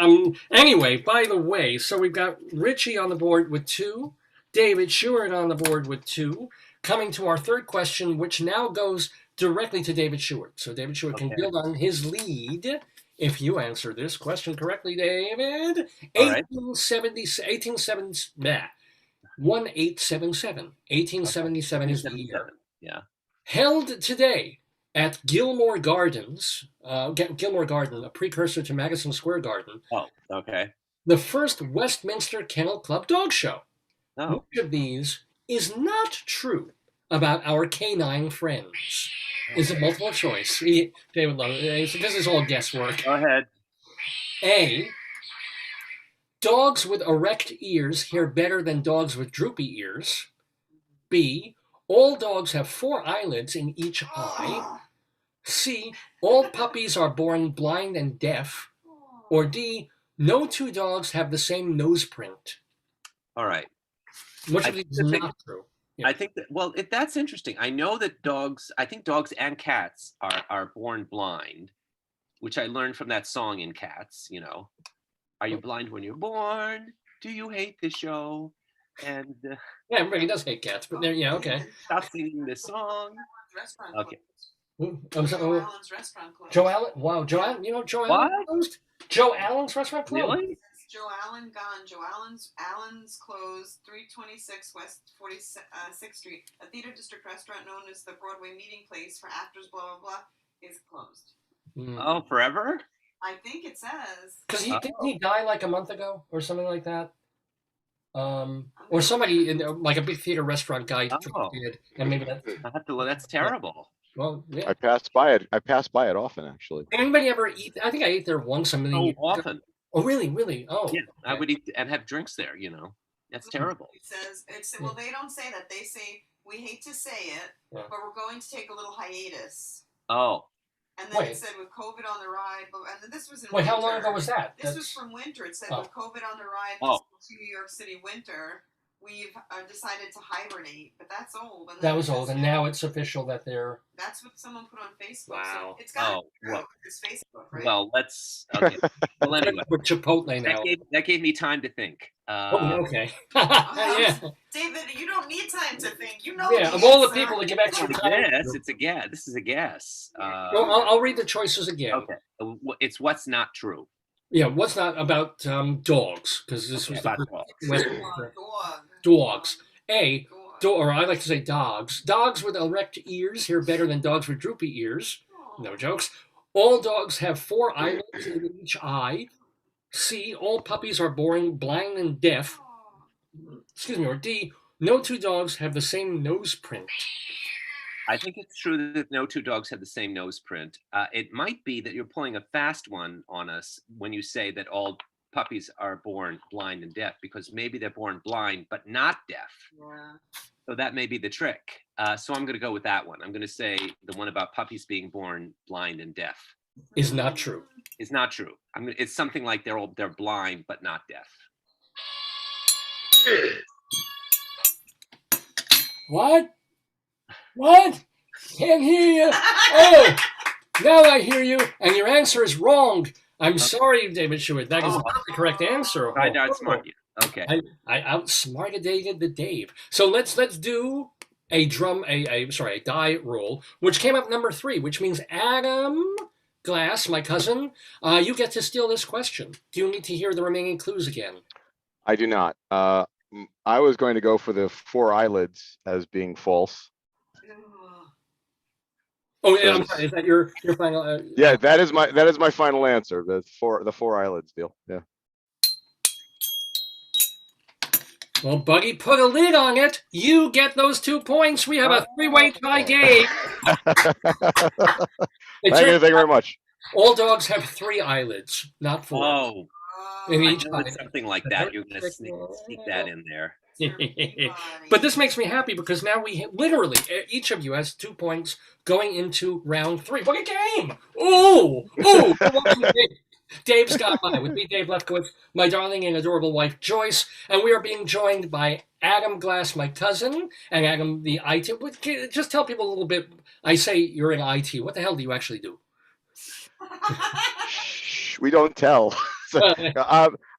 anyway, by the way, so we've got Richie on the board with 2, David Sheward on the board with 2. Coming to our third question, which now goes directly to David Sheward. So David Sheward can build on his lead if you answer this question correctly, David. All right. 1877 is the year. Yeah. Held today at Gilmore Gardens, Gilmore Garden, a precursor to Madison Square Garden. Oh, okay. The first Westminster Kennel Club dog show. Oh. Which of these is not true about our canine friends? Is it multiple choice? David love it. This is all guesswork. Go ahead. A, dogs with erect ears hear better than dogs with droopy ears. B, all dogs have 4 eyelids in each eye. C, all puppies are born blind and deaf. Or D, no 2 dogs have the same nose print. All right. Which of these is not true? Yeah. I think that, well, that's interesting. I know that I think dogs and cats are born blind, which I learned from that song in Cats, you know. Are you blind when you're born? Do you hate the show? And yeah, everybody does hate cats, but there, yeah, okay. Stop singing this song. Restaurant Okay. Joe Allen's restaurant closed. Joe Allen? Wow, Joe Allen? You know Joe Allen closed? Joe Allen's restaurant closed? Really? Joe Allen gone. Joe Allen's closed. 326 West 46th Street. A theater district restaurant known as the Broadway Meeting Place for actors, blah blah blah, is closed. Oh, forever? I think it says. Because didn't he die like a month ago or something like that? Or somebody in like a big theater restaurant guy did, and maybe that's terrible. Well, yeah. I pass by it often, actually. Anybody ever eat? I think I ate there once a million years ago. Often. Oh, really? Oh, yeah. Okay. I would eat and have drinks there. You know, that's terrible. It says well, they don't say that. They say we hate to say it, but we're going to take a little hiatus. Oh. And then it said with COVID on the ride, and then this was in Wait, winter. how long ago was that? This was from winter. It said with COVID on the ride to New York City winter, we've decided to hibernate, but that's old. And that was old, and now it's official that they're. That's what someone put on Facebook. Wow. So it's got well, it's Facebook, right? Well, let's. Okay. Well, anyway, with Chipotle now. That gave me time to think. Okay. Yeah. David, you don't need time to think. You know. Yeah, of all the people to give extra time. It's a guess. This is a guess. Well, I'll read the choices again. Okay. It's what's not true. Yeah, what's not about dogs? Because this was about dogs. A, or I like to say dogs. Dogs with erect ears hear better than dogs with droopy ears. No jokes. All dogs have 4 eyelids in each eye. C, all puppies are born blind and deaf. Excuse me. Or D, no 2 dogs have the same nose print. I think it's true that no 2 dogs have the same nose print. It might be that you're pulling a fast one on us when you say that all puppies are born blind and deaf, because maybe they're born blind but not deaf. Yeah. So that may be the trick. So I'm going to go with that one. I'm going to say the one about puppies being born blind and deaf is not true. It's not true. It's something like they're blind but not deaf. What? Can't hear you. Oh, now I hear you, and your answer is wrong. I'm sorry, David Sheward. That is not the correct answer. I outsmarted you. Okay. I outsmarted Dave. So let's do a die roll, which came up number 3, which means Adam Glass, my cousin, you get to steal this question. Do you need to hear the remaining clues again? I do not. I was going to go for the 4 eyelids as being false. Oh, yeah, I'm sorry. Is that your final? Yeah, that is my final answer. The 4 eyelids deal. Yeah. Well, Buggy put a lid on it. You get those 2 points. We have a 3-way tie game. Thank you very much. All dogs have 3 eyelids, not 4. Oh, In I each know it's something like that. You're going to sneak that in there. But this makes me happy because now we literally, each of you has 2 points going into round 3. What a game! Ooh! Dave's got mine. With me, Dave Lefkowitz, my darling and adorable wife, Joyce, and we are being joined by Adam Glass, my cousin, and Adam, the IT. Just tell people a little bit. I say you're in IT. What the hell do you actually do? Shh, we don't tell. So,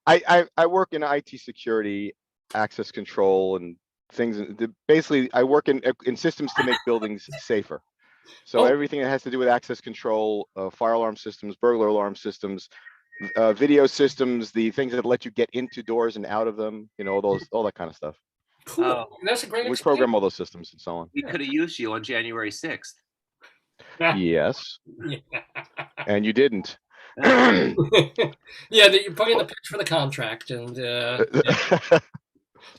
I work in IT security, access control, and things. Basically, I work in systems to make buildings safer. So everything that has to do with access control, fire alarm systems, burglar alarm systems, video systems, the things that let you get into doors and out of them, all that kind of stuff. Cool. That's a great. We program all those systems and so on. We could have used you on January 6th. Yes. And you didn't. Yeah, that you put in the pitch for the contract, and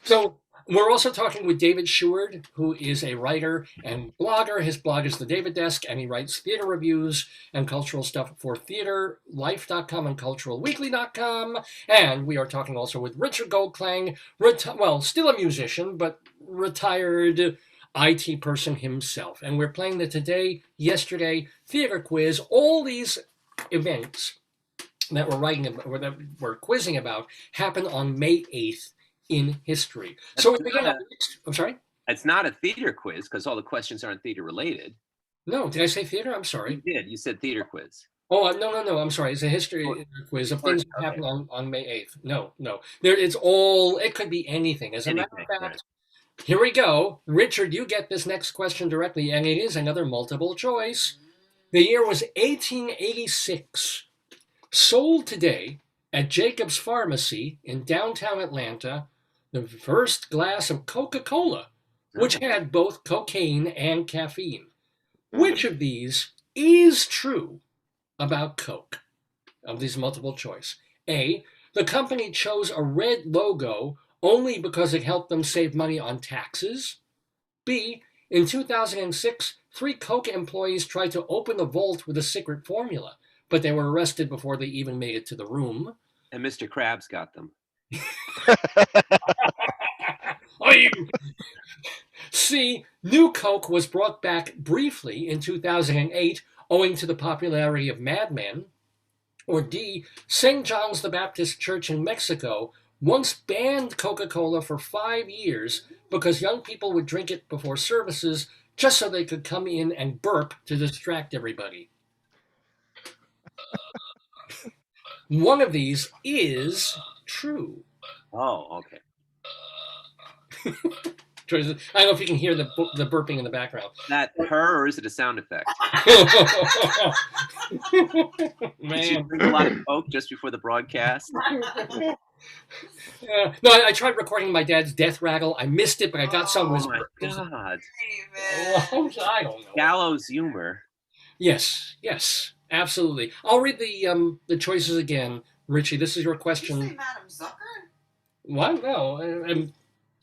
so we're also talking with David Sheward, who is a writer and blogger. His blog is The David Desk, and he writes theater reviews and cultural stuff for theaterlife.com and culturalweekly.com. And we are talking also with Richard Goldklang, still a musician, but retired IT person himself. And we're playing the Today, Yesterday theater quiz. All these events that we're writing about, or that we're quizzing about, happen on May 8th in history. So I'm sorry? It's not a theater quiz because all the questions aren't theater related. No, did I say theater? I'm sorry. You did. You said theater quiz. Oh, no. I'm sorry. It's a history quiz of things that happened on May 8th. No. It could be anything. As a matter of fact, here we go. Richard, you get this next question directly, and it is another multiple choice. The year was 1886. Sold today at Jacob's Pharmacy in downtown Atlanta, the first glass of Coca-Cola, which had both cocaine and caffeine. Which of these is true about Coke? Of these multiple choice. A, the company chose a red logo only because it helped them save money on taxes. B, in 2006, 3 Coke employees tried to open the vault with a secret formula, but they were arrested before they even made it to the room. And Mr. Krabs got them. C, New Coke was brought back briefly in 2008 owing to the popularity of Mad Men. Or D, St. John's the Baptist Church in Mexico once banned Coca-Cola for 5 years because young people would drink it before services just so they could come in and burp to distract everybody. One of these is true. Oh, okay. I don't know if you can hear the burping in the background. That her, or is it a sound effect? Man. Did you drink a lot of Coke just before the broadcast? No, I tried recording my dad's death rattle. I missed it, but I got some. Oh my God. I don't know. Gallows humor. Yes, absolutely. I'll read the choices again, Richie. This is your question. Did you say Madam Zucker? What? No,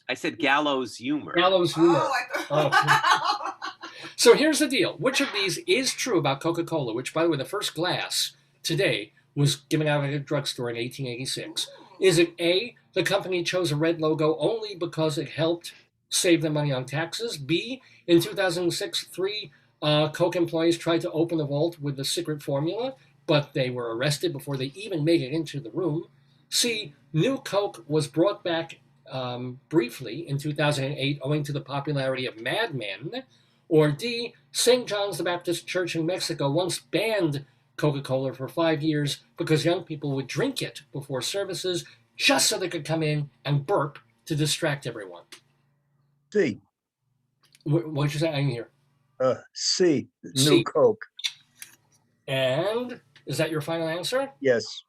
I said gallows humor. Gallows humor. Oh. So here's the deal. Which of these is true about Coca-Cola? Which, by the way, the first glass today was given out at a drugstore in 1886. Is it A, the company chose a red logo only because it helped save them money on taxes? B, in 2006, 3 Coke employees tried to open the vault with the secret formula, but they were arrested before they even made it into the room. C, New Coke was brought back briefly in 2008 owing to the popularity of Mad Men. Or D, St. John's the Baptist Church in Mexico once banned Coca-Cola for 5 years because young people would drink it before services just so they could come in and burp to distract everyone. D. What did you say? I didn't hear. C, New C. Coke. And is that your final answer? Yes.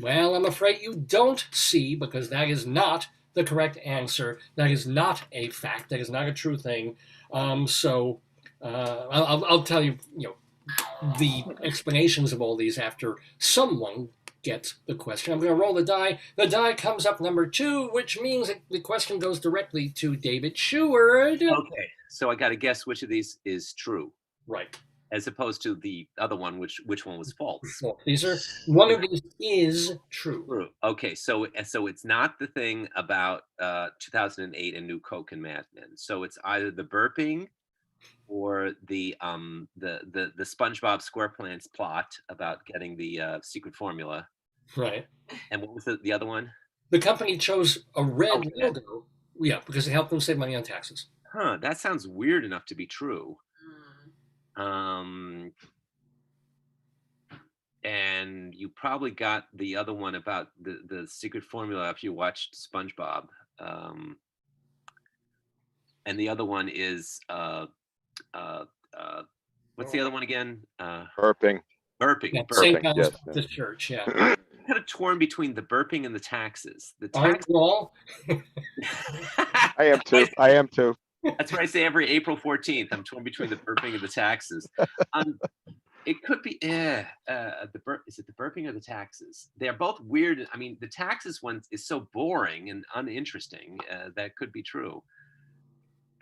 Well, I'm afraid you don't see, because that is not the correct answer. That is not a fact. That is not a true thing. So I'll tell you, the explanations of all these after someone gets the question. I'm going to roll the die. The die comes up number 2, which means that the question goes directly to David Sheward. Okay, so I got to guess which of these is true, Right. as opposed to the other one, which one was false. Well, one of these is true. True. Okay, so it's not the thing about 2008 and New Coke and Mad Men. So it's either the burping or the SpongeBob SquarePants plot about getting the secret formula. Right. And what was the other one? The company chose a red logo, because it helped them save money on taxes. Huh, that sounds weird enough to be true. And you probably got the other one about the secret formula if you watched SpongeBob. And the other one is what's the other one again? Burping. Burping. Yeah, Burping. St. John's yes. Baptist Church, yeah. I'm kind of torn between the burping and the taxes. The Aren't tax. you all? I am too. I am too. That's what I say every April 14th. I'm torn between the burping and the taxes. It could be is it the burping or the taxes? They're both weird. I mean, the taxes one is so boring and uninteresting. That could be true.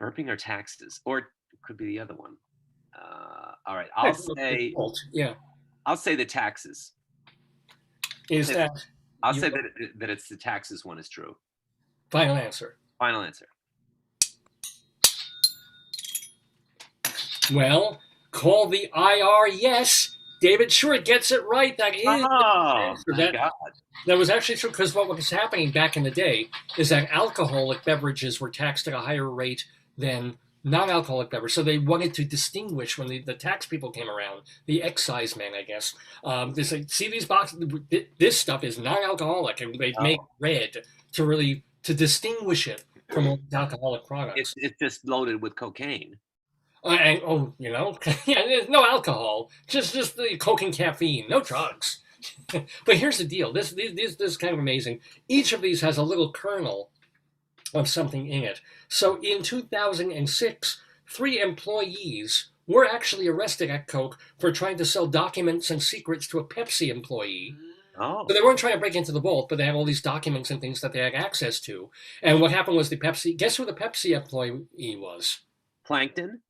Burping or taxes, or it could be the other one. All right, I'll say the taxes. Is that? I'll say that it's the taxes one is true. Final answer. Final answer. Well, call the IR. Yes, David Sheward gets it right. That is Oh, my God. That was actually true, because what was happening back in the day is that alcoholic beverages were taxed at a higher rate than non-alcoholic beverages. So they wanted to distinguish when the tax people came around, the excise men, I guess. They say, see these boxes, this stuff is non-alcoholic, and they'd make red to distinguish it from all the alcoholic products. It's just loaded with cocaine. There's no alcohol, just the coke and caffeine, no drugs. But here's the deal. This is kind of amazing. Each of these has a little kernel of something in it. So in 2006, 3 employees were actually arrested at Coke for trying to sell documents and secrets to a Pepsi employee. Oh. So they weren't trying to break into the vault, but they had all these documents and things that they had access to. And what happened was guess who the Pepsi employee was? Plankton?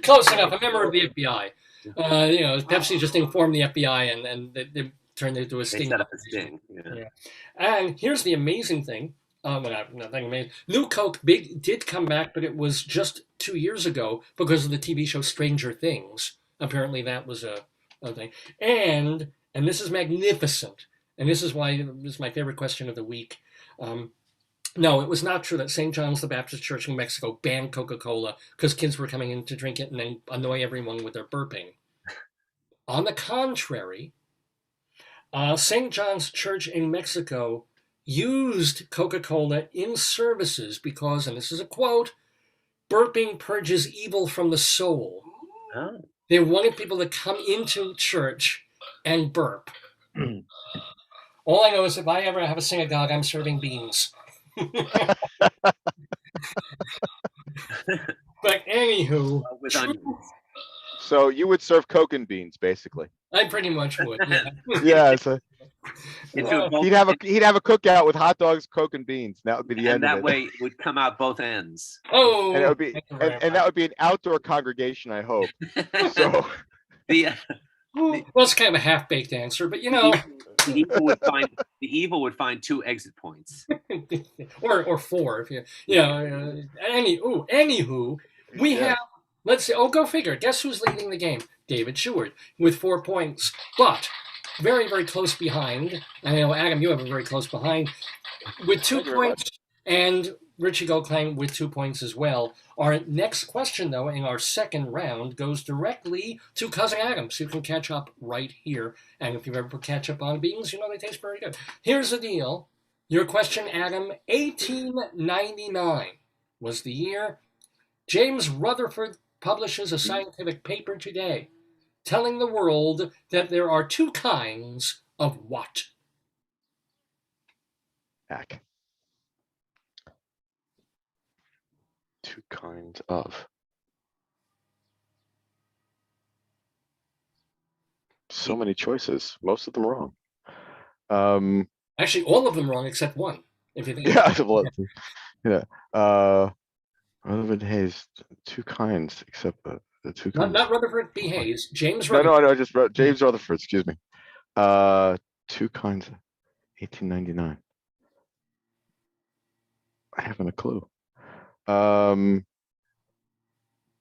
Close enough, a member of the FBI. Pepsi just informed the FBI, and they turned it into a sting. They set up a sting. Yeah. And here's the amazing thing. Nothing amazing. New Coke did come back, but it was just 2 years ago because of the TV show Stranger Things. Apparently that was a thing. And this is magnificent. And this is why this is my favorite question of the week. No, it was not true that St. John's the Baptist Church in Mexico banned Coca-Cola because kids were coming in to drink it and then annoy everyone with their burping. On the contrary, St. John's Church in Mexico used Coca-Cola in services because, and this is a quote, burping purges evil from the soul. Oh. They wanted people to come into church and burp. All I know is if I ever have a synagogue, I'm serving beans. But anywho, with onions. So you would serve Coke and beans, basically. I pretty much would. Yeah. So he'd have a cookout with hot dogs, Coke, and beans. That would be the end of it. And that way it would come out both ends. Oh, and it would be, and that would be an outdoor congregation, I hope. So well, it's kind of a half-baked answer, but the evil would find 2 exit points, or 4 if Anywho, we have. Let's see. Oh, go figure. Guess who's leading the game? David Sheward with 4 points, but very, very close behind. I know, Adam, you have a very close behind with 2 points, and Richard Goldklang with 2 points as well. Our next question, though, in our second round, goes directly to Cousin Adam, so you can catch up right here. And if you've ever put ketchup on beans, they taste very good. Here's the deal. Your question, Adam, 1899 was the year. James Rutherford publishes a scientific paper today telling the world that there are two kinds of what? Back. Two kinds of. So many choices, most of them wrong. Actually, all of them wrong except one. If you think Yeah, well, yeah. Rutherford Hayes, two kinds, except the two kinds. not Rutherford B. Hayes, James No, Rutherford. no, I just wrote James Rutherford, excuse me. Two kinds, 1899. I haven't a clue. And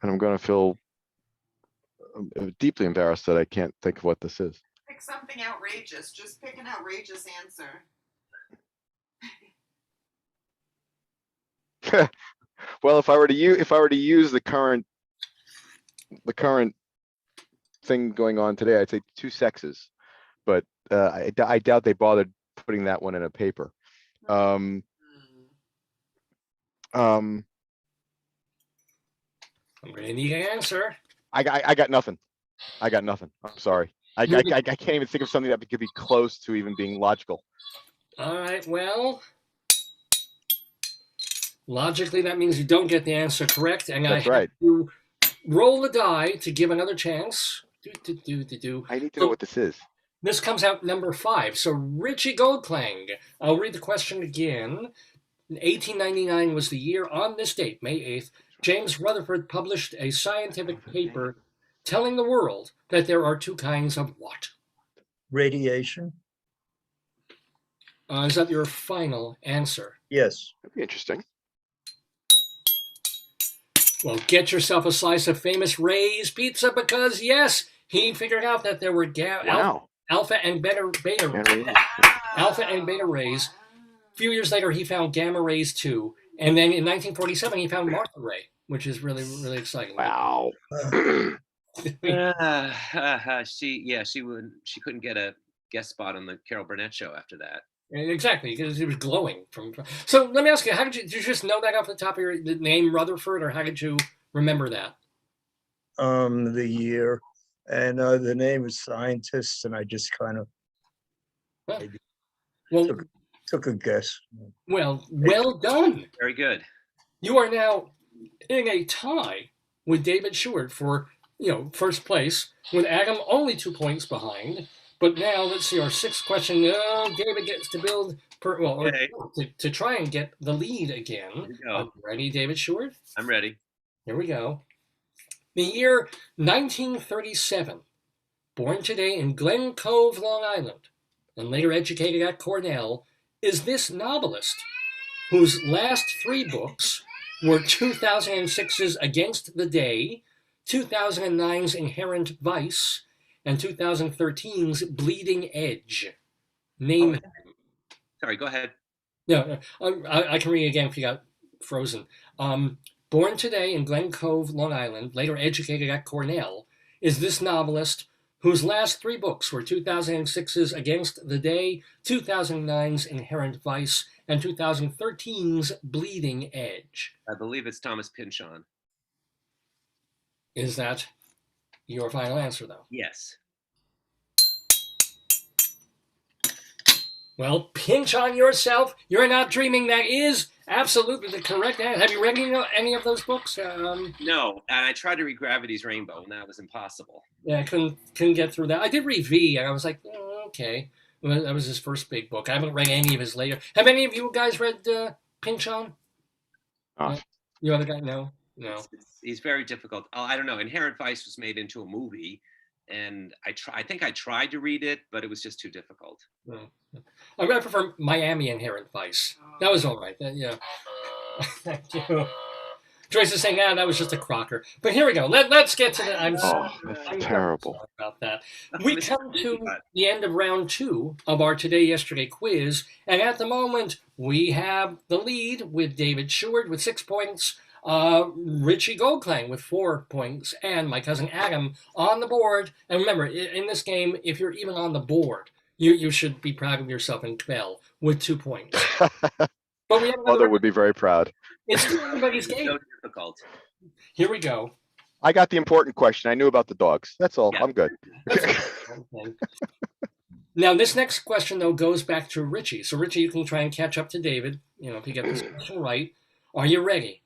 I'm gonna feel deeply embarrassed that I can't think of what this is. Pick something outrageous. Just pick an outrageous answer. Well, if I were to use the current thing going on today, I'd say two sexes, but I doubt they bothered putting that one in a paper. I'm going to need an answer. I got nothing. I got nothing. I'm sorry. I can't even think of something that could be close to even being logical. All right, well, logically, that means you don't get the answer correct, and That's I right. have to roll the die to give another chance. I need to know what this is. This comes out number 5. So Richard Goldklang. I'll read the question again. 1899 was the year. On this date, May 8th, James Rutherford published a scientific paper telling the world that there are two kinds of what? Radiation? Is that your final answer? Yes. That'd be interesting. Well, get yourself a slice of famous Ray's pizza because, yes, he figured out that there were Wow. alpha and beta alpha and beta rays. A few years later, he found gamma rays too. And then in 1947, he found Martha Ray, which is really, really exciting. Wow. She couldn't get a guest spot on the Carol Burnett show after that. Exactly, because it was glowing from. So let me ask you, did you just know that off the top of the name Rutherford, or how did you remember that? The year, and the name is scientist, and I just kind of took a guess. Well done. Very good. You are now in a tie with David Sheward for first place, with Adam only 2 points behind. But now let's see our sixth question. David gets to build to try and get the lead again. Ready, David Sheward? I'm ready. Here we go. The year 1937. Born today in Glen Cove, Long Island, and later educated at Cornell, is this novelist whose last 3 books were 2006's Against the Day, 2009's Inherent Vice, and 2013's Bleeding Edge. Name him. Sorry, go ahead. No, I can read again if you got frozen. Born today in Glen Cove, Long Island, later educated at Cornell, is this novelist whose last 3 books were 2006's Against the Day, 2009's Inherent Vice, and 2013's Bleeding Edge. I believe it's Thomas Pynchon. Is that your final answer, though? Yes. Well, pinch on yourself. You're not dreaming. That is absolutely the correct answer. Have you read any of those books? No, and I tried to read Gravity's Rainbow, and that was impossible. Yeah, I couldn't get through that. I did read V, and I was like, okay. Well, that was his first big book. I haven't read any of his later. Have any of you guys read Pynchon? You other guy? No. He's very difficult. I don't know. Inherent Vice was made into a movie, and I think I tried to read it, but it was just too difficult. I prefer Miami Inherent Vice. That was all right. Yeah. Thank you. Joyce is saying, that was just a crocker. But here we go. Let's get to the. I'm terrible sorry about that. We come to the end of round 2 of our Today Yesterday quiz, and at the moment we have the lead with David Sheward with 6 points, Richie Goldklang with 4 points, and my cousin Adam on the board. And remember, in this game, if you're even on the board, you should be proud of yourself and quell with 2 points. But we have Mother another. would be very proud. It's still everybody's It's game. so difficult. Here we go. I got the important question. I knew about the dogs. That's all. Yeah. I'm good. Okay. Now, this next question, though, goes back to Richie. So, Richie, you can try and catch up to David, if you get this question right. Are you ready?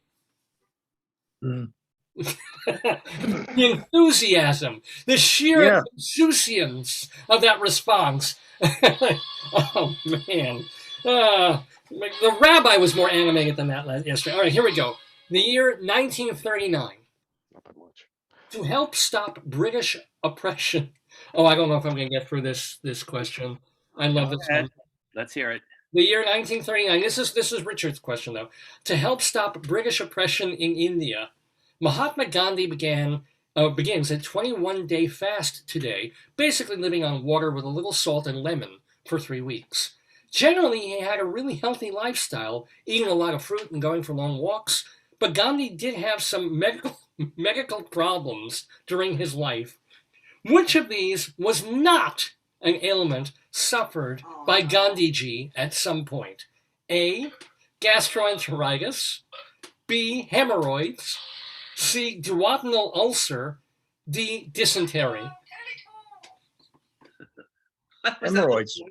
Mm. The enthusiasm, the sheer insouciance of that response. Oh, man. The rabbi was more animated than that yesterday. All right, here we go. The year 1939. Not by much. To help stop British oppression. Oh, I don't know if I'm going to get through this question. I love this one. Let's hear it. The year 1939. This is Richard's question, though. To help stop British oppression in India, Mahatma Gandhi begins a 21-day fast today, basically living on water with a little salt and lemon for 3 weeks. Generally, he had a really healthy lifestyle, eating a lot of fruit and going for long walks, but Gandhi did have some medical problems during his life. Which of these was not an ailment suffered by Gandhiji at some point? A, gastroenteritis, B, hemorrhoids, C, duodenal ulcer, D, dysentery. Hemorrhoids.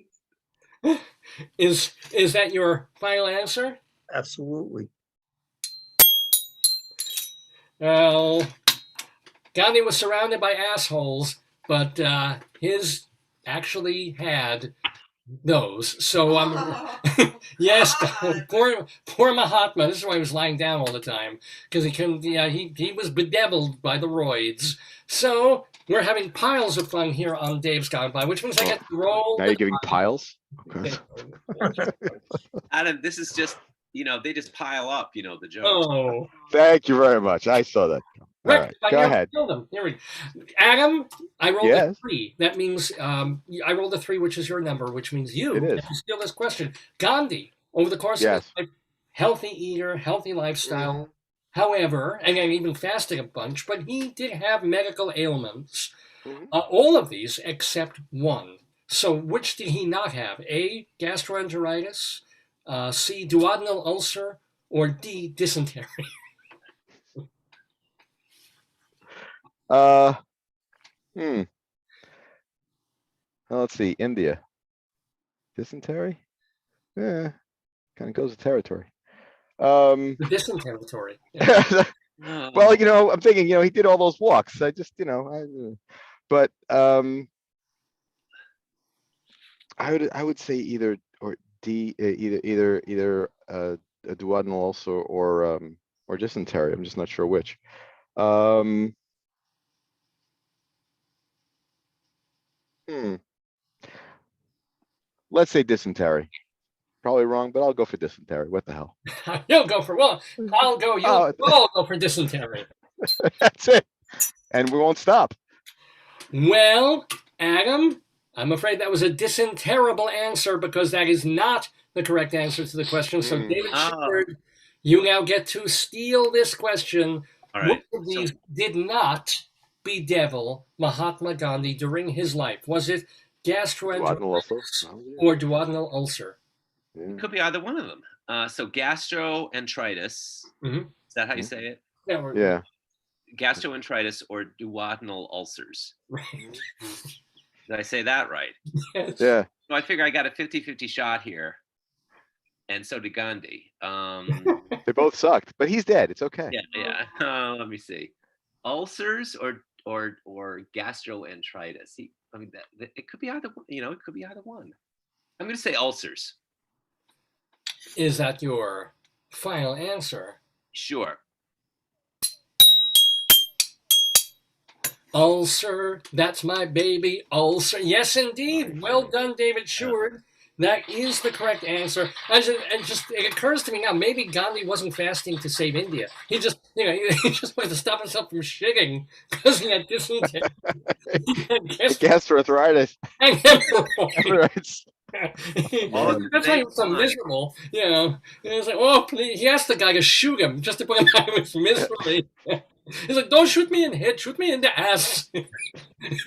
Is that your final answer? Absolutely. Well, Gandhi was surrounded by assholes, but his actually had those. So yes, poor Mahatma. This is why he was lying down all the time, because he couldn't. Yeah, he was bedeviled by the roids. So we're having piles of fun here on Dave's Gone By, which means I get to roll. Now you're giving piles? Okay. Adam, this is just, they just pile up, the jokes. Oh. Thank you very much. I saw that. All right, go ahead. Here we go. Adam, I rolled a Yes. 3. That means I rolled a 3, which is your number, which means you It is. have to steal this question. Gandhi, over the course of Yes. his life, healthy eater, healthy lifestyle. However, and even fasting a bunch, but he did have medical ailments. Mhm. All of these except one. So which did he not have? A, gastroenteritis, C, duodenal ulcer, or D, dysentery? Well, let's see. India. Dysentery? Yeah, kind of goes with territory. The dysentery. Oh. Well, I'm thinking, he did all those walks. I just, but I would say either or D, either a duodenal ulcer or dysentery. I'm just not sure which. Let's say dysentery. Probably wrong, but I'll go for dysentery. What the hell? You'll go for I'll go. You'll all go for dysentery. That's it. And we won't stop. Well, Adam, I'm afraid that was a dysenterrible answer because that is not the correct answer to the question. So, David Sheward, you now get to steal this question. All right. Which of these did not bedevil Mahatma Gandhi during his life? Was it gastroenteritis or duodenal ulcer? It could be either one of them. So gastroenteritis. Mhm. Is that how you say it? Yeah. Gastroenteritis or duodenal ulcers. Right. Did I say that right? Yes. Yeah. So I figure I got a 50-50 shot here. And so did Gandhi. They both sucked, but he's dead. It's okay. Yeah. Let me see. Ulcers or gastroenteritis. It could be either. It could be either one. I'm going to say ulcers. Is that your final answer? Sure. Ulcer, that's my baby, ulcer. Yes, indeed. Well done, David Sheward. That is the correct answer. It occurs to me now, maybe Gandhi wasn't fasting to save India. He just, he just wanted to stop himself from shitting because he had dysentery. Gastroenteritis. And hemorrhoids. That's why he was so miserable. He's like, oh, please. He asked the guy to shoot him just to put him out of his misery. He's like, don't shoot me in the head, shoot me in the ass.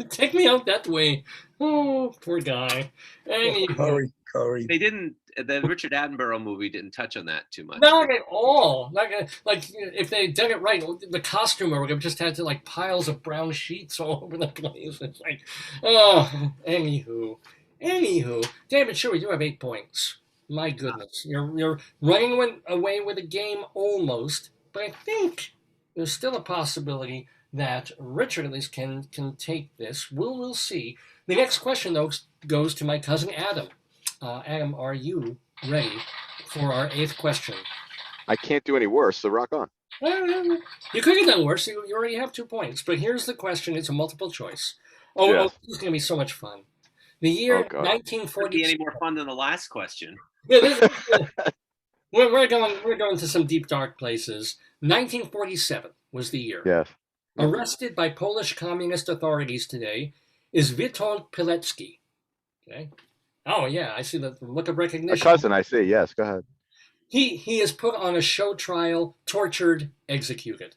Take me out that way. Oh, poor guy. Anyway. Curry. They didn't. the Richard Attenborough movie didn't touch on that too much. Not at all. Like if they did it right, the costumer would have just had to like piles of brown sheets all over the place. It's like, oh, anywho, David Sheward, you have 8 points. My goodness, you're running away with a game almost, but I think there's still a possibility that Richard at least can take this. We'll see. The next question though goes to my cousin Adam. Adam, are you ready for our 8th question? I can't do any worse, so rock on. You could have done worse. You already have 2 points. But here's the question. It's a multiple choice. Yes. This is going to be so much fun. The year Oh, God. 1940. Be any more fun than the last question? Yeah, we're going to some deep, dark places. 1947 was the year. Yes. Arrested by Polish communist authorities today is Witold Pilecki. Okay. Oh, yeah, I see the look of A recognition. cousin, I see. Yes, go ahead. He is put on a show trial, tortured, executed.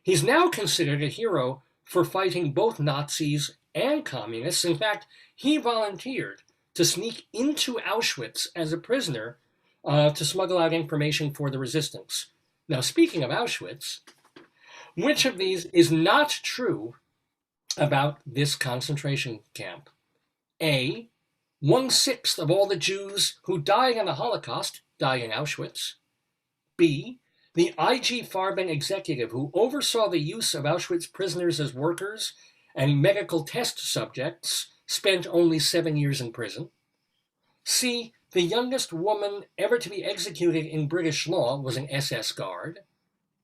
He's now considered a hero for fighting both Nazis and communists. In fact, he volunteered to sneak into Auschwitz as a prisoner to smuggle out information for the resistance. Now, speaking of Auschwitz, which of these is not true about this concentration camp? A, 1/6 of all the Jews who died in the Holocaust died in Auschwitz. B, the IG Farben executive who oversaw the use of Auschwitz prisoners as workers and medical test subjects spent only 7 years in prison. C, the youngest woman ever to be executed in British law was an SS guard.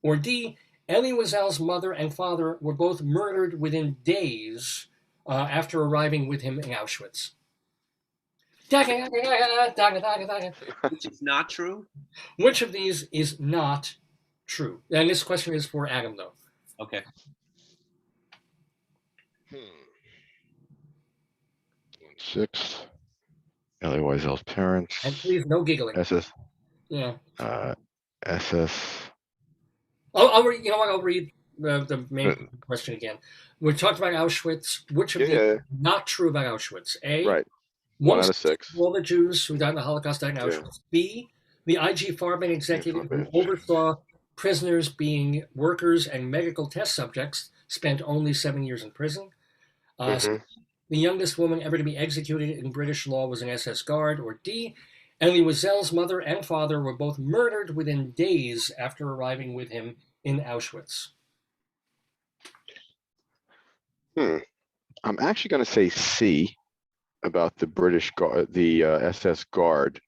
Or D, Elie Wiesel's mother and father were both murdered within days after arriving with him in Auschwitz. Which is not true? Which of these is not true? And this question is for Adam, though. Okay. 1/6. Elie Wiesel's parents. And please, no giggling. SS. Yeah. SS. I'll read, you know what? I'll read the main question again. We talked about Auschwitz. Which of these is not true about Auschwitz? A, Right. 1 out of 6. of all the Jews who died in the Holocaust died in Auschwitz. B, the IG Farben executive who oversaw prisoners being workers and medical test subjects spent only 7 years in prison. C, the youngest woman ever to be executed in British law was an SS guard. Or D, Elie Wiesel's mother and father were both murdered within days after arriving with him in Auschwitz. I'm actually going to say C about the British guard, the SS guard,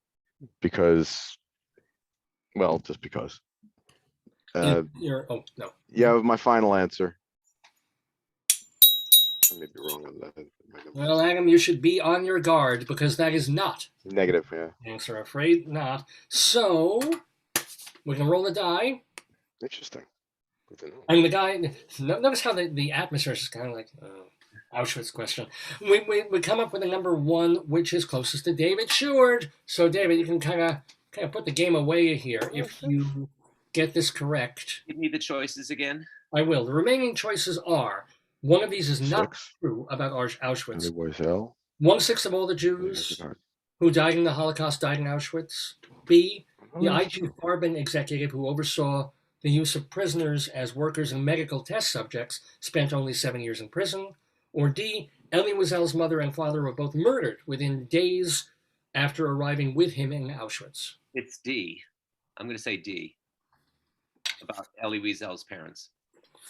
because, well, just because. Oh, no. Yeah, my final answer. I may be wrong on that. Well, Adam, you should be on your guard because that is not Negative, yeah. answer. Afraid not. So, we can roll the die. Interesting. Good to know. And the guy, notice how the atmosphere is just kind of like Auschwitz question. We come up with a number 1, which is closest to David Sheward. So, David, you can kind of put the game away here if you get this correct. Give me the choices again. I will. The remaining choices are: one of these is not 6. true about Auschwitz. Elie Wiesel. 1/6 of all the Jews who died in the Holocaust died in Auschwitz. B, the IG Farben executive who oversaw the use of prisoners as workers and medical test subjects spent only 7 years in prison. Or D, Elie Wiesel's mother and father were both murdered within days after arriving with him in Auschwitz. It's D. I'm going to say D. About Elie Wiesel's parents.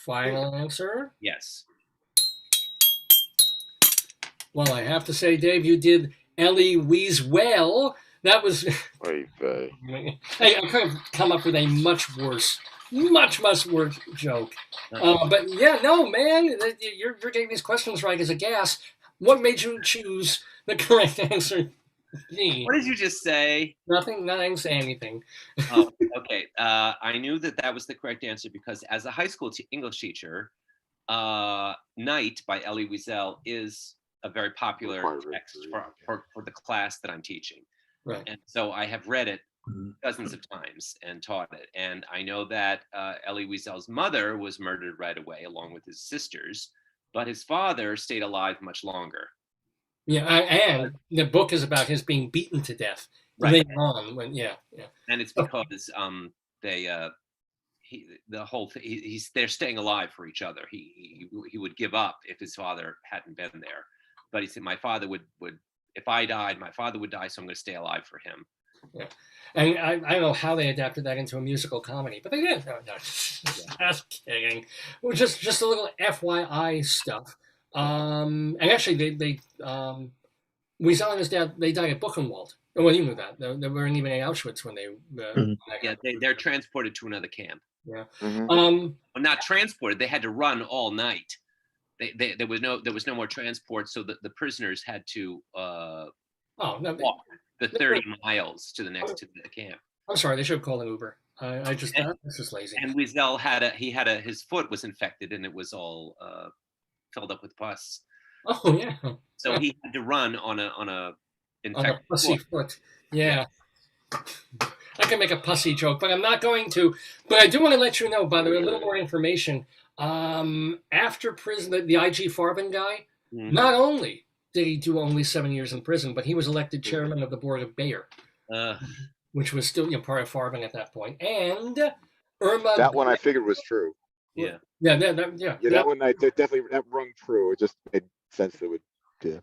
Final answer? Yes. Well, I have to say, Dave, you did Elie Wiesel. That was... Hey, I could have come up with a much worse joke. But yeah, no, man, you're getting these questions right as a gas. What made you choose the correct answer? D? What did you just say? Nothing. I didn't say anything. Oh, okay. I knew that was the correct answer because as a high school English teacher, Night by Elie Wiesel is a very popular text for the class that I'm teaching. Right. And so I have read it dozens of times and taught it. And I know that Elie Wiesel's mother was murdered right away along with his sisters, but his father stayed alive much longer. Yeah, and the book is about his being beaten to death Right. later on when, yeah. And it's because they the whole thing, they're staying alive for each other. He would give up if his father hadn't been there, but he said, my father would if I died, my father would die, so I'm going to stay alive for him. Yeah. And I don't know how they adapted that into a musical comedy, but they did. No, just kidding. It was just a little FYI stuff. And actually, they Wiesel and his dad, they died at Buchenwald. Well, you knew that. They weren't even in Auschwitz when they. Yeah, they're transported to another camp. Yeah. Mhm. Well, not transported. They had to run all night. There was no more transport, so the prisoners had to walk the 30 miles to the camp. I'm sorry, they should have called an Uber. That's just lazy. And Wiesel his foot was infected, and it was all filled up with pus. Oh yeah. So he had to run on a infected pussy foot. Yeah. I can make a pussy joke, but I'm not going to. But I do want to let you know, by the way, a little more information. After prison, the IG Farben guy, not only did he do only 7 years in prison, but he was elected chairman of the board of Bayer, which was still part of Farben at that point. And Irma. That one I figured was true. Yeah. Yeah. That one definitely that rung true. It just made sense that it would. Yeah.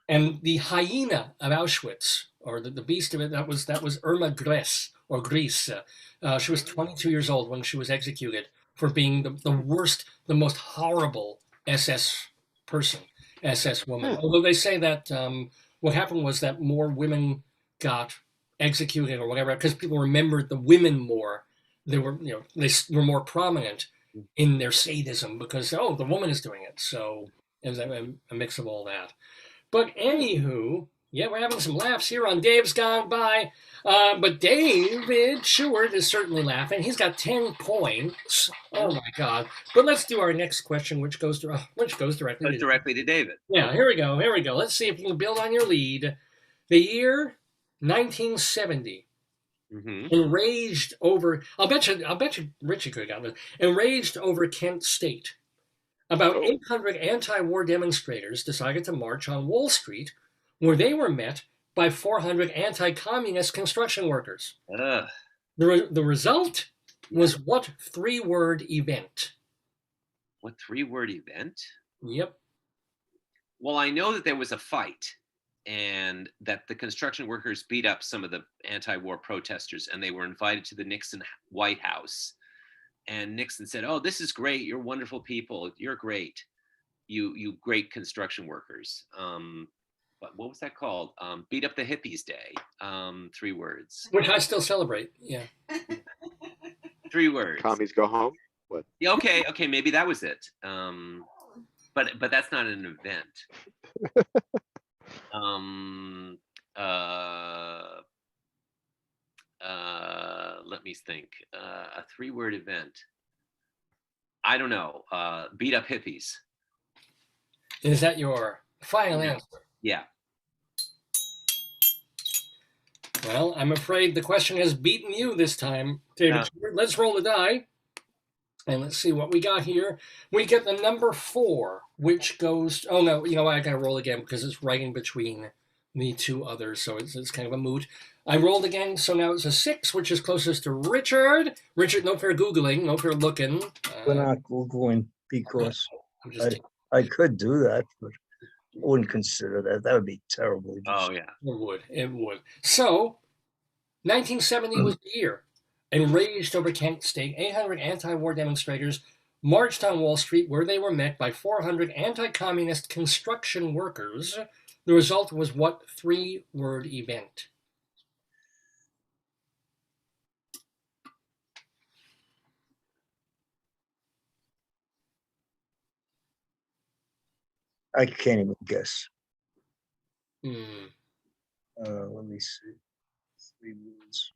And the hyena of Auschwitz, or the beast of it, that was Irma Gress, or Gries. She was 22 years old when she was executed for being the worst, the most horrible SS person, SS woman. Although they say that what happened was that more women got executed or whatever, because people remembered the women more. They were more prominent in their sadism because, the woman is doing it. So it was a mix of all that. But anywho, yeah, we're having some laughs here on Dave's Gone By. But David Sheward is certainly laughing. He's got 10 points. Oh my God! But let's do our next question, which goes directly to David. Yeah, here we go. Let's see if you can build on your lead. The year 1970. Enraged over. I'll bet you Richie could have gotten this. Enraged over Kent State. About 800 anti-war demonstrators decided to march on Wall Street, where they were met by 400 anti-communist construction workers. The result was what 3-word event? What 3-word event? Yep. Well, I know that there was a fight, and that the construction workers beat up some of the anti-war protesters, and they were invited to the Nixon White House. And Nixon said, "Oh, this is great. You're wonderful people. You're great. You great construction workers." But what was that called? Beat up the hippies day. 3 words. Which I still celebrate. Yeah. 3 words. Commies go home. What? Yeah, okay, maybe that was it. But that's not an event. Let me think. A 3-word event. I don't know. Beat up hippies. Is that your final answer? Yeah. Well, I'm afraid the question has beaten you this time, David. Let's roll the die. And let's see what we got here. We get the number 4, which goes... Oh, no, you know what? I got to roll again because it's right in between the 2 others, so it's kind of a moot. I rolled again, so now it's a 6, which is closest to Richard. Richard, no fair Googling, no fair looking. We're not Googling because I'm just I could do that, but I wouldn't consider that. That would be terrible. Oh, yeah. It would. So, 1970 was the year. Enraged over Kent State, 800 anti-war demonstrators marched on Wall Street, where they were met by 400 anti-communist construction workers. The result was what 3-word event? I can't even guess. Hmm. Let me see. 3 words.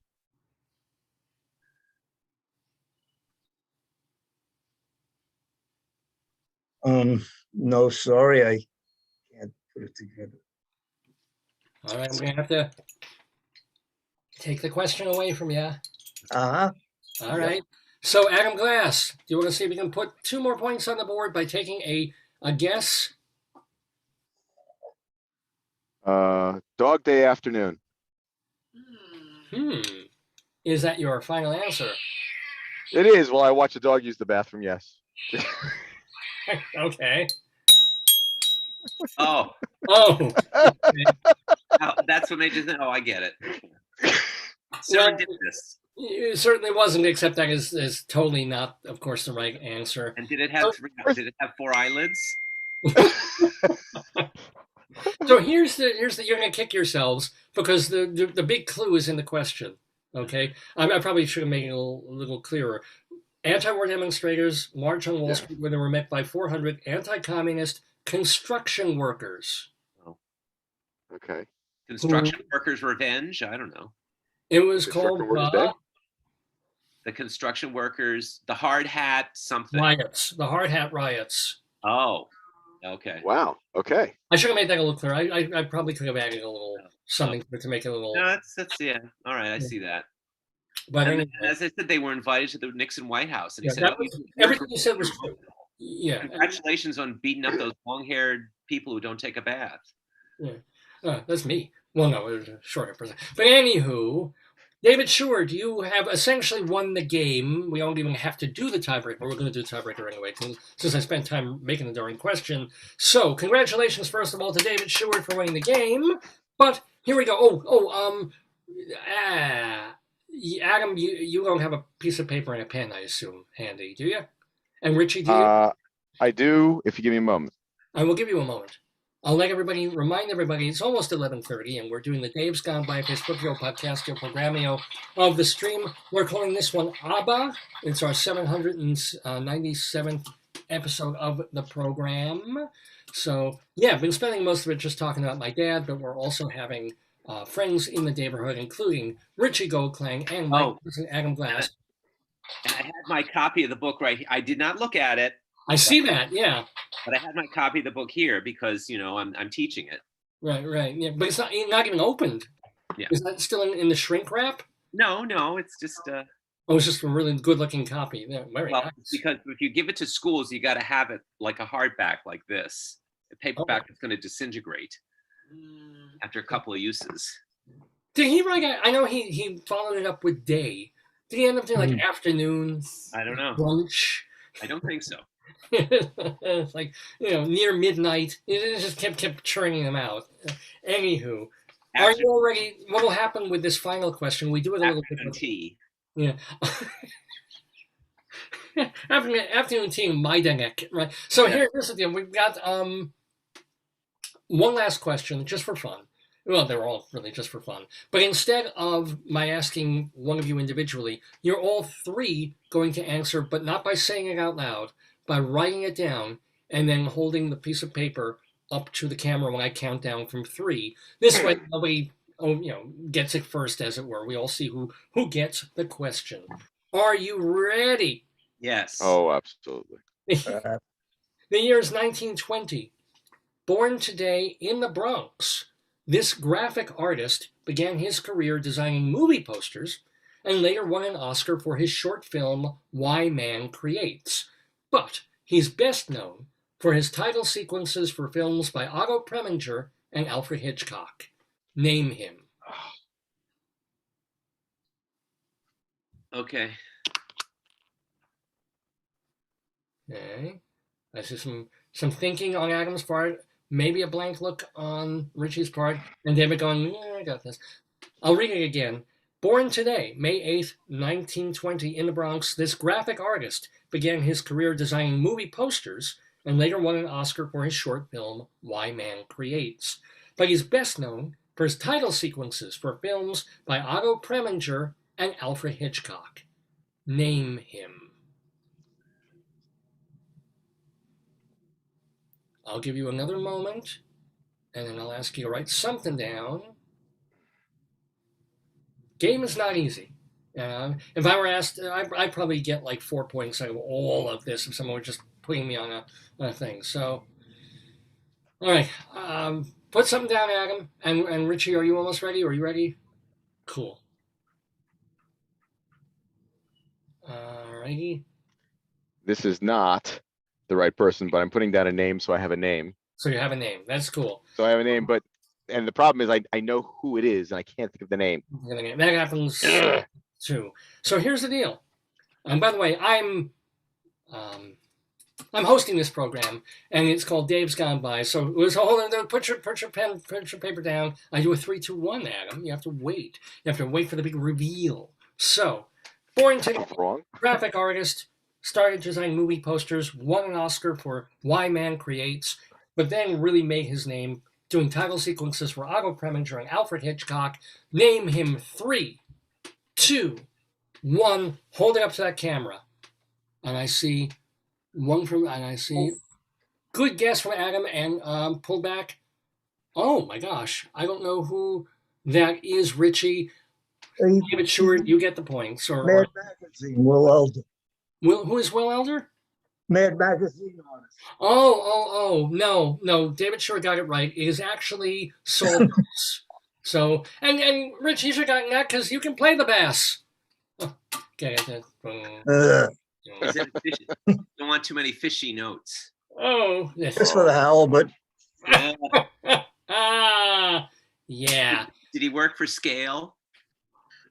No, sorry, I can't put it together. All right, I'm going to have to take the question away from you. Uh-huh. All right. So, Adam Glass, do you want to see if you can put 2 more points on the board by taking a guess? Dog Day Afternoon. Is that your final answer? It is. Well, I watch a dog use the bathroom. Yes. Okay. Oh, Oh, that's what made you think. Oh, I get it. Well, Serendipitous. it certainly wasn't, except that is totally not, of course, the right answer. And did it have four eyelids? So here's the you're gonna kick yourselves because the big clue is in the question. Okay, I probably should have made it a little clearer. Anti-war demonstrators march on Wall Street where they were met by 400 anti-communist construction workers. Oh. Okay. Construction workers' revenge? I don't know. It was called the construction workers, the hard hat something. Riots, the hard hat riots. Oh, okay. Wow. Okay. I should have made that a little clearer. I probably could have added a little something to make it a little. No, that's yeah. All right, I see that. But And anyway, as I said, they were invited to the Nixon White House, and he said, everything you said was true. Yeah. Congratulations on beating up those long-haired people who don't take a bath. Yeah. That's me. Well, no, it was a shorter person. But anywho, David Sheward, you have essentially won the game. We don't even have to do the tiebreaker. We're going to do the tiebreaker anyway, since I spent time making the darn question. So, congratulations, first of all, to David Sheward for winning the game. But here we go. Adam, you don't have a piece of paper and a pen, I assume, handy, do you? And Richie, do you? I do, if you give me a moment. I will give you a moment. I'll remind everybody, it's almost 11:30, and we're doing the Dave's Gone By Facebookio Podcastio Programmio of the stream. We're calling this one ABBA. It's our 797th episode of the program. So, yeah, I've been spending most of it just talking about my dad, but we're also having friends in the neighborhood, including Richard Goldklang and my cousin Adam Glass. And I had my copy of the book right here. I did not look at it. I see that, yeah. But I had my copy of the book here because, I'm teaching it. Right, yeah. But it's not even opened. Yeah. Is that still in the shrink wrap? No, it's just... Oh, it's just a really good-looking copy. Yeah, very nice. Because if you give it to schools, you got to have it like a hardback like this. A paperback is going to disintegrate after a couple of uses. Did he write? I know he followed it up with day. Did he end up doing like afternoon? I don't know. Brunch. I don't think so. It's like near midnight. It just kept churning them out. Anywho, are you all ready? What will happen with this final question? We do it a little bit. Tea. Yeah. Afternoon tea, Majdanek, right? So here's the deal. We've got one last question, just for fun. Well, they're all really just for fun. But instead of my asking one of you individually, you're all three going to answer, but not by saying it out loud, by writing it down and then holding the piece of paper up to the camera when I count down from 3. This way, nobody gets it first, as it were. We all see who gets the question. Are you ready? Yes. Oh, absolutely. The year is 1920. Born today in the Bronx, this graphic artist began his career designing movie posters and later won an Oscar for his short film, Why Man Creates. But he's best known for his title sequences for films by Otto Preminger and Alfred Hitchcock. Name him. Okay. Okay. I see some thinking on Adam's part, maybe a blank look on Richie's part, and David going, I got this. I'll read it again. Born today, May 8th, 1920, in the Bronx, this graphic artist began his career designing movie posters and later won an Oscar for his short film, Why Man Creates. But he's best known for his title sequences for films by Otto Preminger and Alfred Hitchcock. Name him. I'll give you another moment, and then I'll ask you to write something down. Game is not easy. If I were asked, I'd probably get like 4 points out of all of this if someone were just putting me on a thing. So, all right. Put something down, Adam. And Richie, are you almost ready? Are you ready? Cool. All righty. This is not the right person, but I'm putting down a name, so I have a name. So you have a name. That's cool. So I have a name, but and the problem is I know who it is and I can't think of the name. That happens too. So here's the deal. And by the way, I'm hosting this program, and it's called Dave's Gone By. So it was put your paper down. I do a 3, 2, 1, Adam. You have to wait. You have to wait for the big reveal. So, Borington, Wrong. graphic artist, started designing movie posters, won an Oscar for Why Man Creates, but then really made his name doing title sequences for Otto Preminger and Alfred Hitchcock. Name him 3, 2, 1. Hold it up to that camera, and I see. Good guess from Adam, and pull back. Oh my gosh, I don't know who that is, Richie. David Sheward, you get the points. Mad Magazine, Will Elder. Who is Will Elder? Mad Magazine artist. No, David Sheward got it right. It is actually Soul Bass. So, and Rich, you should have gotten that because you can play the bass. Okay. Don't want too many fishy notes. Oh, yes. Just for the halibut. Yeah. Did he work for Scale?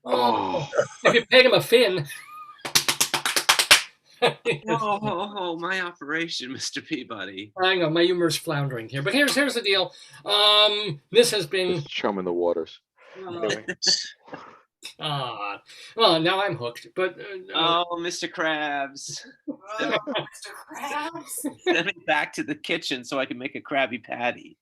Oh, if you paid him a fin. Oh, my operation, Mr. Peabody. I know my humor's floundering here, but here's the deal. This has been Just chum in the waters. well, now I'm hooked. But Oh, Mr. Krabs. Oh, Mr. Krabs. Send me back to the kitchen so I can make a Krabby Patty.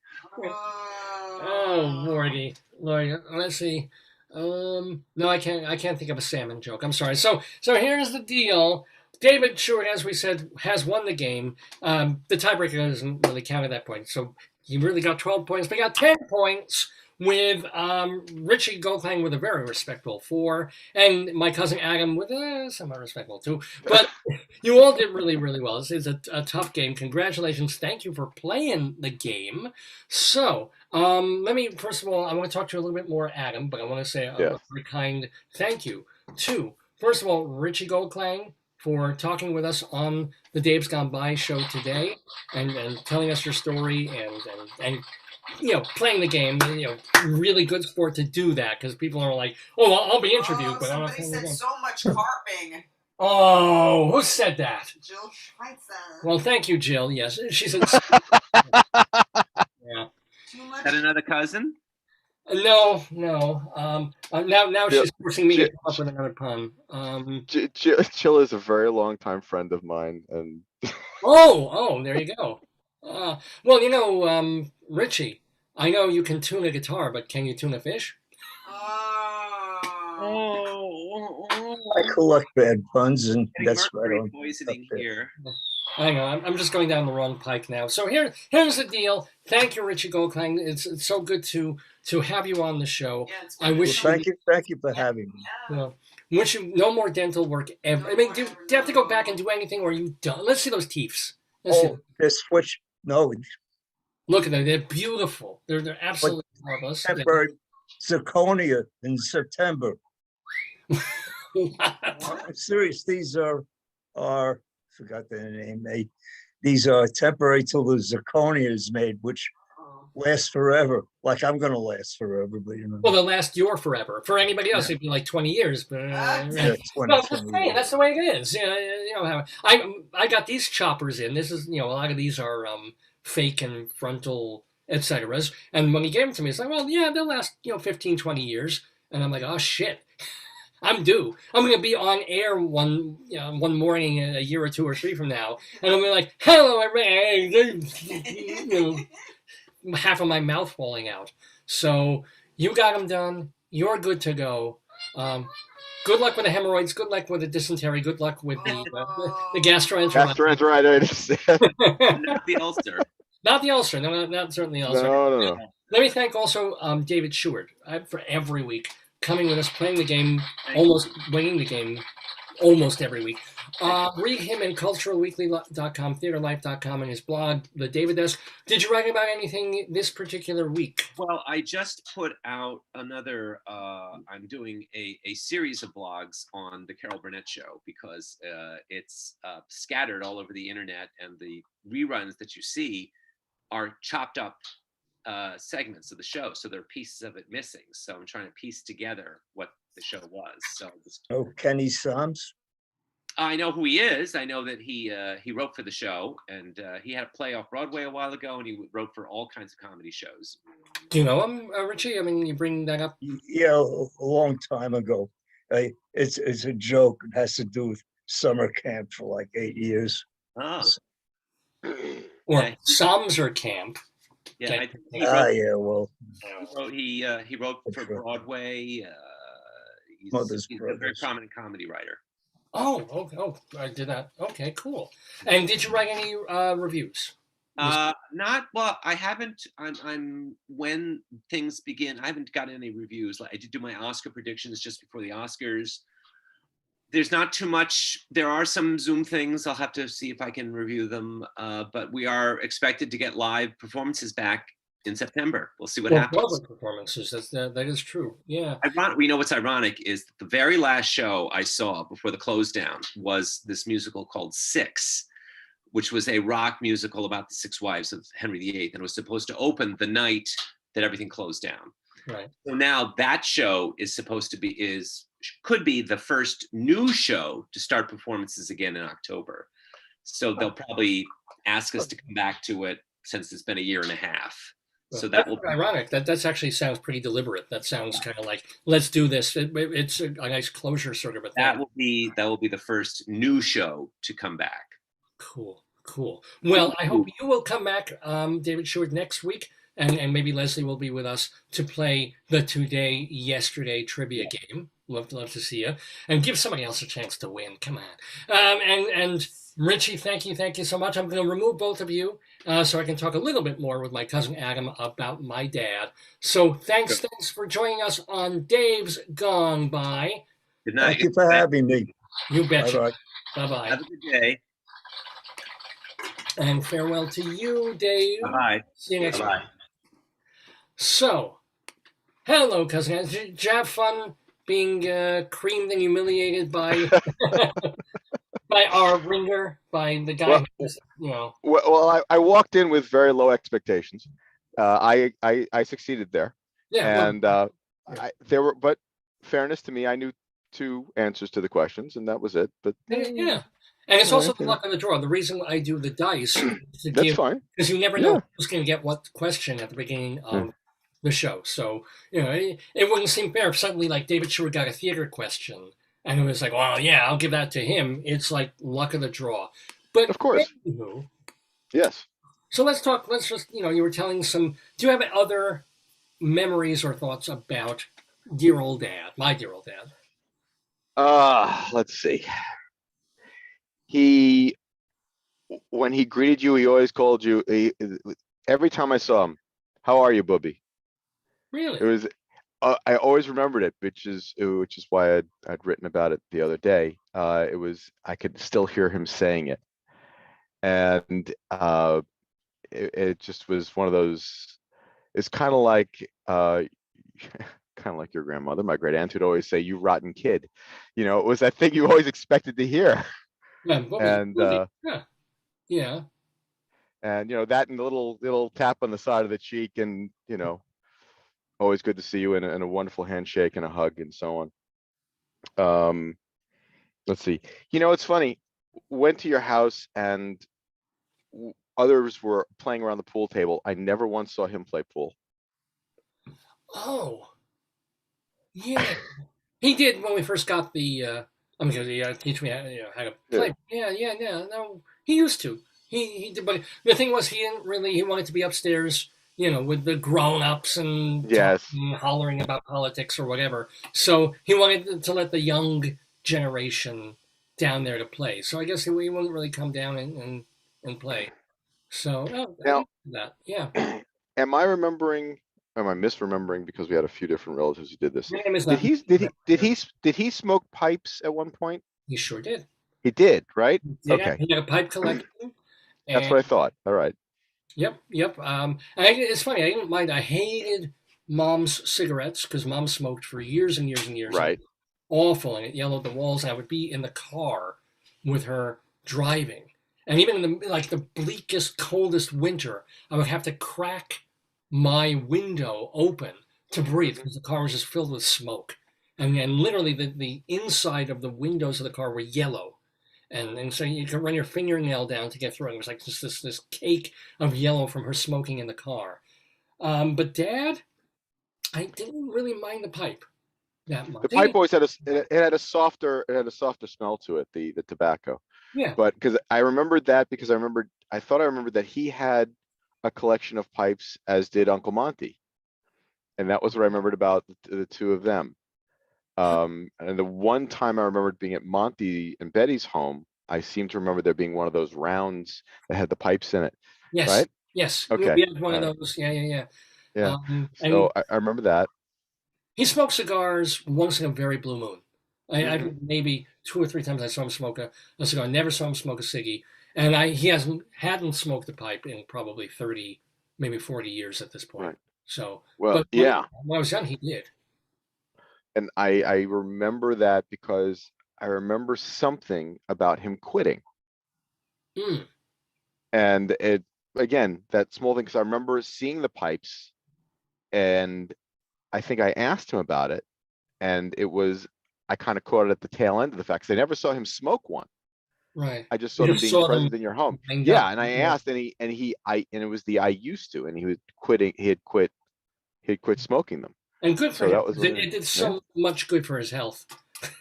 oh, Lordy, let's see. No, I can't think of a salmon joke. I'm sorry. So here's the deal. David Sheward, as we said, has won the game. The tiebreaker doesn't really count at that point. So he really got 12 points, but he got 10 points with Richard Goldklang with a very respectable 4, and my cousin Adam with somewhat respectable 2. But you all did really, really well. This is a tough game. Congratulations. Thank you for playing the game. So let me, first of all, I want to talk to you a little bit more, Adam, but I want to say a very kind thank you to, first of all, Richie Goldklang for talking with us on the Dave's Gone By show today and telling us your story and playing the game, really good sport to do that because people are like, oh, I'll be interviewed, but I'm not playing the game. So much carping. Oh, who said that? Jill Schweitzer. Well, thank you, Jill. Yes, she said. Yeah. Too much. Is that another cousin? No. Now she's forcing me to come up with another pun. Jill is a very long time friend of mine, and Oh, there you go. Well, Richie, I know you can tune a guitar, but can you tune a fish? I collect bad puns, and that's right on. Poisoning here. Hang on, I'm just going down the wrong pike now. So here's the deal. Thank you, Richie Goldklang. It's so good to have you on the show. Yeah, it's I wish Thank you for having me. Yeah. Wish you no more dental work ever. I mean, do you have to go back and do anything, or are you done? Let's see those teeth. They're switch. No, Look at them. They're beautiful. They're absolutely marvelous. temporary zirconia in September. I'm serious. These are forgot their name. These are temporary till the zirconia is made, which last forever. Like I'm gonna last forever, but Well, they'll last your forever. For anybody else, it'd be like 20 years. But yeah, 20, no, 20 hey, years. that's the way it is. How I got these choppers in. This is a lot of these are fake and frontal, etc. And when he gave them to me, it's like, well, yeah, they'll last 15, 20 years. And I'm like, oh shit. I'm due. I'm going to be on air one morning a year or 2 or 3 from now, and I'm like, "Hello, everybody!" Half of my mouth falling out. So you got them done. You're good to go. Good luck with the hemorrhoids. Good luck with the dysentery. Good luck with the gastroenteritis. Not the ulcer. Not the ulcer. No, not certainly the ulcer. No. Let me thank also David Sheward for every week coming with us, playing the game, almost winning the game almost every week. Read him in culturalweekly.com, theaterlife.com, and his blog, The David Desk. Did you write about anything this particular week? Well, I just put out another, I'm doing a series of blogs on the Carol Burnett Show because it's scattered all over the internet, and the reruns that you see are chopped up segments of the show, so there are pieces of it missing. So I'm trying to piece together what the show was. So Oh, Kenny Sams. I know who he is. I know that he wrote for the show, and he had a play off Broadway a while ago, and he wrote for all kinds of comedy shows. Do you know him, Richie? I mean, you bring that up. Yeah, a long time ago. It's a joke. It has to do with summer camp for like 8 years. Oh, Or Yeah. Somser Camp. yeah. I think he Yeah, well, wrote for That's right. Broadway. Mother's He's a very Brothers. prominent comedy writer. Oh, I did that. Okay, cool. And did you write any reviews? Not well. I haven't. I'm when things begin. I haven't gotten any reviews. Like I did do my Oscar predictions just before the Oscars. There's not too much. There are some Zoom things. I'll have to see if I can review them. But we are expected to get live performances back in September. We'll see what Well, happens. Broadway performances. that is true. Yeah. We know what's ironic is that the very last show I saw before the close down was this musical called Six, which was a rock musical about the six wives of Henry VIII, and it was supposed to open the night that everything closed down. Right. So now that show is supposed to be could be the first new show to start performances again in October. So they'll probably ask us to come back to it since it's been a year and a half. So that will be ironic. That's actually sounds pretty deliberate. That sounds kind of like, let's do this. It's a nice closure sort of a thing. that will be the first new show to come back. Cool. Well, I hope you will come back, David Sheward, next week, and maybe Leslie will be with us to play the Today Yesterday trivia game. Love to see you, and give somebody else a chance to win. Come on. And Richie, thank you so much. I'm going to remove both of you so I can talk a little bit more with my cousin Adam about my dad. So thanks for joining us on Dave's Gone By. Good night. Thank you for having me. You betcha. Bye-bye. Bye-bye. Have a good day. And farewell to you, Dave. Bye. See you next week. Bye. So, hello, cousin Adam. Did you have fun being creamed and humiliated by by our ringer, by the guy who Well, I walked in with very low expectations. I succeeded there, yeah, and but fairness to me, I knew 2 answers to the questions, and that was it. But yeah. And it's also the luck of the draw. The reason I do the dice is to that's fine. because you never know who's going to get what question at the beginning of the show. So, it wouldn't seem fair if suddenly, like, David Sheward got a theater question, and it was like, well, yeah, I'll give that to him. It's like luck of the draw. But Of course. anywho, Yes. so let's just, you were telling do you have other memories or thoughts about dear old dad, my dear old dad? Let's see. When he greeted you, he always called you. Every time I saw him, "How are you, Bubby?" Really? It was. I always remembered it, which is why I'd written about it the other day. I could still hear him saying it, and it just was one of those. It's kind of like your grandmother, my great aunt, would always say, "You rotten kid." It was that thing you always expected to hear. Yeah, And yeah. And that and the little tap on the side of the cheek, and always good to see you, and a wonderful handshake and a hug and so on. Let's see. It's funny. Went to your house and others were playing around the pool table. I never once saw him play pool. Oh, yeah. He did when we first got the. I'm going to teach me how to play. Yeah. No, he used to. He did, but the thing was, he didn't really. He wanted to be upstairs, with the grown-ups and Yes. talking, hollering about politics or whatever. So he wanted to let the young generation down there to play. So I guess he wouldn't really come down and play. So Now- that, yeah. Am I misremembering, because we had a few different relatives who did this? Your name is Did he smoke pipes at one point? He sure did. He did, right? Yeah, Okay. he had a pipe collection. That's what I thought. All right. Yep. It's funny. I didn't mind. I hated Mom's cigarettes because Mom smoked for years and years and years. Right. Awful, and it yellowed the walls. And I would be in the car with her driving, and even in the bleakest, coldest winter, I would have to crack my window open to breathe because the car was just filled with smoke. And literally the inside of the windows of the car were yellow. And so you could run your fingernail down to get through it. It was like just this cake of yellow from her smoking in the car. But Dad, I didn't really mind the pipe that much. The pipe always had it had a softer smell to it, the tobacco. Yeah. But because I remembered that because I thought I remembered that he had a collection of pipes, as did Uncle Monty. And that was what I remembered about the two of them. And the one time I remembered being at Monty and Betty's home, I seem to remember there being one of those rounds that had the pipes in it. Yes. Right? Yes. Okay. We had one of those. Yeah. Yeah. And I remember that. he smoked cigars once in a very blue moon. I maybe 2 or 3 times I saw him smoke a cigar. I never saw him smoke a ciggy. And he hadn't smoked a pipe in probably 30, maybe 40 years at this point. Right. So, Well, but yeah. when I was young, he did. And I remember that because I remember something about him quitting. Mm. And it, again, that small thing, because I remember seeing the pipes and I think I asked him about it. And I kind of caught it at the tail end of the fact, 'cause I never saw him smoke one. Right. I just saw them being present in your home. Yeah. And I asked, and it was I used to, and he was quitting. He had quit smoking them. And good for So him. that was It did so much good for his health.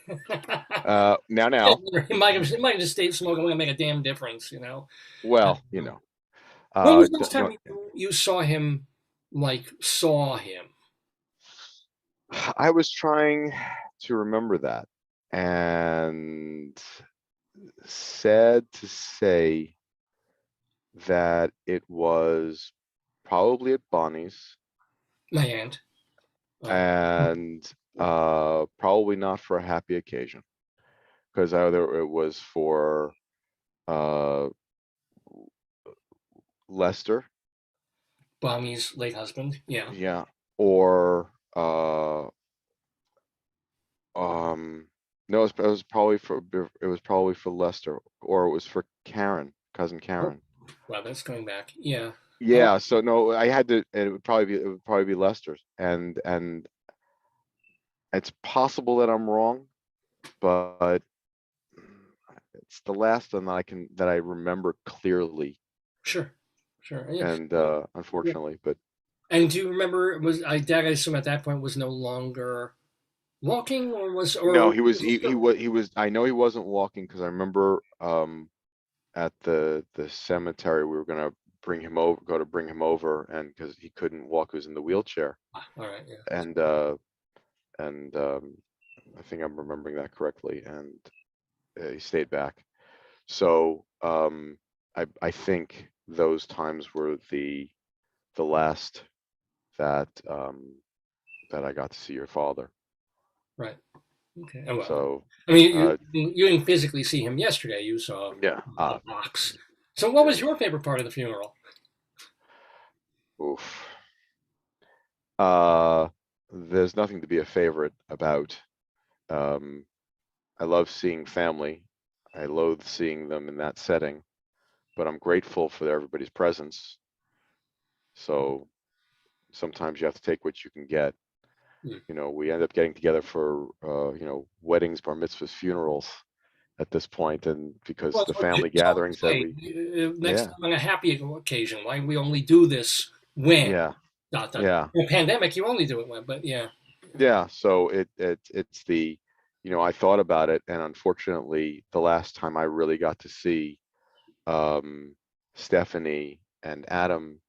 now. He might have just stayed smoking. Wouldn't make a damn difference, you know. Well, you know. When was the last time you saw him? I was trying to remember that, and sad to say that it was probably at Bonnie's. My aunt. And probably not for a happy occasion, because either it was for Lester, Bonnie's late husband. Yeah. Or no, it was probably for Lester, or it was for Karen, cousin Karen. Well, that's going back. Yeah. Yeah, so no, I had to. It would probably be Lester's, and it's possible that I'm wrong, but it's the last one that I remember clearly. Sure. Yeah. And unfortunately, but. And do you remember? Dad, I assume at that point was no longer walking, or was? Or no, he was. I know he wasn't walking because I remember at the cemetery we were gonna bring him over, and because he couldn't walk, he was in the wheelchair. All right. Yeah. And I think I'm remembering that correctly, and he stayed back. So I think those times were the last that I got to see your father. Right. Okay. Oh, well. So I mean, you didn't physically see him yesterday. You saw yeah the box. So, what was your favorite part of the funeral? Oof. There's nothing to be a favorite about. I love seeing family. I loathe seeing them in that setting, but I'm grateful for everybody's presence. So sometimes you have to take what you can get. You know, we end up getting together for weddings, bar mitzvahs, funerals at this point, and because the family gatherings that next time on a happy occasion, why we only do this when yeah. In a pandemic you only do it when, but so it's the, I thought about it, and unfortunately the last time I really got to see Stephanie and Adam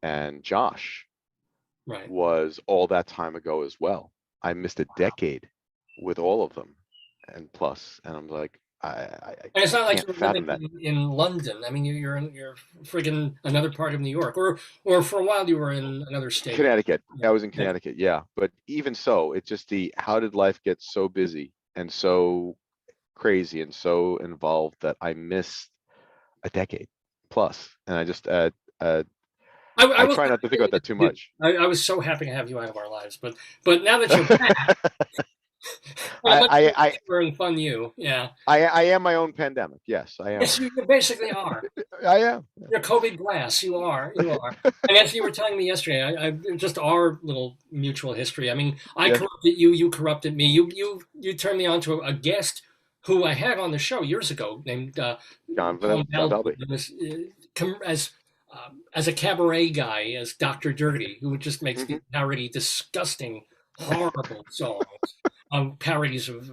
and Josh was all that time ago as well. I missed a decade with all of them, and I'm like, I and it's not like can't you're living that. in London. I mean, you're friggin' another part of New York, or for a while you were in another state. Connecticut. I was in Connecticut, but even so, it's just how did life get so busy and so crazy and so involved that I missed a decade plus, and I just I try not to think about that too much. I was so happy to have you out of our lives, but now that you're back, Well, I and fun you. Yeah. I am my own pandemic. Yes, I am. Yes, you basically are. I am. You're COVID glass. You are. You are. And as you were telling me yesterday, I just our little mutual history. I mean, I Yeah. corrupted you. You corrupted me. You turned me on to a guest who I had on the show years ago named John Tom Dalby. as a cabaret guy, as Dr. Dirty, who just makes Mhm. parody disgusting, horrible songs, parodies of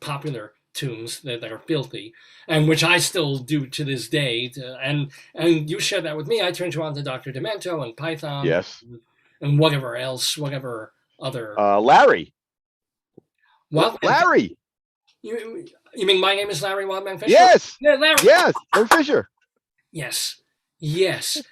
popular tunes that are filthy, and which I still do to this day. And you shared that with me. I turned you on to Dr. Demento and Python, Yes. and whatever else, whatever other. Larry. Wildman. Larry. You mean My Name is Larry Wildman Fisher? Yes. Yeah, Larry. Yes. Larry Fisher. Yes. Yes.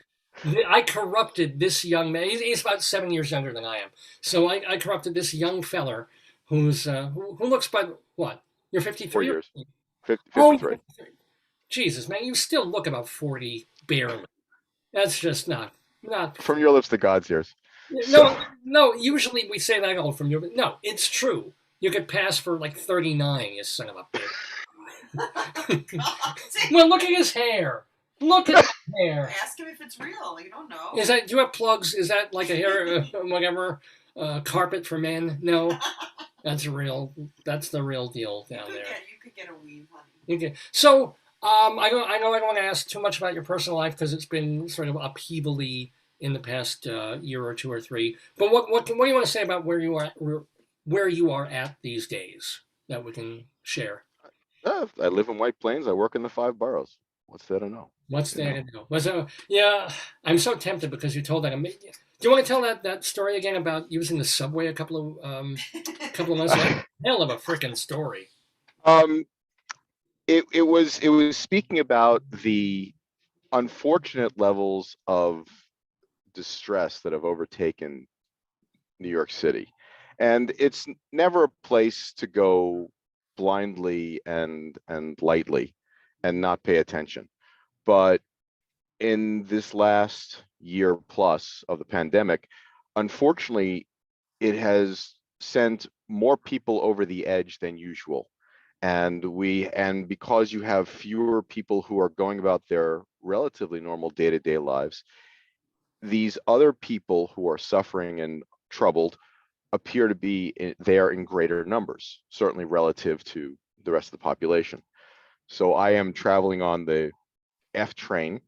I corrupted this young man. He's about 7 years younger than I am. So I corrupted this young feller who's who looks but what? You're 53? 4 years. 53. Oh, Jesus, man, you still look about 40 barely. That's just not From your lips to God's ears. No, usually we say that from your no, it's true. You could pass for like 39, you son of a bitch. Well, look at his hair. Look at his hair. Ask him if it's real. You don't know. Do you have plugs? Is that like a hair, whatever, carpet for men? No, that's real. That's the real deal down there. You could get a weave, honey. Okay. So, I know I don't want to ask too much about your personal life because it's been sort of upheavally in the past year or two or three. But what do you want to say about where you are at these days that we can share? I live in White Plains. I work in the 5 boroughs. What's there to know? What's there to know? Yeah, I'm so tempted because you told that. Do you want to tell that story again about using the subway a couple of months later? Hell of a freaking story. It was speaking about the unfortunate levels of distress that have overtaken New York City. And it's never a place to go blindly and lightly and not pay attention. But in this last year plus of the pandemic, unfortunately, it has sent more people over the edge than usual. And because you have fewer people who are going about their relatively normal day-to-day lives, these other people who are suffering and troubled appear to be there in greater numbers, certainly relative to the rest of the population. So I am traveling on the F train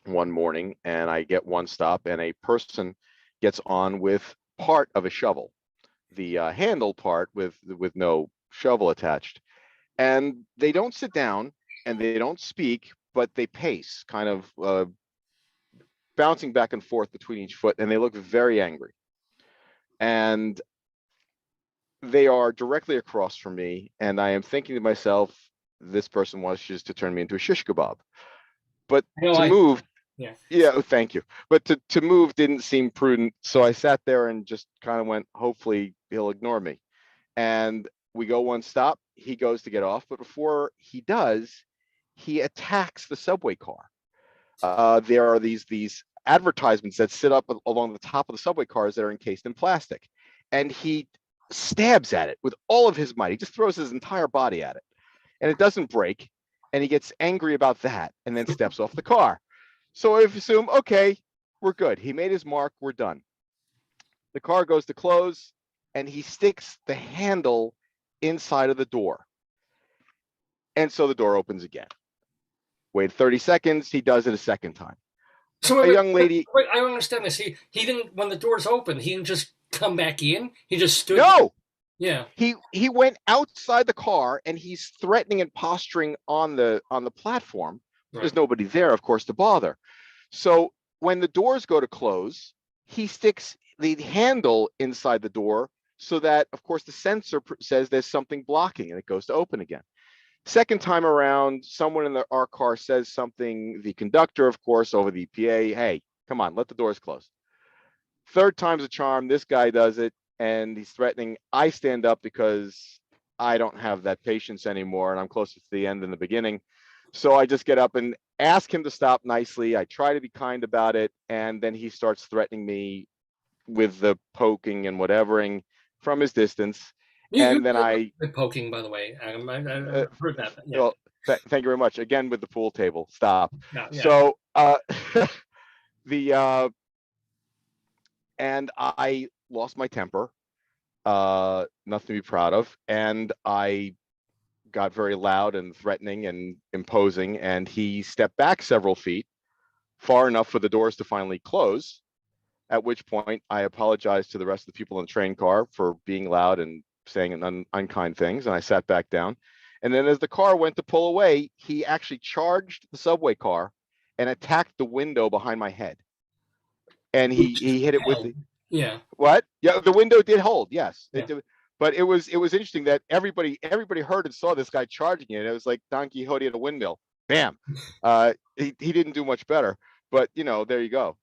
one morning, and I get one stop, and a person gets on with part of a shovel, the handle part with no shovel attached. And they don't sit down and they don't speak, but they pace, kind of bouncing back and forth between each foot, and they look very angry. And they are directly across from me, and I am thinking to myself, this person wishes to turn me into a shish kebab. But move, yeah, thank you. But to move didn't seem prudent, so I sat there and just kind of went, hopefully he'll ignore me. And we go one stop, he goes to get off, but before he does, he attacks the subway car. There are these advertisements that sit up along the top of the subway cars that are encased in plastic. And he stabs at it with all of his might. He just throws his entire body at it. And it doesn't break. And he gets angry about that and then steps off the car. So I assume, okay, we're good. He made his mark, we're done. The car goes to close, and he sticks the handle inside of the door. And so the door opens again. Wait 30 seconds, he does it a second time. So a young lady. Wait, I don't understand this. He didn't, when the doors opened, he didn't just come back in. He just stood. No. Yeah. He went outside the car, and he's threatening and posturing on the platform. Right. There's nobody there, of course, to bother. So when the doors go to close, he sticks the handle inside the door so that, of course, the sensor says there's something blocking, and it goes to open again. Second time around, someone in our car says something, the conductor, of course, over the EPA, hey, come on, let the doors close. Third time's a charm, this guy does it, and he's threatening. I stand up because I don't have that patience anymore, and I'm closer to the end than the beginning. So I just get up and ask him to stop nicely. I try to be kind about it, and then he starts threatening me with the poking and whatevering from his distance. And then did I, the poking, by the way, Adam. uh, I've heard that. Yeah, well, thank you very much. Again, with the pool table, stop. yeah, yeah. So, the, and I lost my temper, nothing to be proud of. And I got very loud and threatening and imposing, and he stepped back several feet, far enough for the doors to finally close. At which point I apologized to the rest of the people in the train car for being loud and saying unkind things, and I sat back down. And then as the car went to pull away, he actually charged the subway car and attacked the window behind my head. And he hit it with the, Yeah. what? Yeah, the window did hold, yes. Yeah. It did, but it was interesting that everybody heard and saw this guy charging it. It was like Don Quixote at a windmill. Bam. He didn't do much better, but you know, there you go.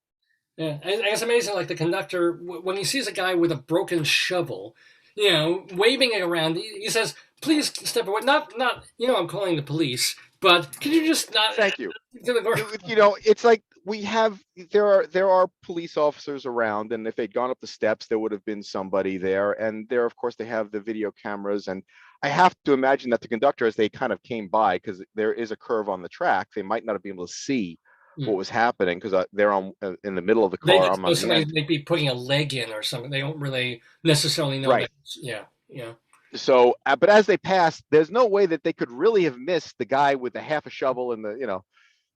Yeah, and it's amazing. Like the conductor, when he sees a guy with a broken shovel, you know, waving it around, he says, "Please step away." Not, you know, I'm calling the police, but can you just not? Thank you. To the door? You know, it's like there are police officers around, and if they'd gone up the steps, there would have been somebody there. And there, of course, they have the video cameras. And I have to imagine that the conductor, as they kind of came by, because there is a curve on the track, they might not have been able to see what was happening because they're on in the middle of the car. I'm on the Somebody end. might be putting a leg in or something. They don't really necessarily know. Right. That. Yeah. Yeah. So, but as they passed, there's no way that they could really have missed the guy with the half a shovel and the, you know.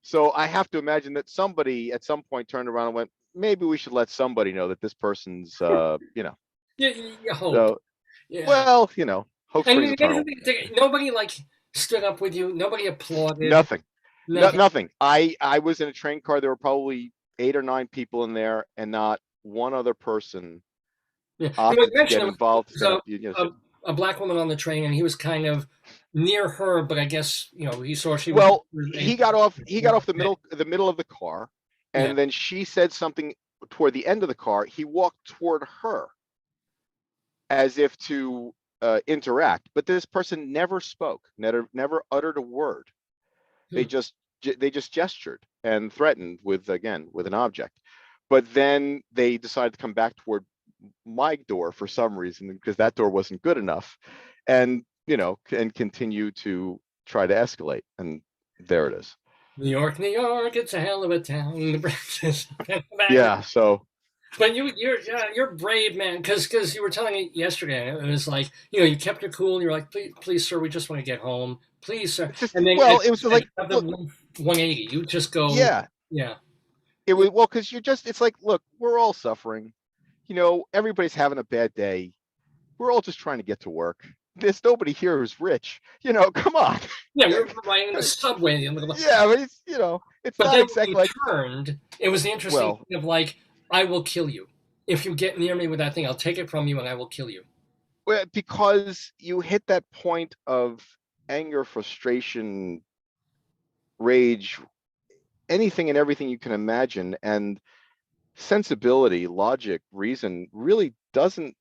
So I have to imagine that somebody at some point turned around and went, maybe we should let somebody know that this person's, you know. Yeah. You hope. So, yeah. well, you know, hope springs eternal. Nobody like stood up with you. Nobody applauded. Nothing. Nothing. I was in a train car. There were probably 8 or 9 people in there, and not one other person opted to get involved. So a black woman on the train, and he was kind of near her, but I guess you know he saw she. Well, he got off the middle of the car, and then she said something toward the end of the car. He walked toward her as if to interact, but this person never spoke, never uttered a word. They just gestured and threatened with an object. But then they decided to come back toward my door for some reason, because that door wasn't good enough, and you know, and continue to try to escalate. And there it is. New York, it's a hell of a town. Yeah. So. But you're brave, man, because you were telling me yesterday. It was like, you know, you kept your cool. You're like, please, sir, we just want to get home, please, sir. And then it was like 180. You just go. Yeah. It was because it's like, look, we're all suffering. You know, everybody's having a bad day. We're all just trying to get to work. There's nobody here who's rich. You know, come on. Yeah, we're riding in the subway. Yeah, but it's, you know, it's but not exactly like. It was the interesting thing of like, I will kill you. If you get near me with that thing, I'll take it from you and I will kill you. Well, because you hit that point of anger, frustration, rage, anything and everything you can imagine. And sensibility, logic, reason really doesn't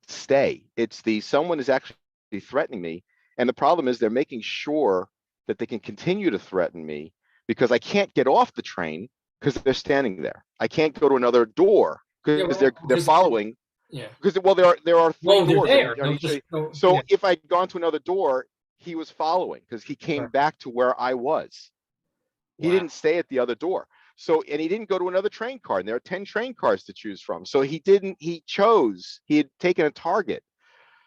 stay. It's someone is actually threatening me. And the problem is they're making sure that they can continue to threaten me because I can't get off the train because they're standing there. I can't go to another door because they're following. Yeah. Because there are 3 doors. So if I'd gone to another door, he was following because he came back to where I was. He didn't stay at the other door. So, and he didn't go to another train car, and there are 10 train cars to choose from. So he had taken a target.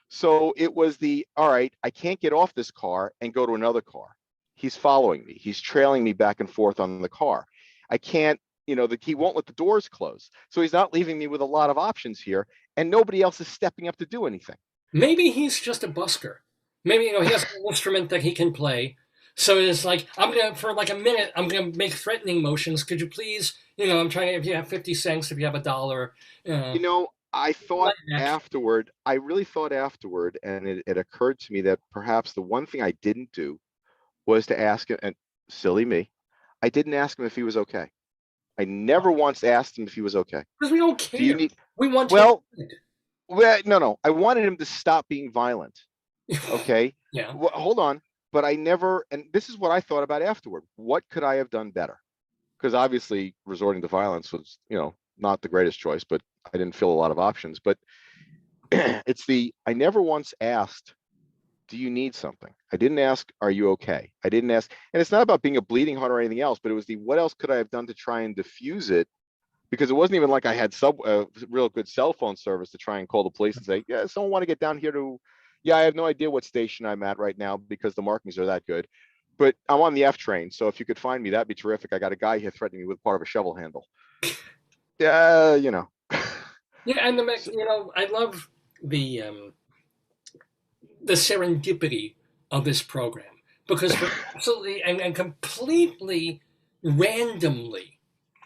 So it was all right, I can't get off this car and go to another car. He's following me. He's trailing me back and forth on the car. I can't, you know, he won't let the doors close. So he's not leaving me with a lot of options here, and nobody else is stepping up to do anything. Maybe he's just a busker. Maybe, you know, he has an instrument that he can play. So it's like, for like a minute, I'm going to make threatening motions. Could you please, you know, I'm trying to, if you have 50 cents, if you have $1. You know, I thought afterward, and it occurred to me that perhaps the one thing I didn't do was to ask him, and silly me, I didn't ask him if he was okay. I never once asked him if he was okay. Because we don't care. Do you need, we want no. I wanted him to stop being violent. Okay. Yeah. Well, hold on. But I never, and this is what I thought about afterward. What could I have done better? Because obviously resorting to violence was, you know, not the greatest choice, but I didn't feel a lot of options. But I never once asked, do you need something? I didn't ask, are you okay? I didn't ask, and it's not about being a bleeding heart or anything else, but it was what else could I have done to try and diffuse it? Because it wasn't even like I had real good cell phone service to try and call the police and say, yeah, someone want to get down here to, yeah, I have no idea what station I'm at right now because the markings are that good. But I'm on the F train, so if you could find me, that'd be terrific. I got a guy here threatening me with part of a shovel handle. Yeah, you know. Yeah, and I love the serendipity of this program because for absolutely and completely randomly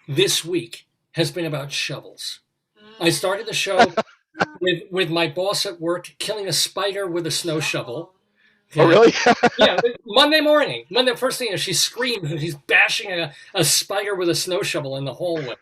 this week has been about shovels. I started the show with my boss at work killing a spider with a snow shovel. Oh, really? Yeah, Monday morning. First thing is she screams and she's bashing a spider with a snow shovel in the hallway.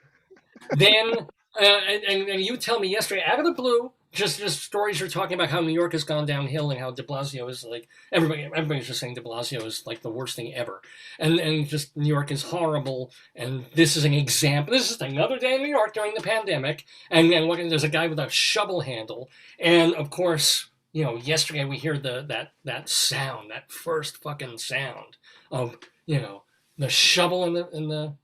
Then, and you tell me yesterday, out of the blue, just stories you're talking about how New York has gone downhill and how de Blasio is like, everybody's just saying de Blasio is like the worst thing ever. And just New York is horrible. And this is an example. This is another day in New York during the pandemic. And there's a guy with a shovel handle. And of course, yesterday we hear that sound, that first fucking sound of, the shovel in the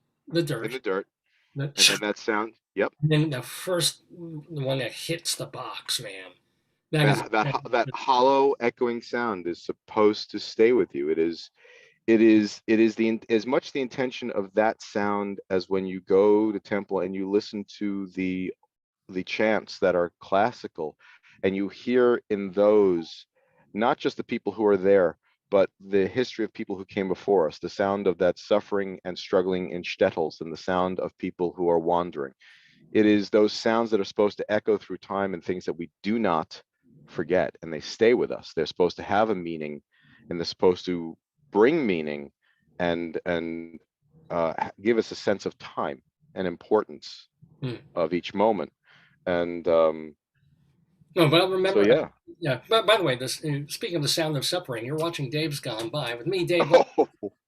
dirt. In the dirt. And then that sound, yep. And then the one that hits the box, man. That hollow echoing sound is supposed to stay with you. It is as much the intention of that sound as when you go to temple and you listen to the chants that are classical, and you hear in those not just the people who are there, but the history of people who came before us, the sound of that suffering and struggling in shtetls, and the sound of people who are wandering. It is those sounds that are supposed to echo through time and things that we do not forget, and they stay with us. They're supposed to have a meaning, and they're supposed to bring meaning and give us a sense of time and importance of each moment. And no, but I'll remember. So, yeah. Yeah. But by the way, speaking of the sound of suffering, you're watching Dave's Gone By with me, Dave,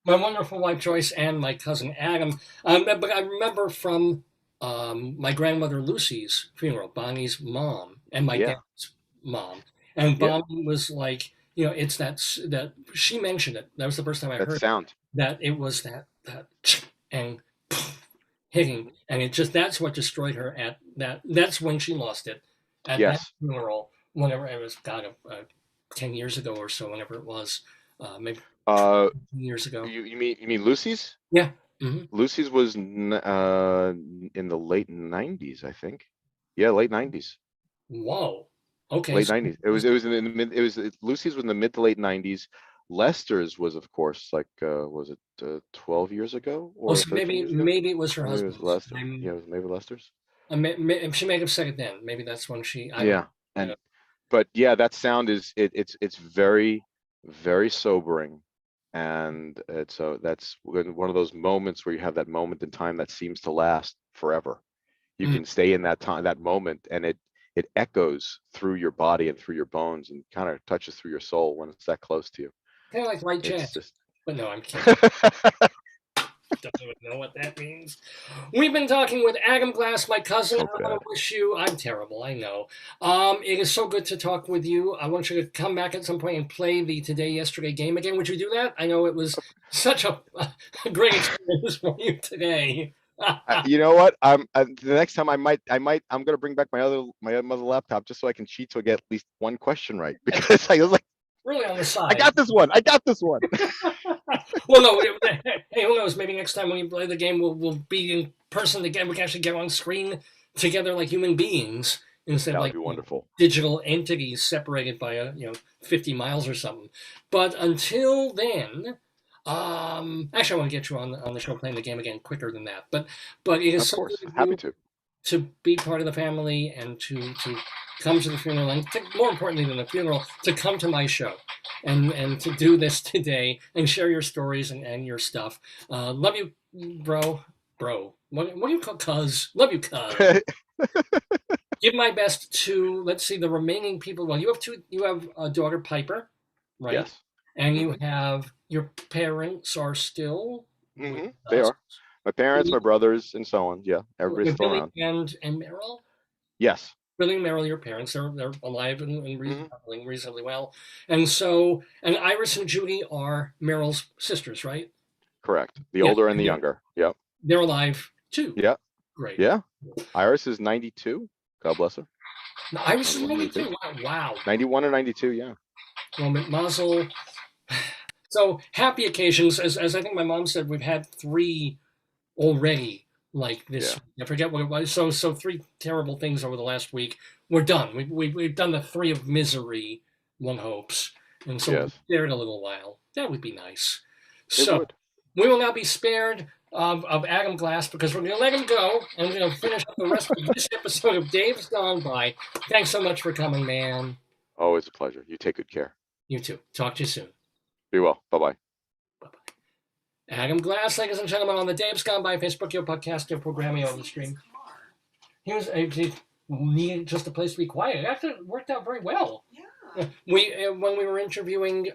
my wonderful wife Joyce, and my cousin Adam. But I remember from my grandmother Lucy's funeral, Bonnie's mom, and my dad's mom, and Bonnie was like, it's that she mentioned it. That was the first time I heard sound. That it was that and hitting, and it just that's what destroyed her. At that, that's when she lost it. At that funeral, whenever it was, 10 years ago or so, whenever it was, maybe years ago. You mean Lucy's? Yeah. Mm-hmm. Lucy's was in the late 90s, I think. Yeah, late 90s. Whoa. Okay. Late 90s. Lucy's was in the mid to late 90s. Lester's was, of course, like was it 12 years ago? Or so maybe it was her husband. It was Lester. Yeah, it was maybe Lester's. She may have said it then. Maybe that's when she. But yeah, that sound is it's very, very sobering, and that's one of those moments where you have that moment in time that seems to last forever. You can stay in that time, that moment, and it echoes through your body and through your bones, and kind of touches through your soul when it's that close to you. Kind of like light jazz. But no, I'm kidding. Don't even know what that means. We've been talking with Adam Glass, my cousin. I want to wish you. I'm terrible, I know. It is so good to talk with you. I want you to come back at some point and play the Today Yesterday game again. Would you do that? I know it was such a great experience for you today. You know what? The next time I'm going to bring back my other laptop just so I can cheat to get at least one question right, because I was like, really on the side. I got this one. Well, no. Hey, who knows? Maybe next time when you play the game, we'll be in person again. We can actually get on screen together like human beings instead of like wonderful digital entities separated by 50 miles or something. But until then, actually, I want to get you on the show playing the game again quicker than that. But it is of course happy to be part of the family and to come to the funeral, and more importantly than the funeral, to come to my show and to do this today and share your stories and your stuff. Love you, bro. What do you call cuz? Love you, cuz. Give my best to, let's see, the remaining people. Well, you have a daughter, Piper, right? Yes. And you have, your parents are still? Mm-hmm. They are. My parents, my brothers, and so on. Yeah, everybody's still around. And Meryl? Yes. Billy and Meryl, your parents, they're alive and Mhm. reasonably well. And so, and Iris and Judy are Meryl's sisters, right? Correct. The Yeah, older and the and younger. Yep. they're alive too. Yep. Great. Yeah. Iris is 92. God bless her. Now, Iris is 91, 92. Wow. 91 or 92. Yeah. Well, Mazel. So happy occasions, as I think my mom said, we've had 3 already like this. Yeah. I forget what it was. So 3 terrible things over the last week. We're done. We've done the 3 of misery, one hopes, and so we'll Yes. be spared a little while. That would be nice. It So would. we will now be spared of Adam Glass because we're going to let him go, and we're going to finish up the rest of this episode of Dave's Gone By. Thanks so much for coming, man. Always a pleasure. You take good care. You too. Talk to you soon. Be well. Bye-bye. Adam Glass, ladies and gentlemen, on the Dave's Gone By Facebook, your podcast, your programming on the stream. He needed just a place to be quiet. It actually worked out very well. Yeah. When we were interviewing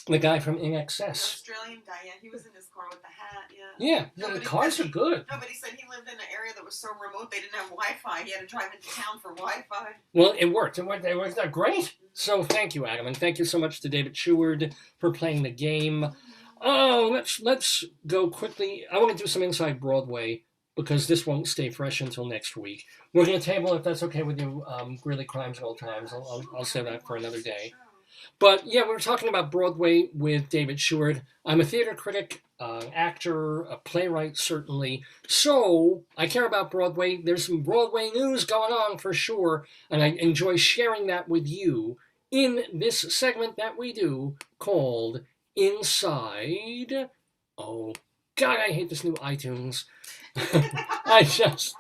the guy from In The Excess. Australian guy, yeah, he was in his car with the hat, yeah. Yeah, No, the but he cars said are good. No, but he said he lived in an area that was so remote they didn't have Wi-Fi. He had to drive into town for Wi-Fi. Well, it worked. It worked out great. So thank you, Adam, and thank you so much to David Sheward for playing the game. Oh, let's go quickly. I want to do some Inside Broadway because this won't stay fresh until next week. We're going to table, if that's okay with you, Grilly Crimes at Old Times. I'll save that for another day. But yeah, we were talking about Broadway with David Sheward. I'm a theater critic, actor, a playwright, certainly. So I care about Broadway. There's some Broadway news going on for sure, and I enjoy sharing that with you in this segment that we do called Inside. Oh, God, I hate this new iTunes. I just,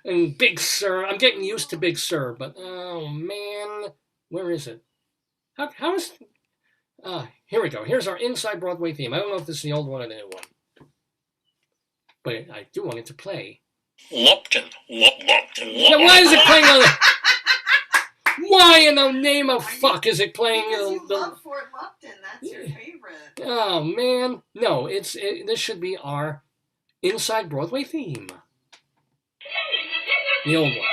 and Big Sur, I'm getting used to Big Sur, but oh man, where is it? How is, here we go. Here's our Inside Broadway theme. I don't know if this is the old one or the new one, but I do want it to play. Lupton. Now, why is it playing on the, why in the name of fuck is it playing? Because you love Fort Lupton. That's your favorite. Oh man, no, this should be our Inside Broadway theme. The old one.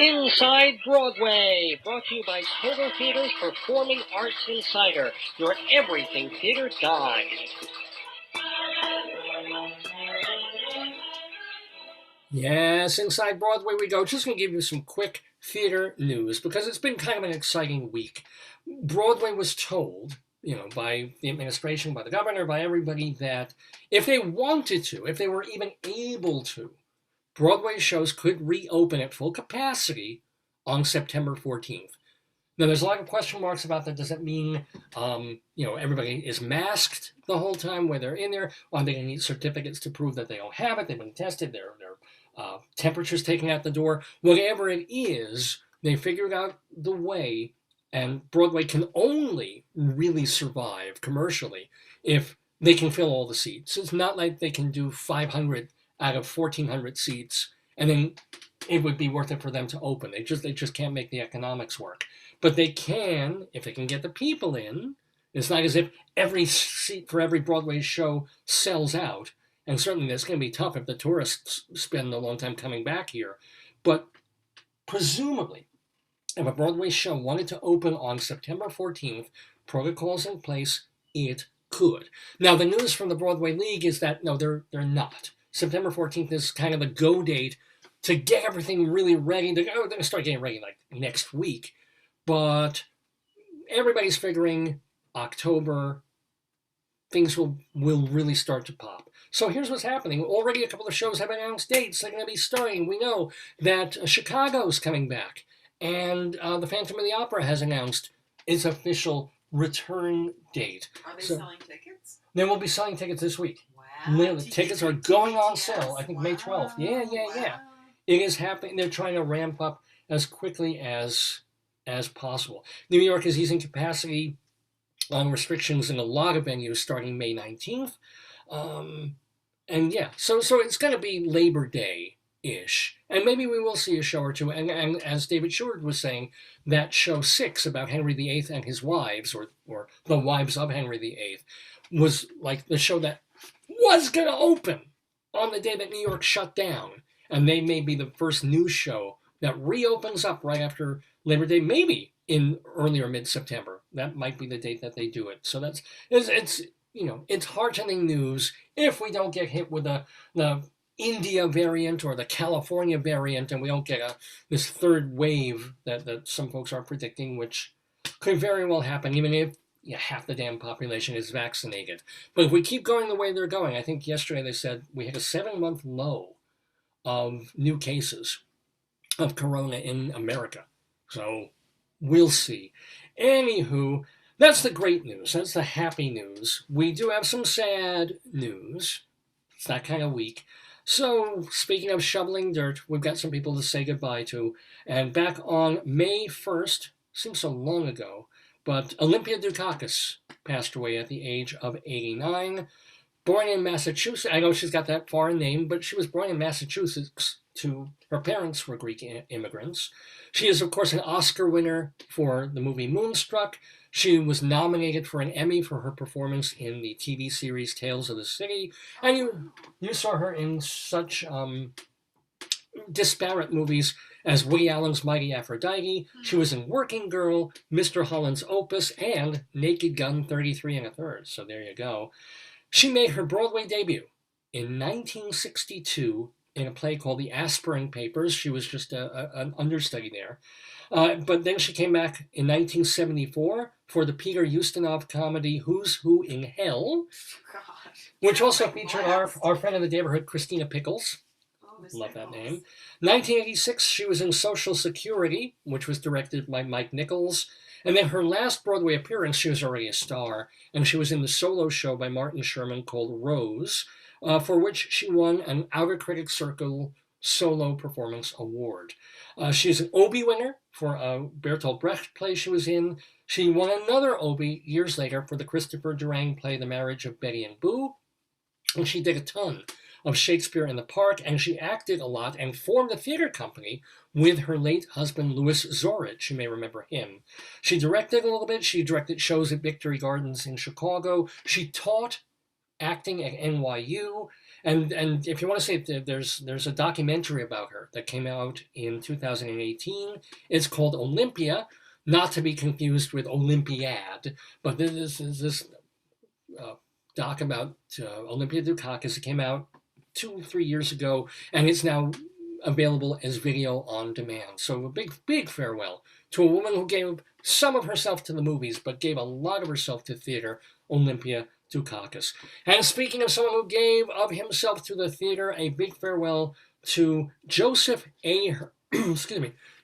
Inside Broadway, brought to you by Total Theater's Performing Arts Insider, your everything theater guide. Yes, Inside Broadway we go. Just going to give you some quick theater news because it's been kind of an exciting week. Broadway was told, by the administration, by the governor, by everybody that if they wanted to, if they were even able to, Broadway shows could reopen at full capacity on September 14th. Now, there's a lot of question marks about that. Does that mean, everybody is masked the whole time when they're in there? Are they going to need certificates to prove that they don't have it? They've been tested. Their temperature's taken out the door. Whatever it is, they figured out the way, and Broadway can only really survive commercially if they can fill all the seats. It's not like they can do 500 out of 1,400 seats, and then it would be worth it for them to open. They just can't make the economics work. But they can, if they can get the people in. It's not as if every seat for every Broadway show sells out. And certainly that's going to be tough if the tourists spend a long time coming back here. But presumably, if a Broadway show wanted to open on September 14th, protocols in place, it could. Now, the news from the Broadway League is that, no, they're not. September 14th is kind of the go date to get everything really ready. They're going to start getting ready like next week. But everybody's figuring October, things will really start to pop. So here's what's happening. Already a couple of shows have announced dates. They're going to be starting. We know that Chicago's coming back. And the Phantom of the Opera has announced its official return date. Are they So- selling tickets? They will be selling tickets this week. Wow. The tickets are going on sale, I think May 12th. Yeah. Wow. It is happening. They're trying to ramp up as quickly as possible. New York is easing capacity on restrictions in a lot of venues starting May 19th. And yeah, so it's going to be Labor Day-ish. And maybe we will see a show or two. And as David Sheward was saying, that show 6 about Henry VIII and his wives, or the wives of Henry VIII, was like the show that was going to open on the day that New York shut down. And they may be the first news show that reopens up right after Labor Day, maybe in early or mid-September. That might be the date that they do it. So it's it's heartening news if we don't get hit with the India variant or the California variant, and we don't get this third wave that some folks are predicting, which could very well happen, even if half the damn population is vaccinated. But if we keep going the way they're going, I think yesterday they said we hit a 7-month low of new cases of corona in America. So we'll see. Anywho, that's the great news. That's the happy news. We do have some sad news. It's that kind of week. So, speaking of shoveling dirt, we've got some people to say goodbye to. And back on May 1st, seems so long ago, but Olympia Dukakis passed away at the age of 89. Born in Massachusetts, I know she's got that foreign name, but she was born in Massachusetts her parents were Greek immigrants. She is, of course, an Oscar winner for the movie Moonstruck. She was nominated for an Emmy for her performance in the TV series Tales of the City. And you saw her in such disparate movies as Woody Allen's Mighty Aphrodite. She was in Working Girl, Mr. Holland's Opus, and Naked Gun 33 1/3. So there you go. She made her Broadway debut in 1962 in a play called The Aspirin Papers. She was just an understudy there. But then she came back in 1974 for the Peter Ustinov comedy Who's Who in Hell, which also featured our friend in the neighborhood, Christina Pickles. Love that name. 1986, she was in Social Security, which was directed by Mike Nichols. And then her last Broadway appearance, she was already a star, and she was in the solo show by Martin Sherman called Rose, for which she won an Outer Critics Circle Solo Performance Award. She's an Obie winner for a Bertolt Brecht play she was in. She won another Obie years later for the Christopher Durang play The Marriage of Betty and Boo. And she did a ton of Shakespeare in the Park, and she acted a lot and formed a theater company with her late husband, Louis Zorich. You may remember him. She directed a little bit. She directed shows at Victory Gardens in Chicago. She taught acting at NYU. And if you want to say there's a documentary about her that came out in 2018. It's called Olympia, not to be confused with Olympiad, but this is this doc about Olympia Dukakis. It came out 2-3 years ago, and it's now available as video on demand. So a big farewell to a woman who gave some of herself to the movies, but gave a lot of herself to theater, Olympia Dukakis. And speaking of someone who gave of himself to the theater, a big farewell to Joseph Ahern.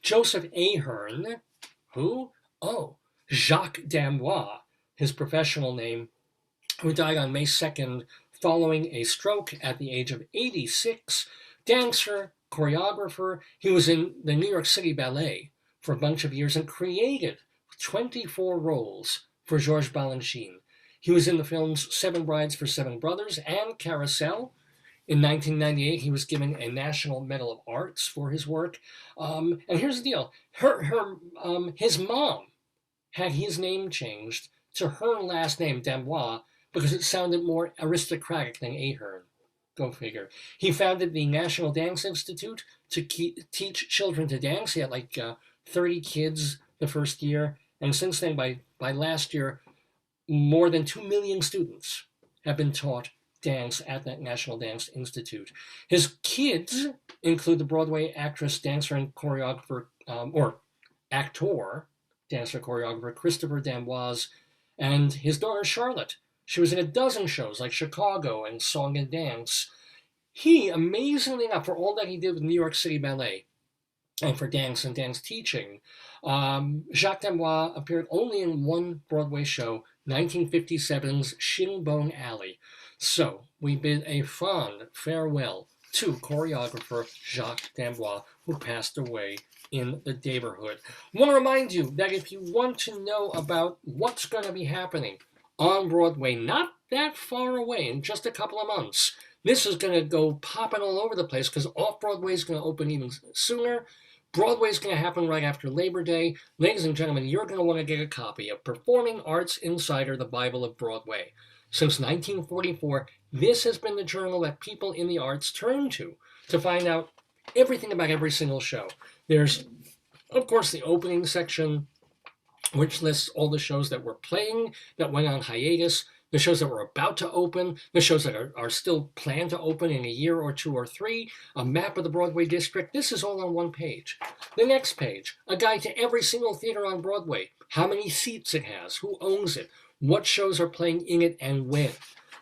Joseph Ahern, who? Oh, Jacques D'Amboise, his professional name, who died on May 2nd following a stroke at the age of 86. Dancer, choreographer. He was in the New York City Ballet for a bunch of years and created 24 roles for Georges Balanchine. He was in the films Seven Brides for Seven Brothers and Carousel. In 1998, he was given a National Medal of Arts for his work. And here's the deal. His mom had his name changed to her last name, D'Amboise, because it sounded more aristocratic than Ahern. Go figure. He founded the National Dance Institute to teach children to dance. He had like 30 kids the first year. And since then, by last year, more than 2 million students have been taught dance at that National Dance Institute. His kids include the Broadway actress, dancer, and choreographer, dancer, choreographer Christopher D'Amboise, and his daughter Charlotte. She was in a dozen shows like Chicago and Song and Dance. He, amazingly enough, for all that he did with New York City Ballet and for dance and dance teaching, Jacques D'Amboise appeared only in one Broadway show, 1957's Shinbone Alley. So we bid a fond farewell to choreographer Jacques D'Amboise, who passed away in the neighborhood. I want to remind you that if you want to know about what's going to be happening on Broadway, not that far away, in just a couple of months, this is going to go popping all over the place because Off-Broadway is going to open even sooner. Broadway is going to happen right after Labor Day. Ladies and gentlemen, you're going to want to get a copy of Performing Arts Insider, The Bible of Broadway. Since 1944, this has been the journal that people in the arts turn to find out everything about every single show. There's, of course, the opening section, which lists all the shows that were playing, that went on hiatus, the shows that were about to open, the shows that are still planned to open in a year or 2 or 3, a map of the Broadway district. This is all on one page. The next page, a guide to every single theater on Broadway, how many seats it has, who owns it, what shows are playing in it and when.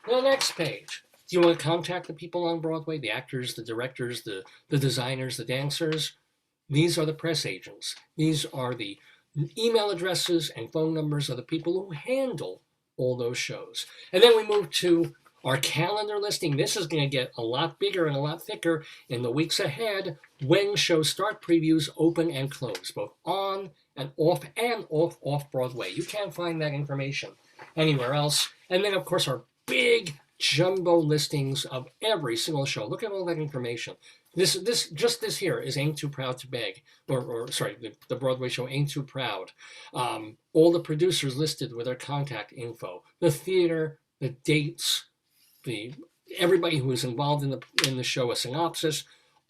The next page, do you want to contact the people on Broadway, the actors, the directors, the designers, the dancers? These are the press agents. These are the email addresses and phone numbers of the people who handle all those shows. And then we move to our calendar listing. This is going to get a lot bigger and a lot thicker in the weeks ahead when shows start, previews open and close, both on and off Broadway. You can't find that information anywhere else. And then, of course, our big jumbo listings of every single show. Look at all that information. This here is Ain't Too Proud to Beg, or sorry, the Broadway show Ain't Too Proud. All the producers listed with their contact info, the theater, the dates, everybody who is involved in the show, a synopsis,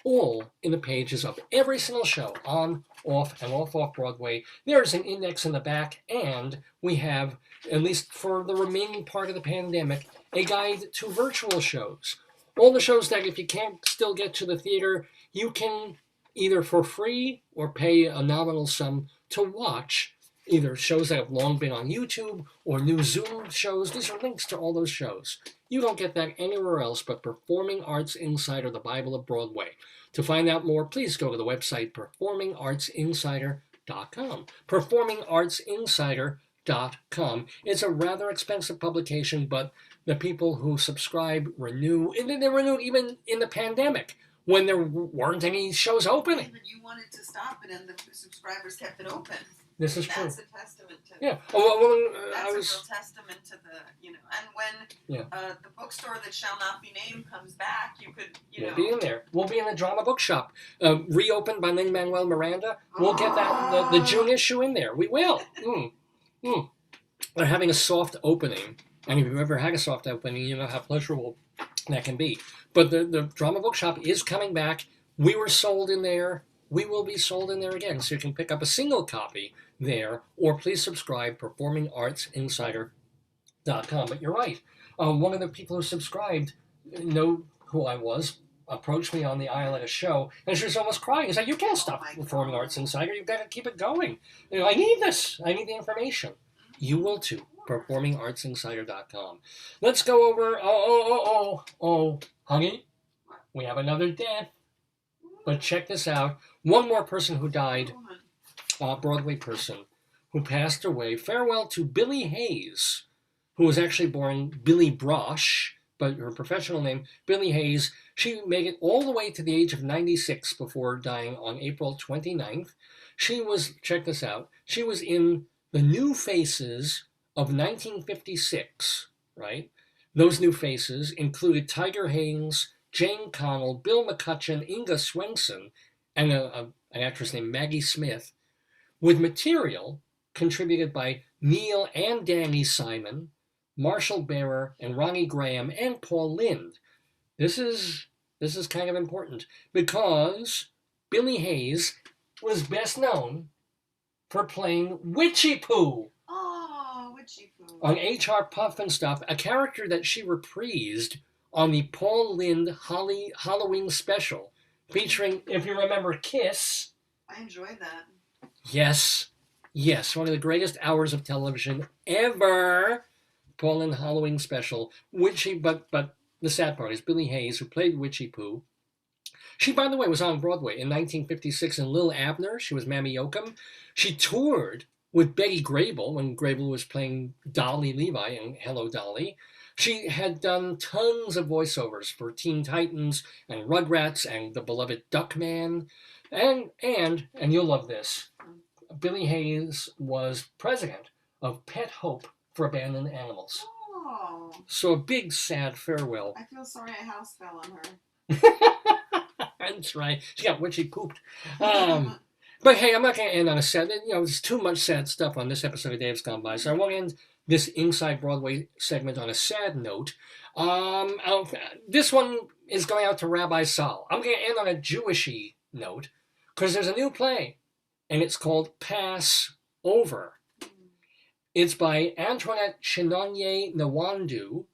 all in the pages of every single show on, off, and off Broadway. There's an index in the back, and we have, at least for the remaining part of the pandemic, a guide to virtual shows. All the shows that if you can't still get to the theater, you can either for free or pay a nominal sum to watch either shows that have long been on YouTube or new Zoom shows. These are links to all those shows. You don't get that anywhere else but Performing Arts Insider, the Bible of Broadway. To find out more, please go to the website performingartsinsider.com. Performingartsinsider.com. It's a rather expensive publication, but the people who subscribe renew, and they renewed even in the pandemic when there weren't any shows opening. Even you wanted to stop it, and the subscribers kept it open. This is true. That's a testament to. Yeah. That's a real testament to the, and when the bookstore that shall not be named comes back, you could, We'll be in there. We'll be in the drama bookshop, reopened by Lin-Manuel Miranda. We'll get that the June issue in there. We will. They're having a soft opening. And if you've ever had a soft opening, you know how pleasurable that can be. But the drama bookshop is coming back. We were sold in there. We will be sold in there again. So you can pick up a single copy there, or please subscribe, performingartsinsider.com. But you're right. One of the people who subscribed know who I was, approached me on the aisle at a show, and she was almost crying. He's like, you can't stop Performing Arts Insider. You've got to keep it going. I need this. I need the information. You will too. performingartsinsider.com. Let's go over, honey, we have another death. But check this out. One more person who died, Broadway person, who passed away. Farewell to Billie Hayes, who was actually born Billie Brosh, but her professional name, Billie Hayes. She made it all the way to the age of 96 before dying on April 29th. She was, check this out, she was in the New Faces of 1956, right? Those new faces included Tiger Haynes, Jane Connell, Bill McCutcheon, Inga Swenson, and an actress named Maggie Smith, with material contributed by Neil and Danny Simon, Marshall Bearer, and Ronnie Graham, and Paul Lynde. This is kind of important because Billie Hayes was best known for playing Witchy Poo. On H.R. Puff and Stuff, a character that she reprised on the Paul Lynde Halloween special, featuring, if you remember, Kiss. I enjoyed that. Yes, one of the greatest hours of television ever. Paul Lynde Halloween special. But the sad part is Billie Hayes, who played Witchy Poo. She, by the way, was on Broadway in 1956 in Lil Abner. She was Mammy Yoakum. She toured with Betty Grable when Grable was playing Dolly Levi in Hello, Dolly. She had done tons of voiceovers for Teen Titans and Rugrats and the beloved Duckman. And you'll love this, Billie Hayes was president of Pet Hope for Abandoned Animals. Oh. So a big, sad farewell. I feel sorry a house fell on her. That's right. She got witchy pooped. But hey, I'm not going to end on a sad, there's too much sad stuff on this episode of Dave's Gone By, so I won't end this Inside Broadway segment on a sad note. This one is going out to Rabbi Sal. I'm going to end on a Jewishy note because there's a new play, and it's called Pass Over. It's by Antoinette Chinonye Nwandu,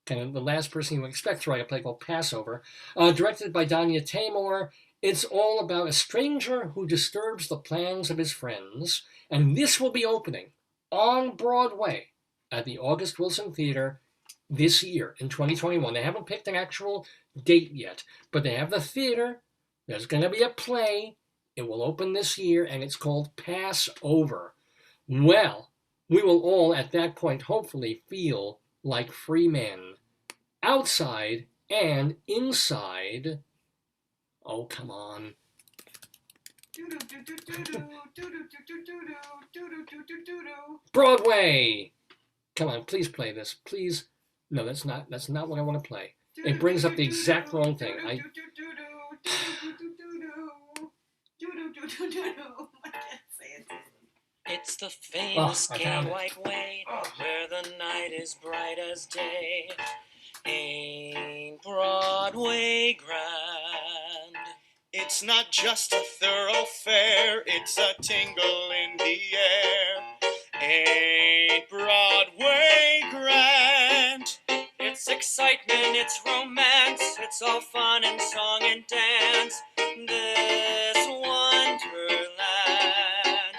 kind of the last person you would expect to write a play called Passover, directed by Danya Tamor. It's all about a stranger who disturbs the plans of his friends, and this will be opening on Broadway at the August Wilson Theater this year in 2021. They haven't picked an actual date yet, but they have the theater. There's going to be a play. It will open this year, and it's called Passover. Well, we will all at that point hopefully feel like free men, outside and inside. Oh, come on. Broadway! Come on, please play this. Please. No, that's not what I want to play. It brings up the exact wrong thing. I can't say it. It's the famous gay white way where the night is bright as day. Ain't Broadway grand? It's not just a thoroughfare, it's a tingle in the air. Ain't Broadway grand? It's excitement, it's romance, it's all fun and song and dance. This wonderland,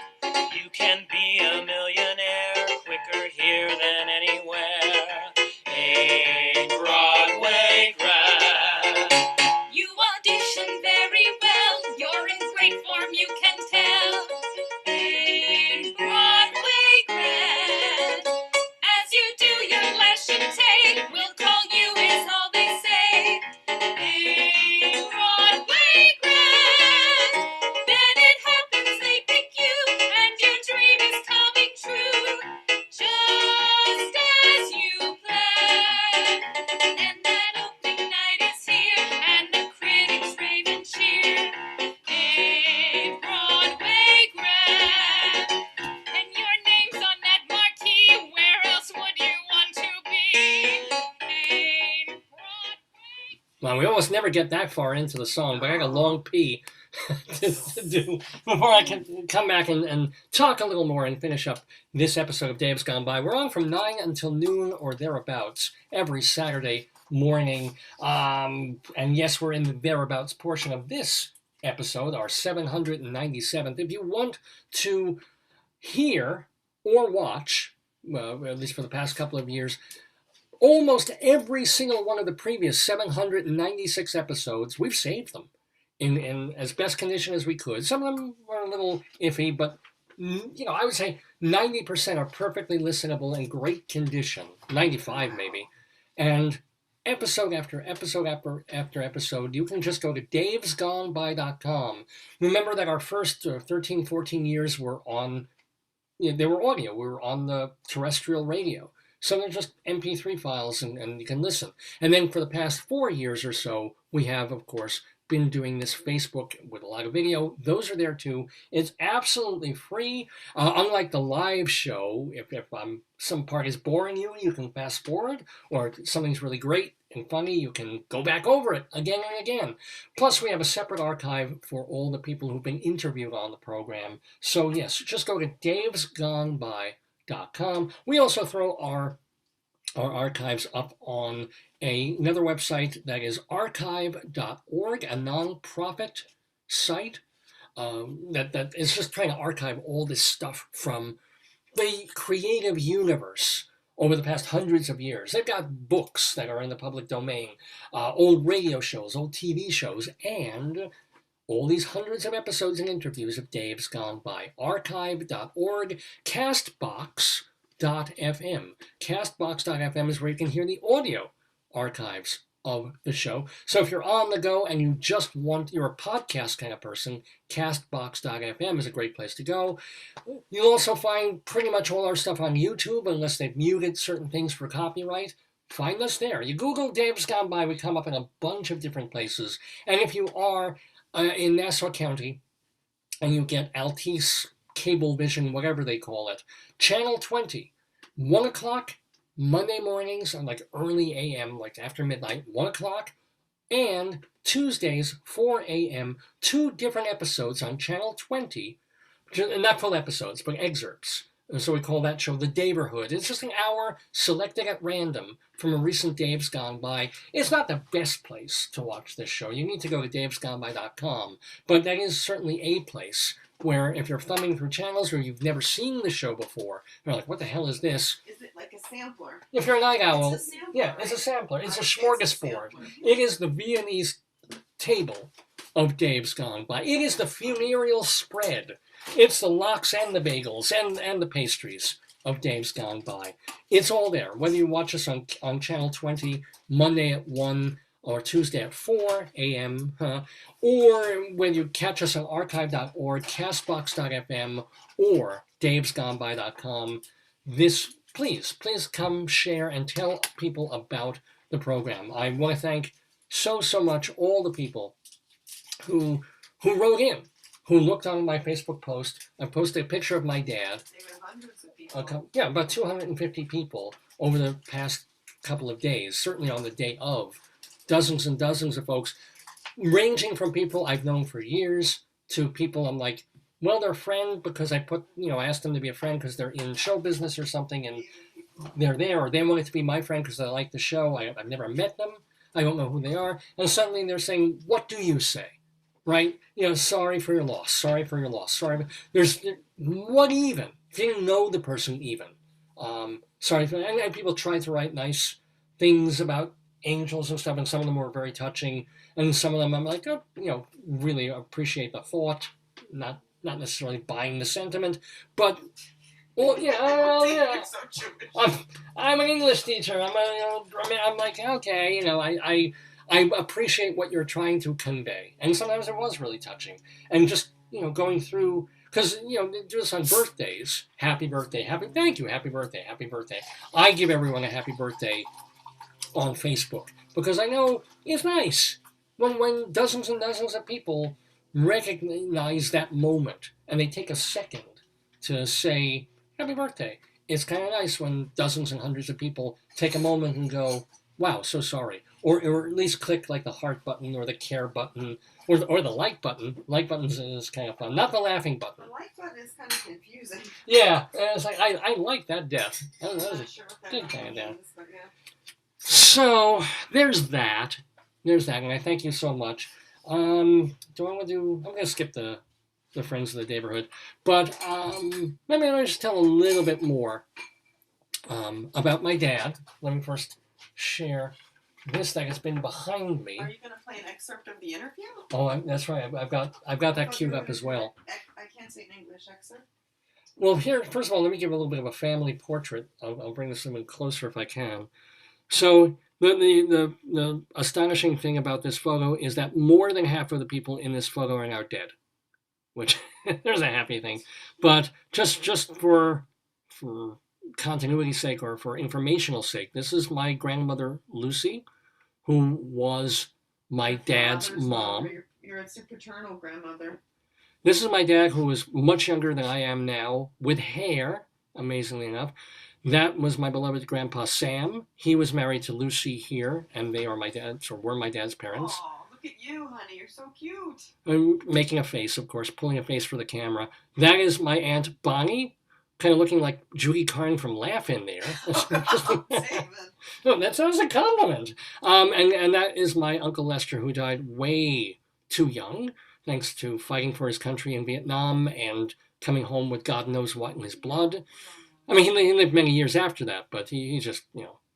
you can be a millionaire quicker here than anywhere. Ain't Broadway grand? You audition very well, you're in great form, you can tell. Ain't Broadway grand? As you do your lash and take, we'll call you is all they say. Ain't Broadway grand? Then it happens they pick you, and your dream is coming true, just as you planned. And that opening night is here, and the critics rave and cheer. Ain't Broadway grand? And your name's on that marquee, where else would you want to be? Ain't Broadway? Well, we almost never get that far into the song, but I got a long pee to do before I can come back and talk a little more and finish up this episode of Dave's Gone By. We're on from 9 until noon or thereabouts every Saturday morning. And yes, we're in the thereabouts portion of this episode, our 797th. If you want to hear or watch, well, at least for the past couple of years, almost every single one of the previous 796 episodes, we've saved them in as best condition as we could. Some of them were a little iffy, but I would say 90% are perfectly listenable in great condition. 95 maybe. And episode after episode after episode, you can just go to davesgoneby.com. Remember that our first 13, 14 years were on, they were audio. We were on the terrestrial radio. So they're just MP3 files and you can listen. And then for the past 4 years or so, we have, of course, been doing this Facebook with a lot of video. Those are there too. It's absolutely free. Unlike the live show, if some part is boring you, you can fast forward, or if something's really great and funny, you can go back over it again and again. Plus, we have a separate archive for all the people who've been interviewed on the program. So yes, just go to davesgoneby.com. We also throw our archives up on another website that is archive.org, a non-profit site that is just trying to archive all this stuff from the creative universe over the past hundreds of years. They've got books that are in the public domain, old radio shows, old TV shows, and all these hundreds of episodes and interviews of Dave's Gone By. Archive.org, Castbox.fm. Castbox.fm is where you can hear the audio archives of the show. So if you're on the go and you're a podcast kind of person, Castbox.fm is a great place to go. You'll also find pretty much all our stuff on YouTube, unless they've muted certain things for copyright. Find us there. You Google Dave's Gone By, we come up in a bunch of different places. And if you are in Nassau County and you get Altice, Cablevision, whatever they call it, Channel 20, 1 o'clock Monday mornings, on like early AM, like after midnight, 1 o'clock, and Tuesdays, 4 a.m., 2 different episodes on Channel 20, not full episodes, but excerpts. And so we call that show The Daverhood. It's just an hour selected at random from a recent Dave's Gone By. It's not the best place to watch this show. You need to go to davesgoneby.com, but that is certainly a place where if you're thumbing through channels or you've never seen the show before, you're like, what the hell is this? Is it like a sampler? If you're a night owl, It's a sampler, yeah, it's a right? sampler. It's a It's a smorgasbord. sampler. It is the Viennese table of Dave's Gone By. It is the funereal spread. It's the lox and the bagels and the pastries of Dave's Gone By. It's all there. Whether you watch us on Channel 20 Monday at 1 or Tuesday at 4 a.m., or when you catch us on archive.org, castbox.fm, or davesgoneby.com, please come share and tell people about the program. I want to thank so much all the people who wrote in, who looked on my Facebook post. I posted a picture of my dad. There were hundreds of people. Yeah, about 250 people over the past couple of days, certainly on the day of. Dozens and dozens of folks, ranging from people I've known for years to people I'm like, well, they're a friend because I asked them to be a friend because they're in show business or something and they're there, or they wanted to be my friend because they like the show. I've never met them. I don't know who they are. And suddenly they're saying, what do you say? Right? Sorry for your loss. Sorry for your loss. Sorry. What even? Didn't know the person even. Sorry. And people try to write nice things about angels and stuff, and some of them were very touching. And some of them I'm like, really appreciate the thought, not necessarily buying the sentiment, but You're so Jewish. I'm an English teacher. I'm like, okay, I appreciate what you're trying to convey. And sometimes it was really touching. And just, going through, because, they do this on birthdays. Happy birthday, thank you, happy birthday, happy birthday. I give everyone a happy birthday on Facebook because I know it's nice when dozens and dozens of people recognize that moment and they take a second to say, happy birthday. It's kind of nice when dozens and hundreds of people take a moment and go, wow, so sorry. Or at least click like the heart button or the care button or the like button. Like buttons is kind of fun. Not the laughing button. The like button is kind of confusing. Yeah, it's like, I like that death. That I'm was not a sure what that good kind of means, death. but yeah. So there's that. And I thank you so much. I'm going to skip the Friends of the Neighborhood, but maybe I'll just tell a little bit more about my dad. Let me first share this thing that's been behind me. Are you going to play an excerpt of the interview? Oh, that's right. I've got that queued up as well. I can't say an English excerpt. Well, here, first of all, let me give a little bit of a family portrait. I'll bring this a little closer if I can. So the astonishing thing about this photo is that more than half of the people in this photo are now dead, which there's a happy thing. But just for continuity's sake or for informational sake, this is my grandmother Lucy, who was my dad's mom. Your paternal grandmother. This is my dad, who was much younger than I am now, with hair, amazingly enough. That was my beloved grandpa Sam. He was married to Lucy here, and they are my dad's, or were my dad's parents. Oh, look at you, honey. You're so cute. I'm making a face, of course, pulling a face for the camera. That is my Aunt Bonnie, kind of looking like Judy Carn from Laugh in there. No, that was a compliment. And that is my Uncle Lester, who died way too young, thanks to fighting for his country in Vietnam and coming home with God knows what in his blood. I mean, he lived many years after that, but he just,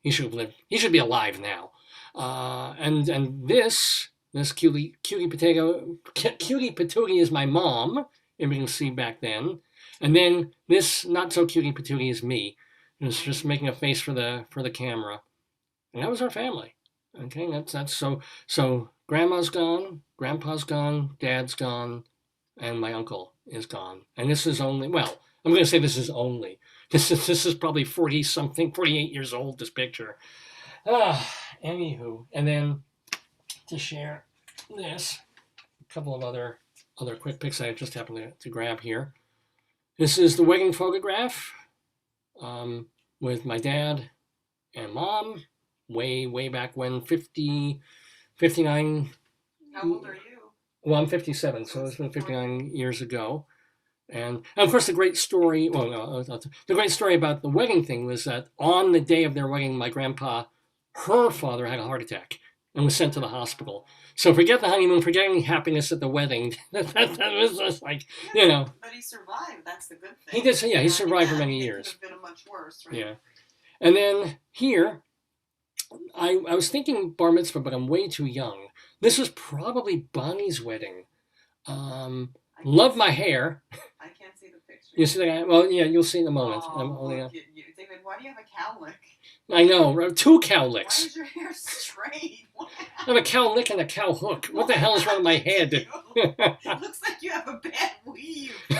he should have lived. He should be alive now. And this cutie patootie is my mom, and we can see back then. And then this not so cutie patootie is me. It's just making a face for the camera. And that was our family. Okay, that's so grandma's gone, grandpa's gone, dad's gone, and my uncle is gone. And this is only, well, I'm going to say this is only. This is probably 48 years old, this picture. Anywho, and then to share this, a couple of other quick pics I just happened to grab here. This is the wedding photograph. with my dad and mom way back when, 59. How old are you? Well, I'm 57, so it's been 59 years ago. And of course, the great story, well, no, the great story about the wedding thing was that on the day of their wedding, my grandpa, her father had a heart attack and was sent to the hospital. So forget the honeymoon, forget any happiness at the wedding. that was just like, you know. But he survived. That's the good He thing. did, yeah, he survived for many years. It could have been much worse, right? Yeah. And then here, I was thinking bar mitzvah, but I'm way too young. This was probably Bonnie's wedding. Love my hair. I can't see the picture. You see that? Well, yeah, you'll see in a moment. Oh, look, David, why do you have a cowlick? I know, 2 Why cowlicks. is your hair straight? I have a cowlick and a cow hook. What the hell is wrong with my head? It looks like you have a bad weave. Did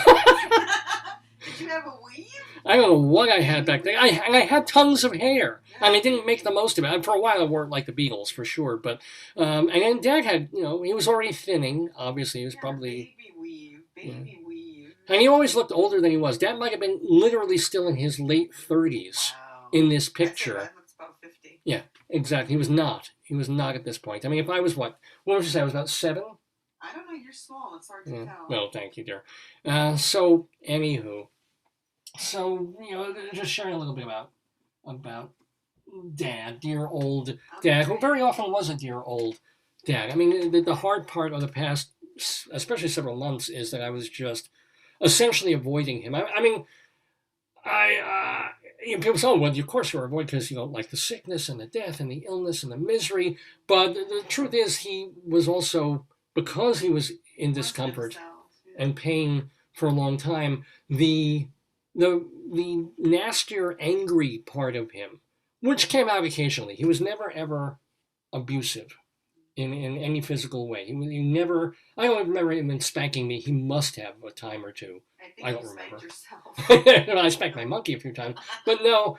you have a weave? I don't know what I had back then. I had tons of hair, and I didn't make the most of it. And for a while, I wore it like the Beatles, for sure. But and then Dad had, you know, he was already thinning. Obviously, he was probably. Baby weave. And he always looked older than he was. Dad might have been literally still in his late 30s in this picture. I looks about 50. Yeah, exactly. He was not. He was not at this point. I mean, if I was what would you say? I was about 7? I don't know. You're small. It's hard to Yeah. tell. Well, thank you, dear. So, anywho. So, you know, just sharing a little bit about Dad, dear old Dad, who very often was a dear old Dad. I mean, the hard part of the past, especially several months, is that I was just essentially avoiding him. I mean, you know, people say, oh, well, of course you're avoiding because you don't like the sickness and the death and the illness and the misery. But the truth is, he was also, because he was in discomfort and pain for a long time, the nastier, angry part of him, which came out occasionally. He was never, ever abusive in any physical way. He never, I don't remember him spanking me. He must have a time or two. I don't you remember. spanked yourself. I spanked my monkey a few times. But no,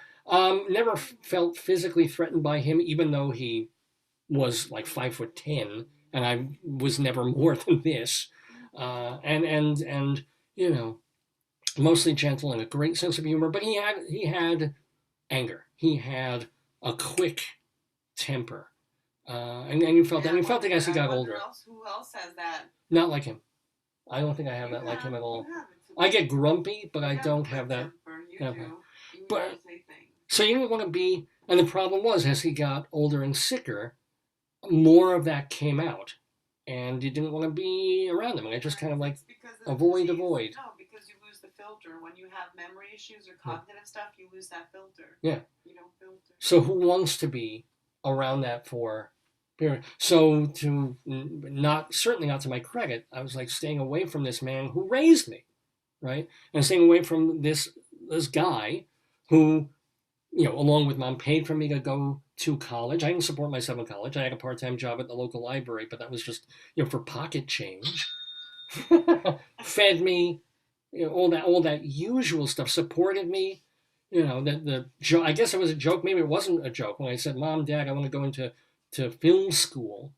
never felt physically threatened by him, even though he was like 5'10", and I was never more than this. And you know, mostly gentle and a great sense of humor, but he had anger. He had a quick temper, and you felt that. And you felt it as he got older. Who else has that? Not like him. I don't think I have that like him at all. I get grumpy, but I don't have that. But so you didn't want to be, and the problem was, as he got older and sicker, more of that came out, and you didn't want to be around him. And I just kind of like avoid. No, because you lose the filter. When you have memory issues or cognitive stuff, you lose that filter. Yeah. You don't filter. So who wants to be around that for period? So to certainly not to my credit, I was like staying away from this man who raised me, right? And staying away from this guy who, you know, along with Mom, paid for me to go to college. I didn't support myself in college. I had a part-time job at the local library, but that was just, you know, for pocket change. Fed me, you know, all that usual stuff. Supported me, you know. I guess it was a joke. Maybe it wasn't a joke when I said, "Mom, Dad, I want to go into film school."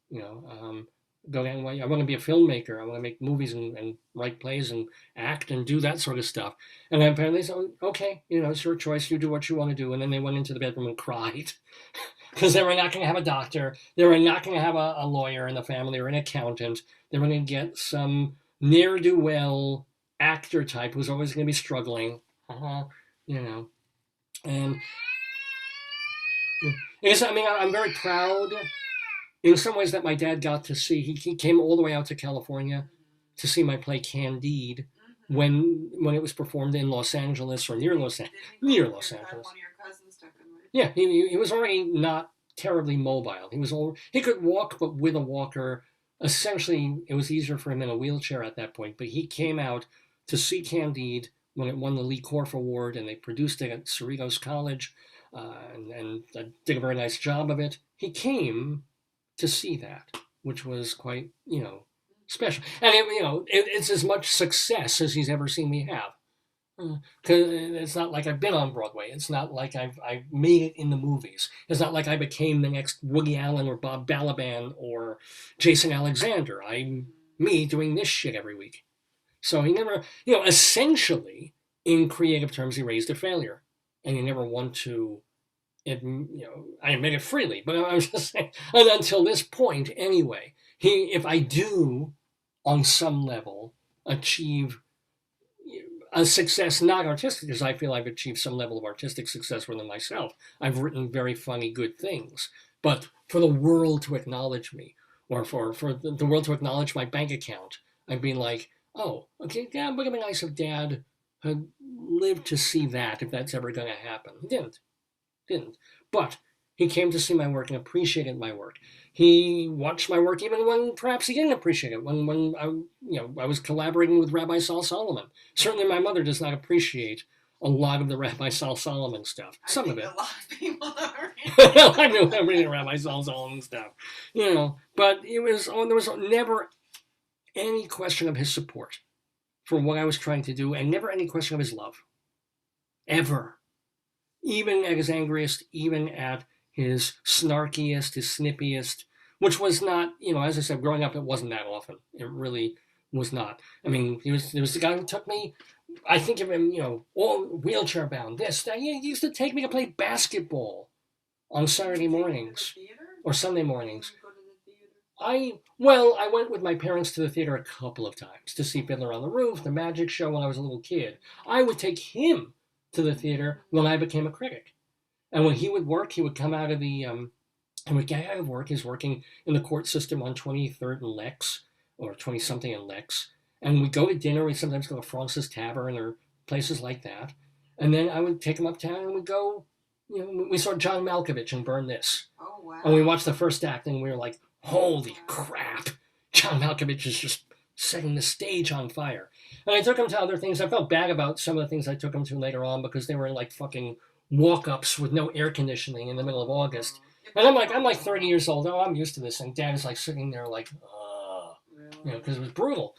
You know, I want to be a filmmaker. I want to make movies and write plays and act and do that sort of stuff. And then apparently, so okay, you know, it's your choice. You do what you want to do. And then they went into the bedroom and cried because they were not going to have a doctor. They were not going to have a lawyer in the family or an accountant. They were going to get some ne'er-do-well actor type who's always going to be struggling. You know, and I mean, I'm very proud. In some ways that my dad got to see, he came all the way out to California to see my play Candide when it was performed in Los Angeles or near Los Angeles. One of your cousins took him, right? Yeah, he was already not terribly mobile. He could walk, but with a walker. Essentially, it was easier for him in a wheelchair at that point. But he came out to see Candide when it won the Lee Korff Award, and they produced it at Cerritos College, and did a very nice job of it. He came to see that, which was quite, you know, special. And it's as much success as he's ever seen me have. Because it's not like I've been on Broadway. It's not like I've made it in the movies. It's not like I became the next Woody Allen or Bob Balaban or Jason Alexander. I'm me doing this shit every week. So he never, you know, essentially, in creative terms, he raised a failure. and you never want to, I admit it freely, but I was just saying, until this point anyway, if I do, on some level, achieve a success, not artistic, because I feel I've achieved some level of artistic success within myself. I've written very funny, good things. But for the world to acknowledge me, or for the world to acknowledge my bank account, I've been like, oh, okay, yeah, would it be nice if Dad had lived to see that, if that's ever going to happen. He didn't. But he came to see my work and appreciated my work. He watched my work even when perhaps he didn't appreciate it. When I was collaborating with Rabbi Saul Solomon. Certainly my mother does not appreciate a lot of the Rabbi Saul Solomon stuff. Some of it. A lot of people are. I knew I'm reading Rabbi Saul Solomon stuff. But there was never any question of his support for what I was trying to do, and never any question of his love. Ever. Even at his angriest, even at his snarkiest, his snippiest, which was not, as I said, growing up, it wasn't that often. It really was not. I mean, he was the guy who took me, I think of him, all wheelchair bound, this, that. He used to take me to play basketball on Saturday mornings or Sunday mornings. I went with my parents to the theater a couple of times to see Fiddler on the Roof, the Magic Show when I was a little kid. I would take him to the theater when I became a critic. And when he would work, he would come out of the, and would get out of work. He's working in the court system on 23rd and Lex, or 20-something and Lex. And we'd go to dinner. We'd sometimes go to Francis Tavern or places like that. And then I would take him uptown and we'd go, we saw John Malkovich in Burn This. Oh, wow. And we watched the first act and we were like, holy crap. John Malkovich is just setting the stage on fire. And I took him to other things. I felt bad about some of the things I took him to later on because they were like fucking walk-ups with no air conditioning in the middle of August. And I'm like 30 years old. Oh, I'm used to this. And Dad is like sitting there like, because it was brutal.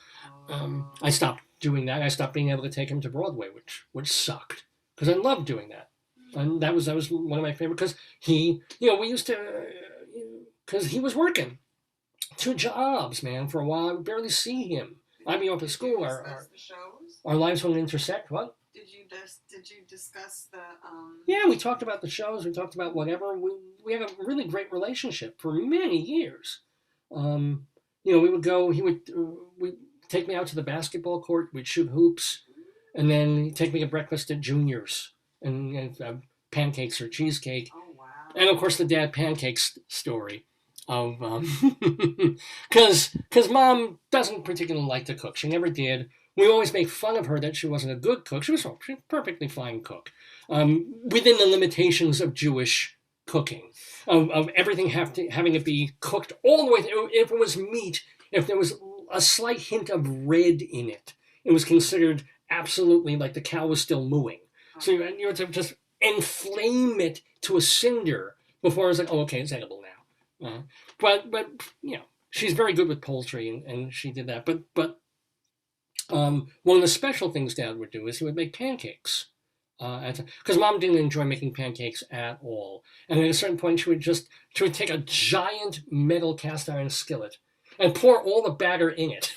I stopped doing that. I stopped being able to take him to Broadway, which sucked because I loved doing that. And that was one of my favorite, because we used to, because he was working 2 jobs, man, for a while. I would barely see him. I'd be off at school. Our lives wouldn't intersect. What? Did you discuss the? Yeah, we talked about the shows. We talked about whatever. We had a really great relationship for many years. We would go. He would take me out to the basketball court. We'd shoot hoops, and then he'd take me to breakfast at Junior's and pancakes or cheesecake. Oh wow! And of course the dad pancakes story of because Mom doesn't particularly like to cook. She never did. We always make fun of her that she wasn't a good cook. She was a perfectly fine cook, within the limitations of Jewish cooking, of everything having to be cooked all the way through. If it was meat, if there was a slight hint of red in it, it was considered absolutely like the cow was still mooing. So you had to just inflame it to a cinder before it was like, oh, okay, it's edible now. But she's very good with poultry, and she did that. But one of the special things Dad would do is he would make pancakes. Because Mom didn't enjoy making pancakes at all. And at a certain point, she would take a giant metal cast iron skillet and pour all the batter in it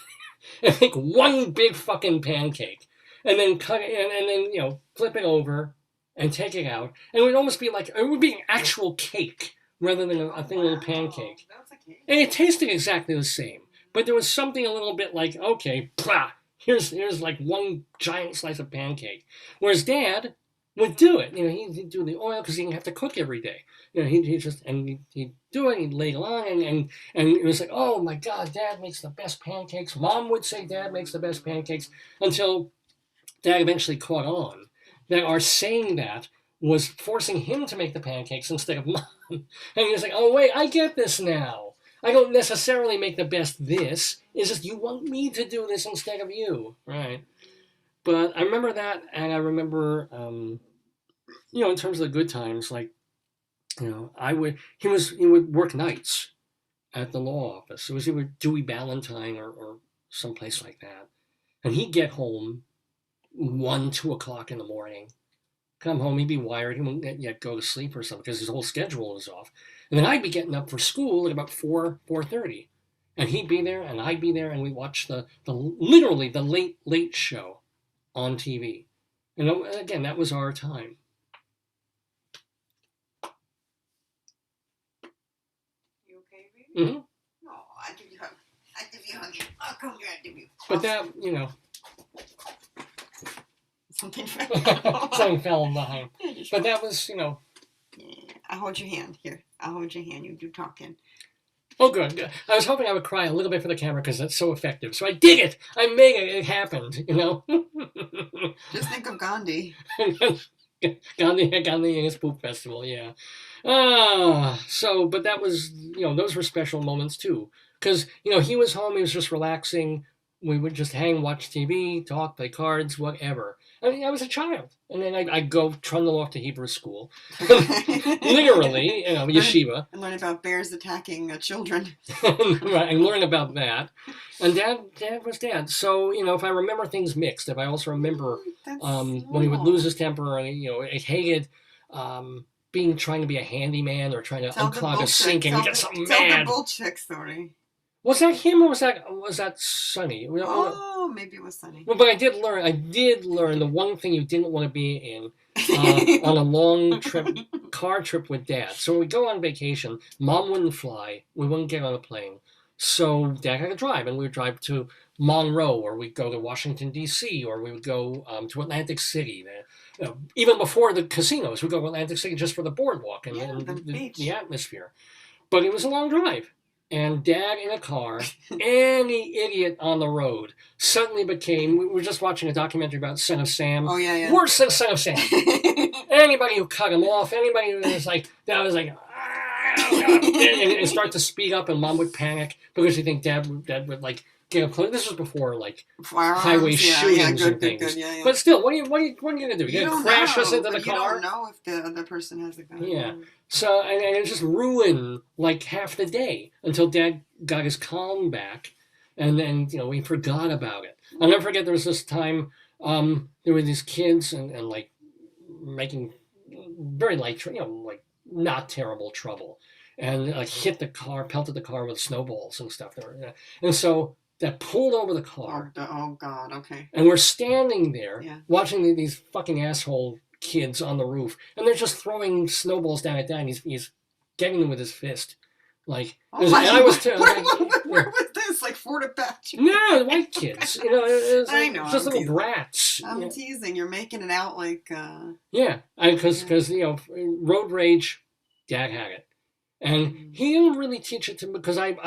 and make one big fucking pancake. And then cut it, and then flip it over and take it out. And it would almost be like, it would be an actual cake rather than a thin little pancake. That's a cake. And it tasted exactly the same. But there was something a little bit like, okay, here's like one giant slice of pancake. Whereas Dad would do it. He'd do the oil because he didn't have to cook every day. He'd do it, he'd ladle on, and it was like, oh my God, Dad makes the best pancakes. Mom would say Dad makes the best pancakes, until Dad eventually caught on that our saying that was forcing him to make the pancakes instead of Mom. And he was like, oh wait, I get this now. I don't necessarily make the best this. It's just you want me to do this instead of you. Right. But I remember that, and I remember, in terms of the good times, like, he would work nights at the law office. It was either Dewey Ballantyne or someplace like that. And he'd get home 1, 2 o'clock in the morning. Come home, he'd be wired. He wouldn't yet go to sleep or something because his whole schedule was off. And then I'd be getting up for school at about 4:30. And he'd be there and I'd be there, and we'd watch literally the late show on TV. And again, that was our time. Mm-hmm. Oh, I give you a hug. I give you a hug. Oh, come here, I give you. But that, you know, Something something fell behind. Yeah, just But that was, you know. Yeah, I'll hold your hand. Here, I'll hold your hand. You do talking. Oh, good. I was hoping I would cry a little bit for the camera because that's so effective. So I did it. I made it. It happened, you know. Just think of Gandhi. Gandhi and his poop festival, yeah. So, but that was, you know, those were special moments too. Because, you know, he was home, he was just relaxing. We would just hang, watch TV, talk, play cards, whatever. I mean, I was a child. And then I'd go trundle off to Hebrew school. Literally, you know, yeshiva. And learn about bears attacking children. Right, and learn about that. And dad was dad. So, you know, if I remember things mixed, if I also remember when he would lose his temper, and, you know, I hated trying to be a handyman or trying to unclog a sink and get something mad. Tell the bullshit story. Was that him or was that Sonny? Oh, maybe it was Sonny. Well, but I did learn the one thing you didn't want to be in on a long car trip with Dad. So we go on vacation. Mom wouldn't fly. We wouldn't get on a plane. So Dad had to drive, and we would drive to Monroe, or we'd go to Washington, D.C., or we would go to Atlantic City. Even before the casinos, we'd go to Atlantic City just for the boardwalk and the atmosphere. But it was a long drive. And Dad in a car, any idiot on the road, suddenly became, we were just watching a documentary about Son of Sam. Oh, yeah. Worse than Son of Sam. Anybody who cut him off, anybody who was like, and start to speed up, and Mom would panic because you think Dad would like get up close. This was before like highway shootings and things. Yeah. But still, what are you gonna do? You're gonna crash us into the car? You don't know if the other person has a gun. Yeah. So and it just ruined like half the day until Dad got his calm back, and then we forgot about it. I'll never forget there was this time there were these kids and like making very light, like not terrible trouble, and like hit the car, pelted the car with snowballs and stuff. And so that pulled over the car. Oh God, okay. And we're standing there watching these fucking asshole kids on the roof, and they're just throwing snowballs down at Dad, and he's getting them with his fist. Like, where was this? Like Fort Apache? No, white kids. I know. Just little brats. I'm teasing. You're making it out like. Yeah, because road rage, Dad had it, and he didn't really teach it to me because I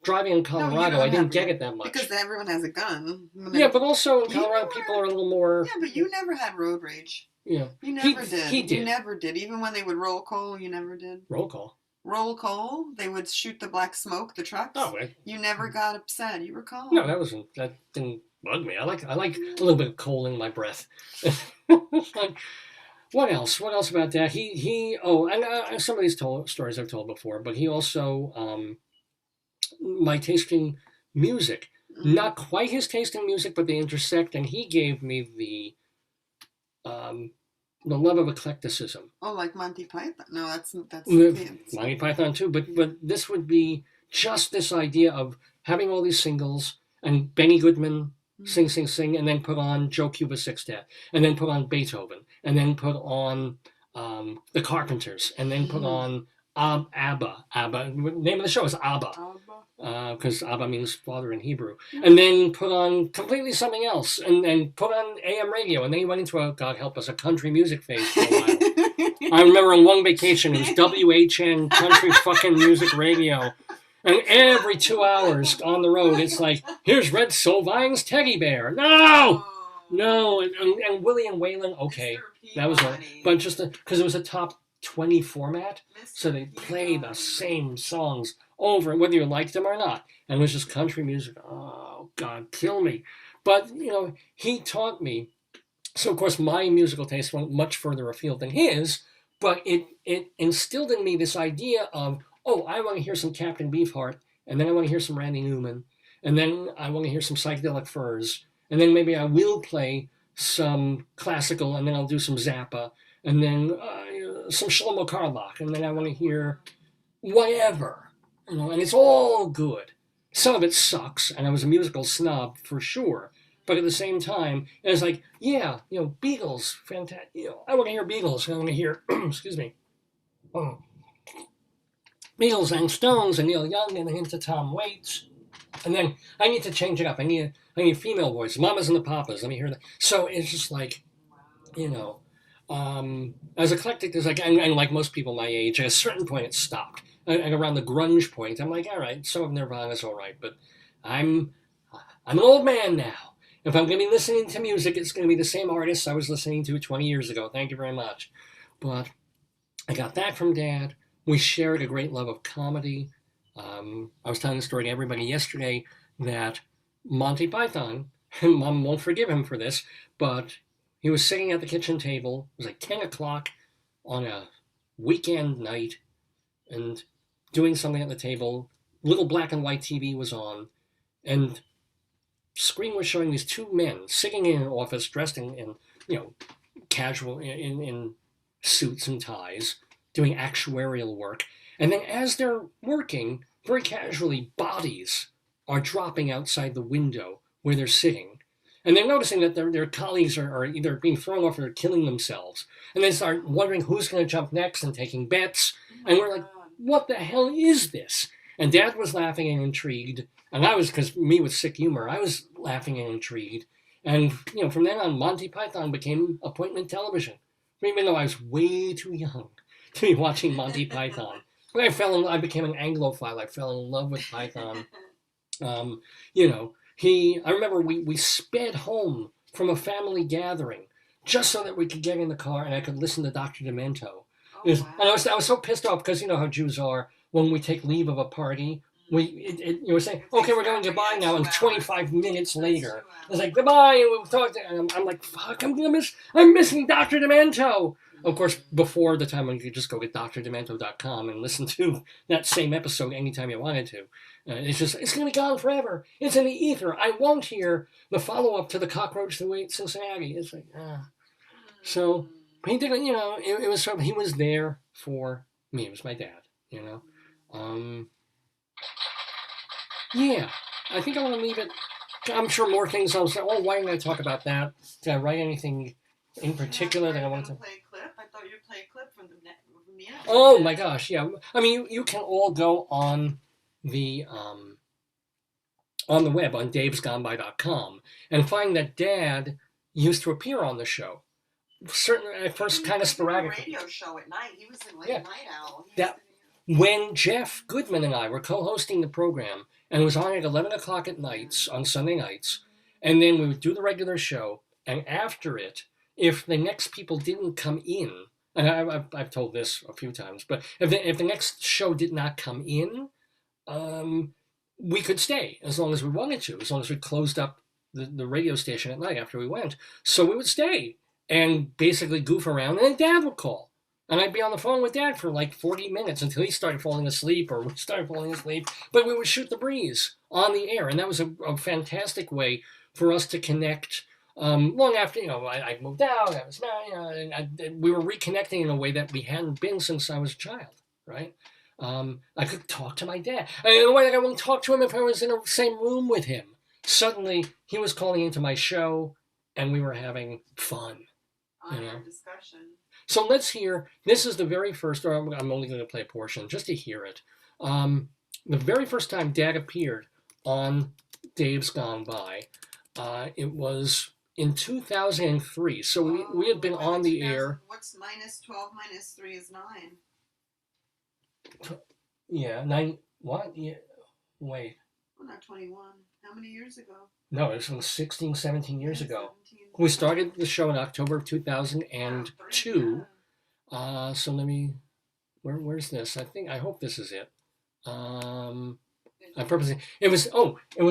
driving in Colorado, I didn't get it that much. Because everyone has a gun. Yeah, but also in Colorado, people are a little more. Yeah, but you never had road rage. Yeah, you never did. He did. You never did. Even when they would roll coal, you never did. Roll call. Roll coal. They would shoot the black smoke, the trucks. Oh, you never got upset. You were calm. No, that didn't bug me. I like a little bit of coal in my breath. What else? What else about that? And some of these stories I've told before, but he also my taste in music. Mm-hmm. Not quite his taste in music, but they intersect, and he gave me the love of eclecticism. Oh, like Monty Python? No, that's Monty Python too. But this would be just this idea of having all these singles and Benny Goodman sing, and then put on Joe Cuba Sextet, and then put on Beethoven, and then put on the Carpenters, and then put on Abba. Abba. The name of the show is Abba. Because Abba means father in Hebrew. And then put on completely something else, and put on AM radio, and then he went into God help us, a country music phase for a while. I remember on one vacation, it was WHN country fucking music radio. And every 2 hours on the road, it's like, here's Red Solvine's Teddy Bear. No! And Willie and Waylon, okay. That was all. But just because it was a top 20 format, so they play the same songs over, whether you liked them or not. And it was just country music. Oh, God, kill me. But, he taught me. So, of course, my musical taste went much further afield than his, but it instilled in me this idea of, I want to hear some Captain Beefheart, and then I want to hear some Randy Newman, and then I want to hear some Psychedelic Furs, and then maybe I will play some classical, and then I'll do some Zappa, and then some Shlomo Karlach, and then I want to hear whatever, and it's all good. Some of it sucks, and I was a musical snob for sure, but at the same time, it's like, Beatles, fantastic. I want to hear Beatles, and I want to hear, excuse me, Beatles and Stones and Neil Young and into Tom Waits. And then I need to change it up. I need female voice, mamas and the papas. Let me hear that. So it's just like, you know, as eclectic as and like most people my age, at a certain point it stopped. And around the grunge point, I'm like, all right, some of Nirvana's all right, but I'm an old man now. If I'm going to be listening to music, it's going to be the same artists I was listening to 20 years ago. Thank you very much. But I got that from Dad. We shared a great love of comedy. I was telling the story to everybody yesterday that Monty Python, Mom won't forgive him for this, but he was sitting at the kitchen table. It was like 10 o'clock on a weekend night and doing something at the table. Little black and white TV was on, and screen was showing these two men sitting in an office dressed in casual, in suits and ties, doing actuarial work. And then as they're working, very casually, bodies are dropping outside the window where they're sitting. And they're noticing that their colleagues are either being thrown off or killing themselves. And they start wondering who's going to jump next and taking bets. And we're like, what the hell is this? And Dad was laughing and intrigued. And I was, because me with sick humor, I was laughing and intrigued. And, from then on, Monty Python became appointment television. Even though I was way too young to be watching Monty Python. But I became an Anglophile. I fell in love with Python. I remember we sped home from a family gathering just so that we could get in the car and I could listen to Dr. Demento. And I was so pissed off because you know how Jews are. When we take leave of a party, we're saying, okay, we're going goodbye now, and 25 minutes later, it's like, goodbye, and we'll talk to, and I'm like, fuck, I'm missing Dr. Demento. Of course, before the time when you could just go get drdemento.com and listen to that same episode anytime you wanted to. It's going to be gone forever. It's in the ether. I won't hear the follow-up to the cockroach that ate Cincinnati. It's like, So, he did, it was sort of, he was there for me. It was my dad, Yeah, I think I want to leave it. I'm sure more things I'll say. Oh, why didn't I talk about that? Did I write anything in particular that I wanted to? Play a clip. I thought you'd play a clip from the net. Oh my gosh, yeah. I mean, you can all go on the web on davesgoneby.com and find that Dad used to appear on the show. Certainly, at first, kind of sporadically. Radio show at night. He was in Night Owl. When Jeff Goodman and I were co-hosting the program, and it was on at 11 o'clock at nights, on Sunday nights, and then we would do the regular show, and after it, if the next people didn't come in, and I've told this a few times, but if the next show did not come in, we could stay as long as we wanted to, as long as we closed up the radio station at night after we went. So we would stay and basically goof around, and then Dad would call. And I'd be on the phone with Dad for like 40 minutes until he started falling asleep or we started falling asleep. But we would shoot the breeze on the air. And that was a fantastic way for us to connect. Long after, I moved out, I was married, and we were reconnecting in a way that we hadn't been since I was a child, right? I could talk to my dad. In a way that I wouldn't talk to him if I was in the same room with him. Suddenly, he was calling into my show, and we were having fun. Discussion. So let's hear, this is the very first, or I'm only going to play a portion just to hear it. The very first time Dad appeared on Dave's Gone By, it was in 2003. So we had been on the air. What's minus 12 minus 3 is 9. Yeah, 9, what? Yeah, wait. Well, not 21. How many years ago? No, it was 16, 17 years ago. 17. We started the show in October of 2002. So let me, where's this? I hope this is it. I purposely, it was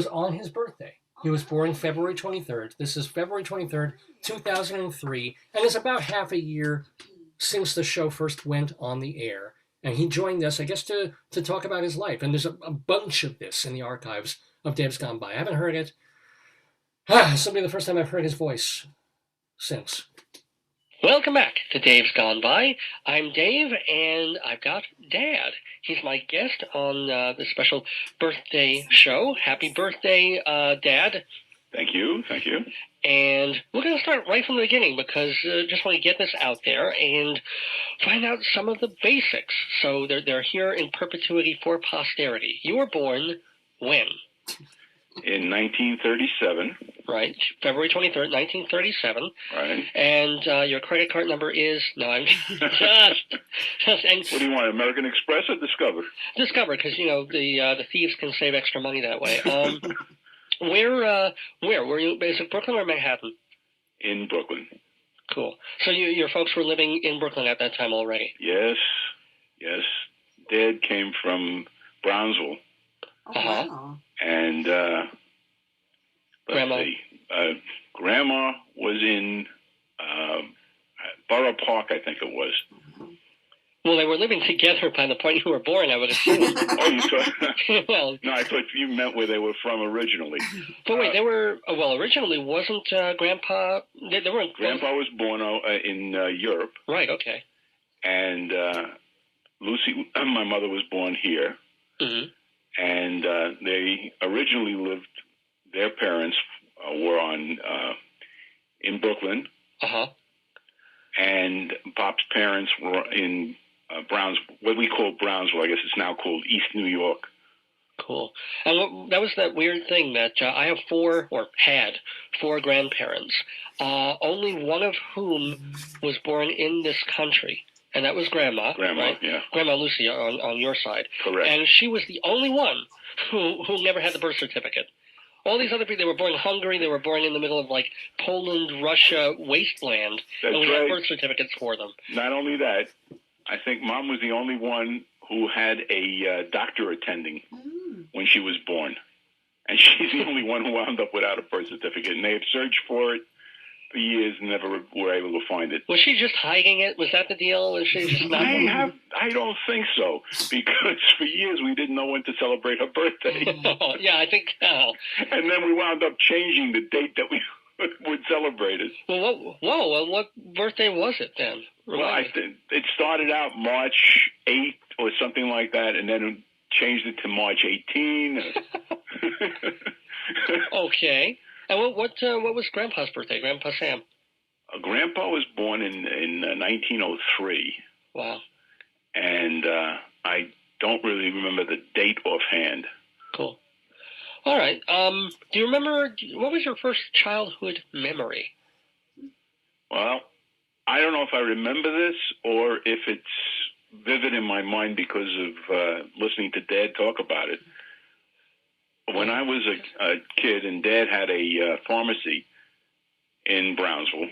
on his birthday. He was born February 23rd. This is February 23rd, 2003. And it's about half a year since the show first went on the air. And he joined us, I guess, to talk about his life. And there's a bunch of this in the archives of Dave's Gone By. I haven't heard it. This will be the first time I've heard his voice since. Welcome back to Dave's Gone By. I'm Dave, and I've got Dad. He's my guest on the special birthday show. Happy birthday, Dad. Thank you. And we're going to let's start right from the beginning because just want to get this out there and find out some of the basics. So they're here in perpetuity for posterity. You were born when? In 1937. Right, February 23rd, 1937. Right. And your credit card number is, no, I'm just and What do you want, American Express or Discover? Discover, because, you know, the thieves can save extra money that way. Where were you? Is it Brooklyn or Manhattan? In Brooklyn. Cool. So your folks were living in Brooklyn at that time already? Yes. Dad came from Brownsville. Oh, Uh-huh. wow. And Grandma? Grandma was in Borough Park, I think it was. Well, they were living together by the point you were born, I would assume. Oh, you thought? Well, No, I thought you meant where they were from originally. but wait, they were, well, originally wasn't Grandpa, they weren't. Grandpa was born in Europe, Right, okay. and Lucy, my mother, was born here. Mm-hmm. And they originally lived. Their parents were in Brooklyn, Uh-huh. and Pop's parents were in what we call Brownsville. I guess it's now called East New York. Cool. And that was that weird thing that I have had four grandparents, only one of whom was born in this country, and that was Grandma. Grandma, right? yeah. Grandma Lucy on your side. Correct. And she was the only one who never had the birth certificate. All these other people, they were born in Hungary, they were born in the middle of, like, Poland, Russia, wasteland, That's and we right. had birth certificates for them. Not only that, I think Mom was the only one who had a doctor attending when she was born. And she's the only one who wound up without a birth certificate. And they have searched for it for years and never were able to find it. Was she just hiding it? Was that the deal? Was she just not? I don't think so, because for years we didn't know when to celebrate her birthday. Oh, yeah, I think so. And then we wound up changing the date that we would celebrate it. Well, what birthday was it then? Well, it started out March 8th or something like that, and then changed it to March 18. Okay. And what was Grandpa's birthday? Grandpa Sam. Grandpa was born in 1903. Wow. And I don't really remember the date offhand. Cool. All right. Do you remember, what was your first childhood memory? Well, I don't know if I remember this or if it's vivid in my mind because of listening to Dad talk about it. When I was a kid and Dad had a pharmacy in Brownsville,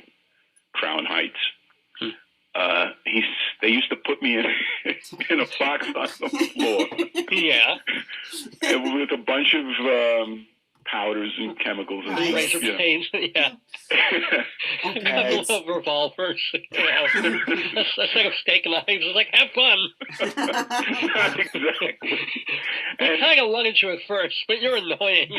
Crown Heights, they used to put me in a box on the floor. Yeah. With a bunch of powders and chemicals and Nice. Razor stuff. blades, yeah. I love revolvers. You know. A set of steak knives. It's like, have fun. Exactly. They kind of wanted you at first, but you're annoying.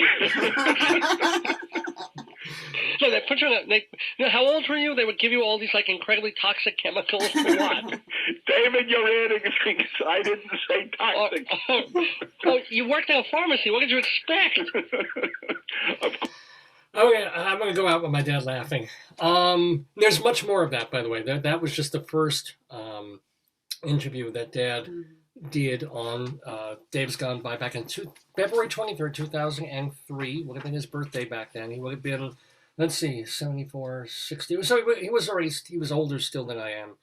No, they put you in how old were you? They would give you all these, like, incredibly toxic chemicals for what? David, you're adding things. I didn't say toxic. Oh, you worked at a pharmacy. What did you expect? Okay, I'm going to go out with my dad laughing. There's much more of that, by the way. That was just the first interview that Dad did on Dave's Gone By back in February 23rd, 2003. Would have been his birthday back then. He would have been, let's see, 74, 60. So he was older still than I am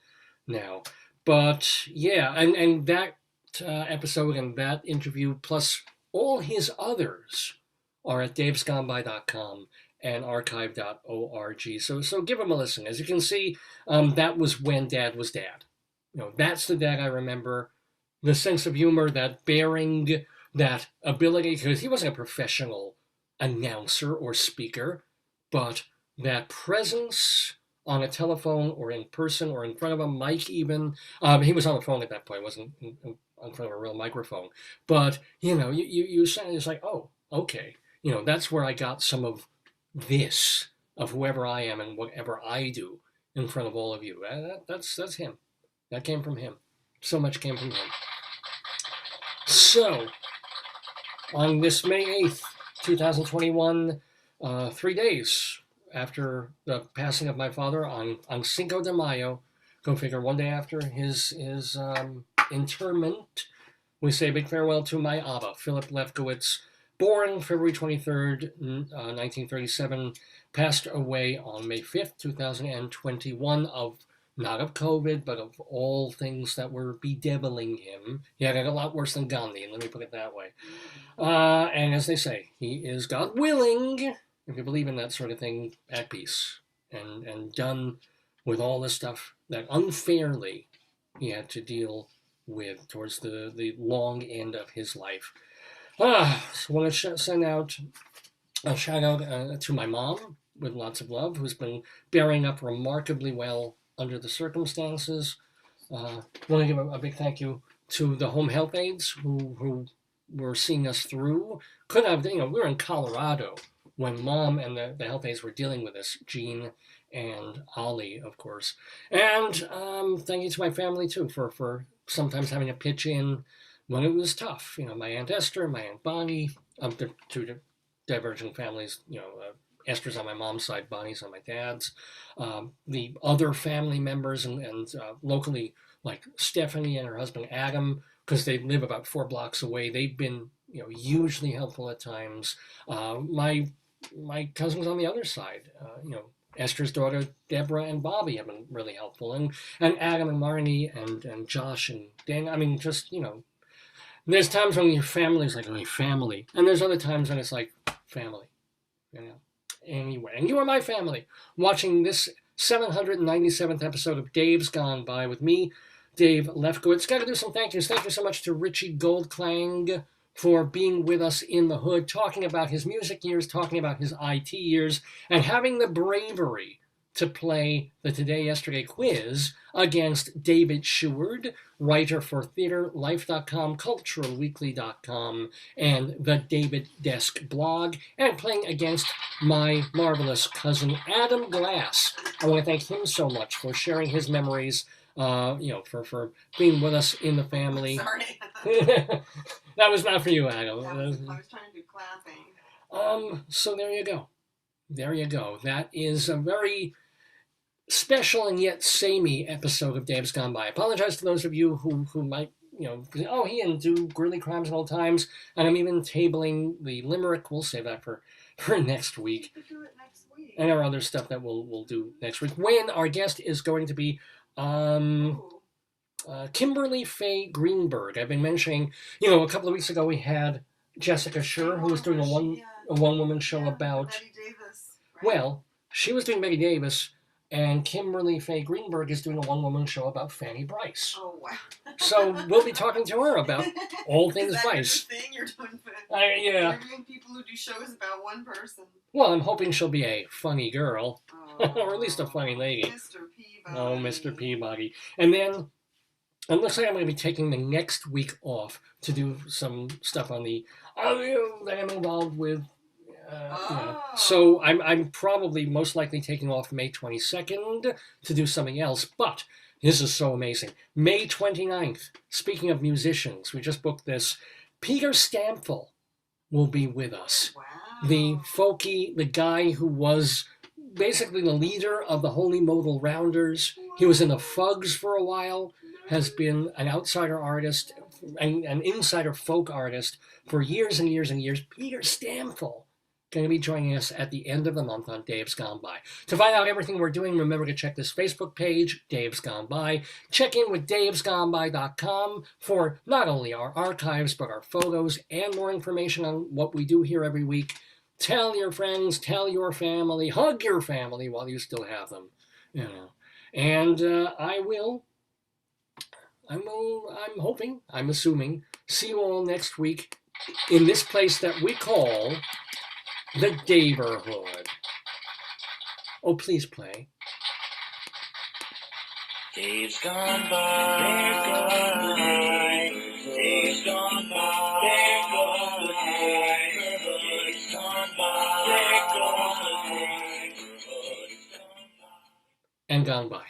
now. But yeah, and that episode and that interview, plus all his others, are at davesgoneby.com and archive.org. So give him a listen. As you can see, that was when Dad was Dad. You know, that's the Dad I remember. The sense of humor, that bearing, that ability, because he wasn't a professional announcer or speaker, but that presence on a telephone or in person or in front of a mic even. He was on the phone at that point, wasn't in front of a real microphone. But, you know, you say, it's like, oh, okay. You know, that's where I got some of this, of whoever I am and whatever I do in front of all of you. That's him. That came from him. So much came from him. So, on this May 8th, 2021, 3 days after the passing of my father on Cinco de Mayo. Go figure, one day after his interment, we say a big farewell to my abba, Philip Lefkowitz, born February 23rd, 1937, passed away on May 5th, 2021 not of COVID, but of all things that were bedeviling him. He had it a lot worse than Gandhi, let me put it that way. And as they say, he is, God willing, if you believe in that sort of thing, at peace and done with all the stuff that unfairly he had to deal with towards the long end of his life. So I want to send out a shout out to my mom with lots of love, who's been bearing up remarkably well under the circumstances. I want to give a big thank you to the home health aides who were seeing us through. Could have, we were in Colorado when Mom and the health aides were dealing with this, Jean and Ollie, of course. And thank you to my family, too, for sometimes having to pitch in when it was tough. My Aunt Esther, my Aunt Bonnie, the two divergent families, Esther's on my mom's side, Bonnie's on my dad's. The other family members and locally, like Stephanie and her husband Adam, because they live about 4 blocks away, they've been hugely helpful at times. My cousins on the other side, Esther's daughter Deborah and Bobby have been really helpful, and Adam and Marnie and Josh and Dan. I mean, just there's times when your family's like only family, and there's other times when it's like family, Anyway, and you are my family. Watching this 797th episode of Dave's Gone By with me, Dave Lefkowitz. Got to do some thank yous. Thank you so much to Richard Goldklang for being with us in the hood, talking about his music years, talking about his IT years, and having the bravery to play the Today Yesterday quiz against David Sheward, writer for TheaterLife.com, CulturalWeekly.com, and the David Desk blog, and playing against my marvelous cousin Adam Glass. I want to thank him so much for sharing his memories, for being with us in the family. Sorry. That was not for you, Adam. I was trying to do clapping. So there you go. There you go. That is a very special and yet samey episode of Dave's Gone By. I apologize to those of you who might, he didn't do Grilly Crimes and Old Times, and I'm even tabling the limerick. We'll save that for next week. We could do it next week. And our other stuff that we'll do next week, when our guest is going to be Kimberly Faye Greenberg. I've been mentioning, a couple of weeks ago we had Jessica Schur, who was doing a one-woman show about Betty Davis. Right? Well, she was doing Betty Davis, and Kimberly Faye Greenberg is doing a one-woman show about Fanny Brice. Oh, wow. So we'll be talking to her about all things Is that Brice. your thing? You're doing Yeah. interviewing people who do shows about one person. Well, I'm hoping she'll be a funny girl, Oh, or at least a funny lady. Mr. Peabody. Oh, Mr. Peabody. And then it looks like I'm going to be taking the next week off to do some stuff on the audio that I'm involved with. So I'm probably most likely taking off May 22nd to do something else, but this is so amazing. May 29th, speaking of musicians, we just booked this, Peter Stamfel will be with us. Wow. The guy who was basically the leader of the Holy Modal Rounders. He was in the Fugs for a while, has been an outsider artist, an insider folk artist for years and years and years. Peter Stamfel going to be joining us at the end of the month on Dave's Gone By. To find out everything we're doing, remember to check this Facebook page, Dave's Gone By. Check in with davesgoneby.com for not only our archives, but our photos and more information on what we do here every week. Tell your friends, tell your family, hug your family while you still have them. And I'm hoping, I'm assuming, see you all next week in this place that we call the Daverhood. Oh, please play. Days gone by, days gone by, days gone by, days gone by, days gone by, And gone by.